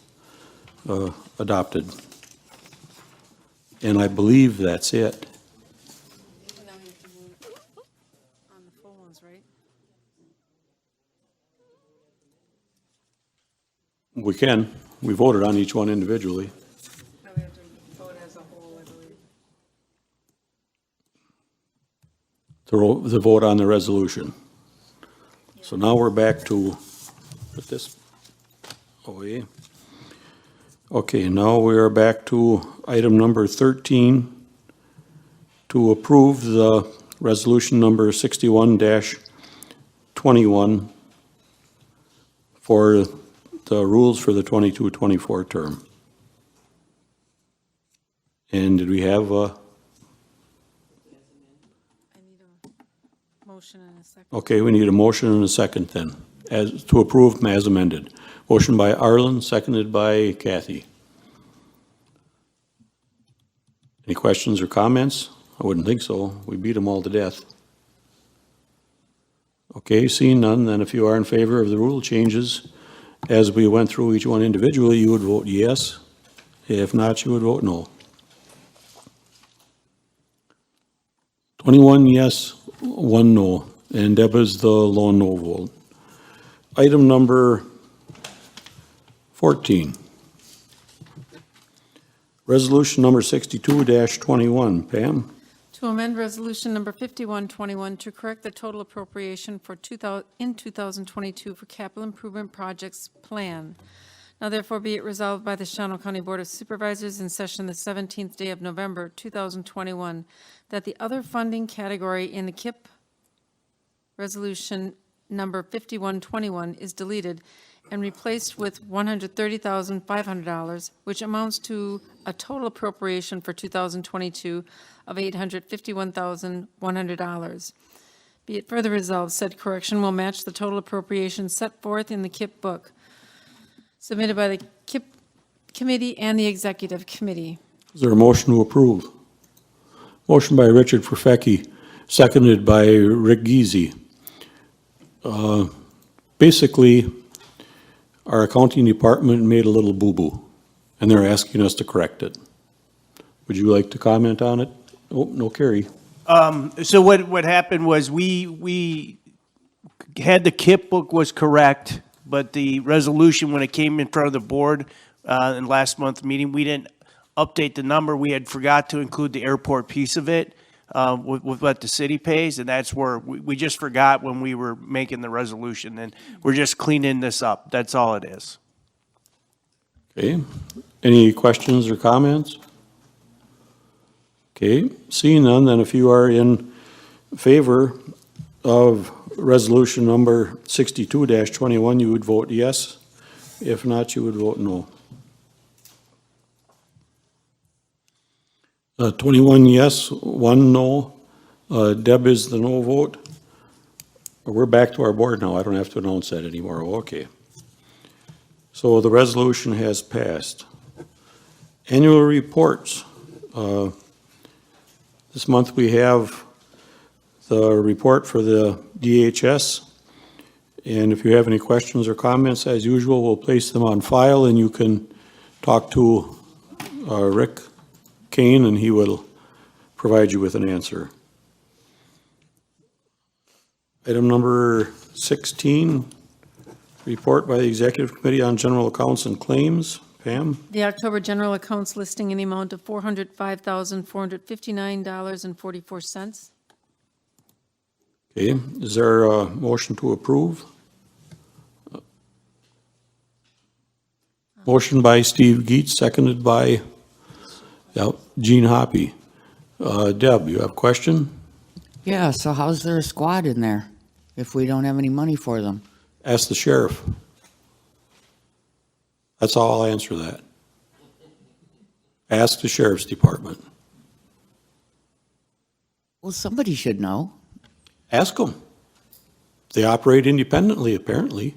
adopted. And I believe that's it. Now we have to vote on the full ones, right? We can. We voted on each one individually. Now we have to vote as a whole, I believe. The vote on the resolution. So now we're back to, put this away. Okay, now we are back to item number 13, to approve the resolution number 61-21 for the rules for the 22-24 term. And did we have Motion and a second. okay, we need a motion and a second then, as, to approve as amended. Motion by Arlen, seconded by Kathy. Any questions or comments? I wouldn't think so. We beat them all to death. Okay, seeing none, then if you are in favor of the rule changes, as we went through each one individually, you would vote yes. If not, you would vote no. 21 yes, 1 no, and Deb is the lone no vote. Item number 14. Resolution number 62-21. Pam? To amend Resolution Number 5121 to correct the total appropriation for 2022 for capital improvement projects plan. Now therefore be it resolved by the Shawano County Board of Supervisors in session the 17th day of November 2021 that the other funding category in the KIP Resolution Number 5121 is deleted and replaced with $130,500, which amounts to a total appropriation for 2022 of $851,100. Be it further resolved, said correction will match the total appropriation set forth in the KIP book, submitted by the KIP Committee and the Executive Committee. Is there a motion to approve? Motion by Richard Perfecki, seconded by Rick Giese. Basically, our accounting department made a little boo-boo, and they're asking us to correct it. Would you like to comment on it? Oh, no, Carrie. So what happened was we had the KIP book was correct, but the resolution, when it came in front of the board in last month's meeting, we didn't update the number. We had forgot to include the airport piece of it with what the city pays, and that's where we just forgot when we were making the resolution, and we're just cleaning this up. That's all it is. Okay, any questions or comments? Okay, seeing none, then if you are in favor of resolution number 62-21, you would vote yes. If not, you would vote no. 21 yes, 1 no. Deb is the no vote. We're back to our board now. I don't have to announce that anymore. Okay. So the resolution has passed. Annual reports. This month we have the report for the DHS. And if you have any questions or comments, as usual, we'll place them on file and you can talk to Rick Kane and he will provide you with an answer. Item number 16, report by the Executive Committee on General Accounts and Claims. Pam? The October general accounts listing in the amount of $405,459.44. Okay, is there a motion to approve? Motion by Steve Geets, seconded by Gene Hoppy. Deb, you have a question? Yeah, so how's there a squad in there if we don't have any money for them? Ask the sheriff. That's all I'll answer that. Ask the sheriff's department. Well, somebody should know. Ask them. They operate independently, apparently.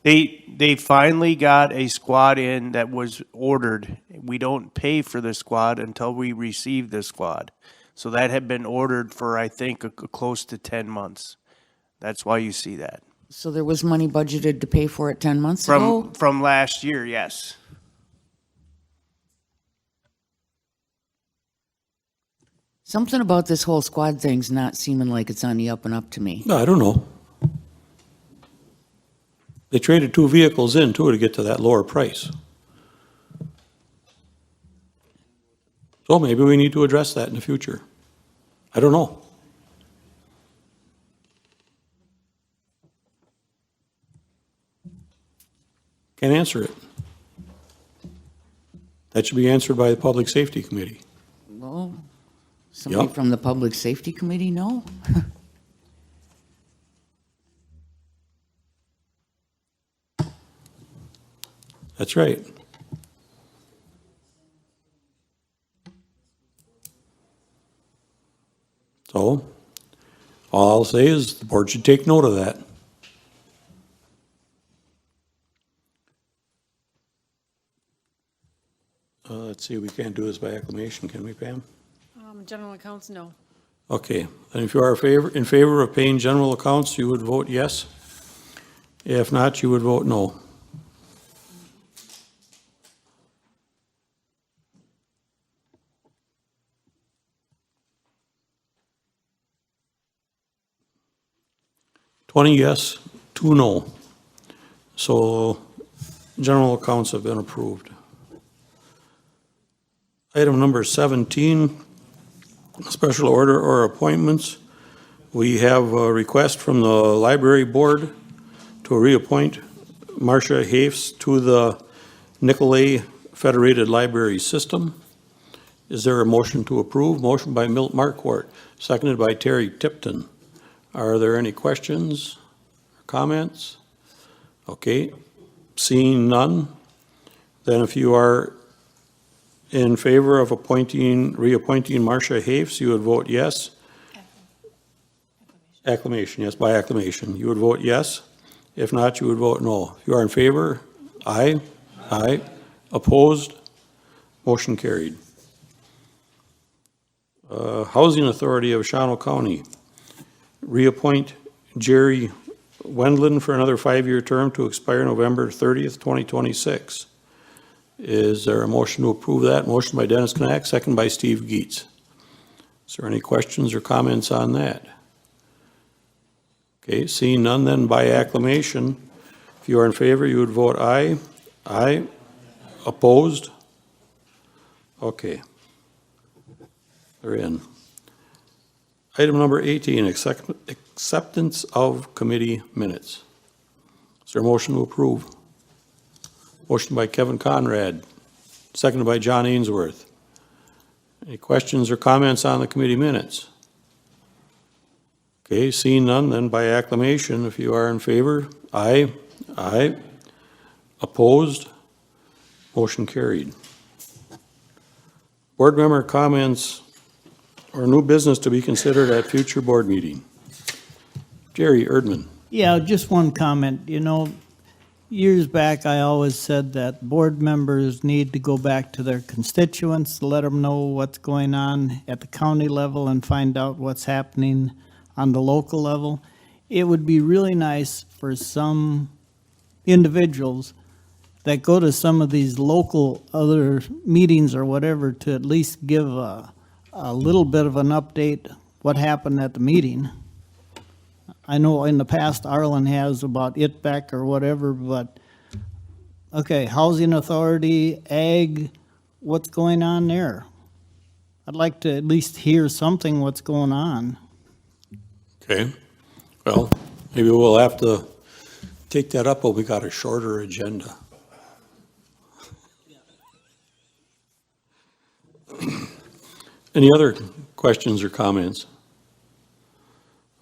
They finally got a squad in that was ordered. We don't pay for the squad until we receive the squad. So that had been ordered for, I think, close to 10 months. That's why you see that. So there was money budgeted to pay for it 10 months ago? From last year, yes. Something about this whole squad thing's not seeming like it's on the up and up to me. No, I don't know. They traded 2 vehicles in, too, to get to that lower price. So maybe we need to address that in the future. I don't know. Can't answer it. That should be answered by the Public Safety Committee. Well, somebody Yep. from the Public Safety Committee, no? That's right. So, all I'll say is the board should take note of that. Let's see, we can't do this by acclamation, can we, Pam? General accounts, no. Okay, and if you are in favor of paying general accounts, you would vote yes. If not, you would vote no. Twenty yes, 2 no. So general accounts have been approved. Item number 17, special order or appointments. We have a request from the library board to reappoint Marcia Hafes to the Nicolay Federated Library System. Is there a motion to approve? Motion by Milt Markwart, seconded by Terry Tipton. Are there any questions or comments? Okay, seeing none, then if you are in favor of reappointing Marcia Hafes, you would vote yes. Acclamation, yes, by acclamation. You would vote yes. If not, you would vote no. If you are in favor, aye. Aye. Opposed? Motion carried. Housing Authority of Shawano County. Reappoint Jerry Wendland for another 5-year term to expire November 30th, 2026. Is there a motion to approve that? Motion by Dennis Knack, second by Steve Geetz. Is there any questions or comments on that? Okay, seeing none, then by acclamation, if you are in favor, you would vote aye. Aye. Opposed? Okay. They're in. Item number 18, acceptance of committee minutes. Is there a motion to approve? Motion by Kevin Conrad, seconded by John Ainsworth. Any questions or comments on the committee minutes? Okay, seeing none, then by acclamation, if you are in favor, aye. Aye. Opposed? Motion carried. Board member comments or new business to be considered at future board meeting. Jerry Erdman. Yeah, just one comment. You know, years back, I always said that board members need to go back to their constituents, let them know what's going on at the county level and find out what's happening on the local level. It would be really nice for some individuals that go to some of these local other meetings or whatever to at least give a little bit of an update what happened at the meeting. I know in the past Arlen has about ITBEC or whatever, but, okay, Housing Authority, Ag, what's going on there? I'd like to at least hear something what's going on. Okay, well, maybe we'll have to take that up, but we got a shorter agenda. Any other questions or comments?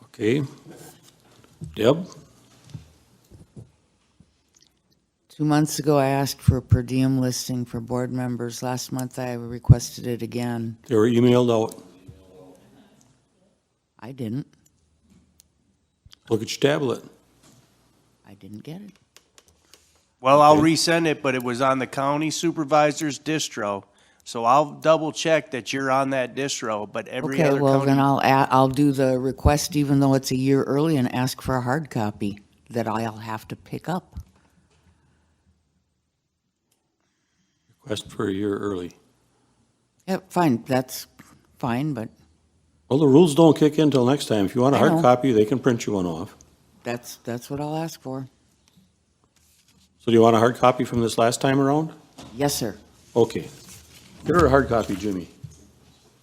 Okay. Deb? 2 months ago, I asked for a per diem listing for board members. Last month, I requested it again. They were emailed out. I didn't. Look at your tablet. I didn't get it. Well, I'll resend it, but it was on the county supervisor's distro. So I'll double check that you're on that distro, but every Okay, other well, then county. I'll do the request even though it's a year early and ask for a hard copy that I'll have to pick up. Request for a year early. Yeah, fine, that's fine, but Well, the rules don't kick in until next time. If you want a I hard know. copy, they can print you one off. that's what I'll ask for. So do you want a hard copy from this last time around? Yes, sir. Okay. Get her a hard copy, Jimmy.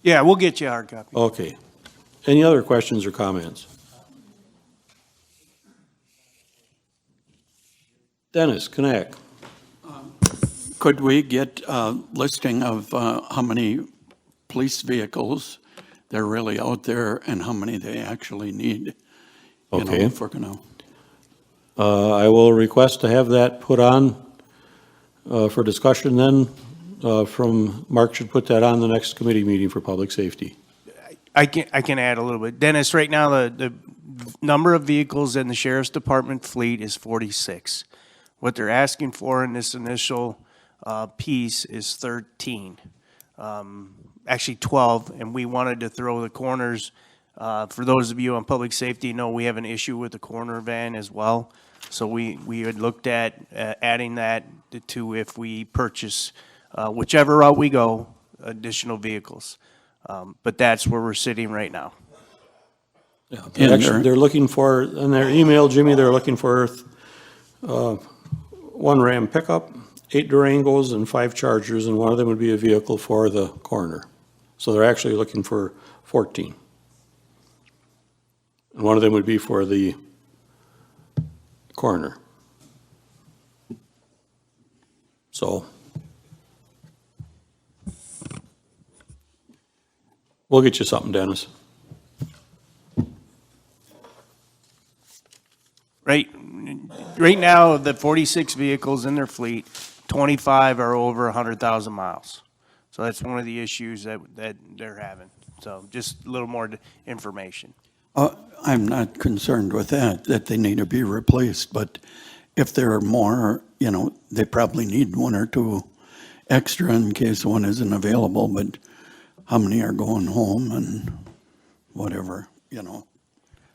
Yeah, we'll get you a hard copy. Okay. Any other questions or comments? Dennis Knack. Could we get a listing of how many police vehicles they're really out there and how many they actually need? You know, Okay. if we're gonna, I will request to have that put on for discussion then. Mark should put that on the next committee meeting for public safety. I can add a little bit. Dennis, right now, the number of vehicles in the sheriff's department fleet is 46. What they're asking for in this initial piece is 13. Actually 12, and we wanted to throw the corners. For those of you on public safety, know we have an issue with the corner van as well. So we had looked at adding that to if we purchase, whichever route we go, additional vehicles. But that's where we're sitting right now. Actually, they're looking for, in their email, Jimmy, they're looking for 1 Ram pickup, 8 Durangos, and 5 Chargers, and one of them would be a vehicle for the coroner. So they're actually looking for 14. And one of them would be for the coroner. So we'll get you something, Dennis. Right now, the 46 vehicles in their fleet, 25 are over 100,000 miles. So that's one of the issues that they're having. So just a little more information. I'm not concerned with that they need to be replaced, but if there are more, you know, they probably need 1 or 2 extra in case one isn't available, but how many are going home and whatever, you know?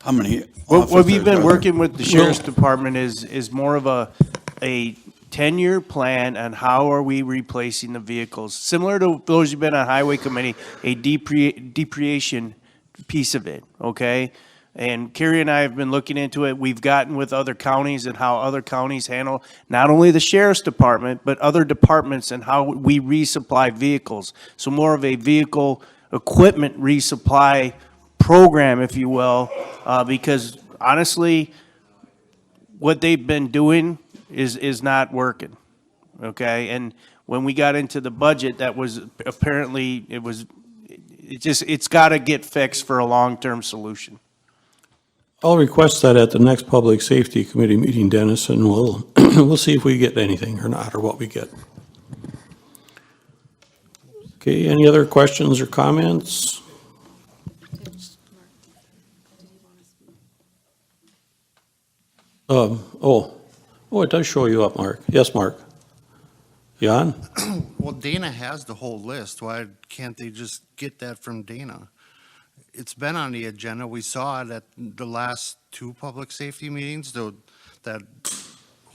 How many What we've been officers are working with the there? sheriff's department is more of a 10-year plan on how are we replacing the vehicles. Similar to those who've been on highway committee, a depreciation piece of it, okay? And Carrie and I have been looking into it. We've gotten with other counties and how other counties handle not only the sheriff's department, but other departments and how we resupply vehicles. So more of a vehicle equipment resupply program, if you will, because honestly, what they've been doing is not working, okay? And when we got into the budget, that was apparently, it's got to get fixed for a long-term solution. I'll request that at the next Public Safety Committee meeting, Dennis, and we'll, we'll see if we get anything or not, or what we get. Okay, any other questions or comments? It does show you up, Mark. Yes, Mark. Jan? Well, Dana has the whole list. Why can't they just get that from Dana? It's been on the agenda. We saw it at the last 2 public safety meetings, that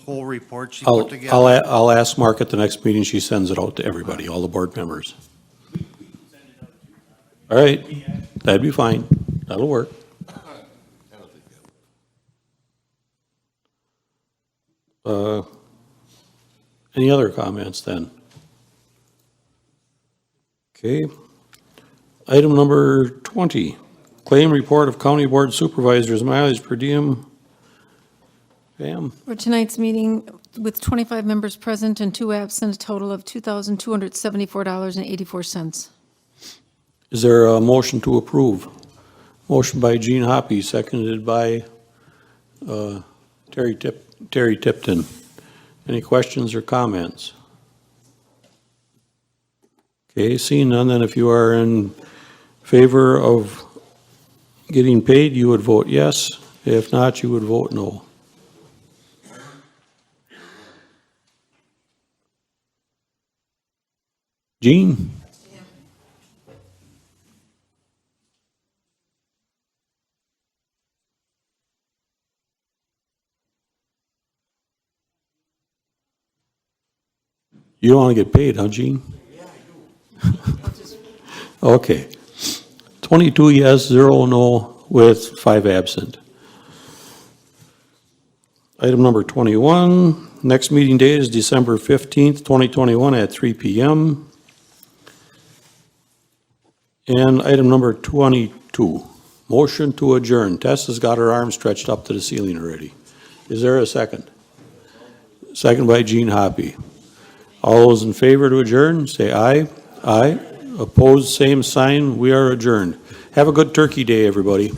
whole report she put together. I'll ask Mark at the next meeting. She sends it out to everybody, all the board members. All right, that'd be fine. That'll work. Any other comments then? Okay. Item number 20, claim report of County Board Supervisors mileage per diem. Pam? For tonight's meeting, with 25 members present and 2 absent, a total of $2,274.84. Is there a motion to approve? Motion by Gene Hoppy, seconded by Terry Tipton. Any questions or comments? Okay, seeing none, then if you are in favor of getting paid, you would vote yes. If not, you would vote no. Gene? You don't want to get paid, huh, Gene? Yeah, I do. Okay. 22 yes, 0 no, with 5 absent. Item number 21, next meeting date is December 15th, 2021 at 3 p.m. And item number 22, motion to adjourn. Tess has got her arm stretched up to the ceiling already. Is there a second? Second by Gene Hoppy. All those in favor to adjourn, say aye. Aye. Opposed, same sign. We are adjourned. Have a good Turkey Day, everybody.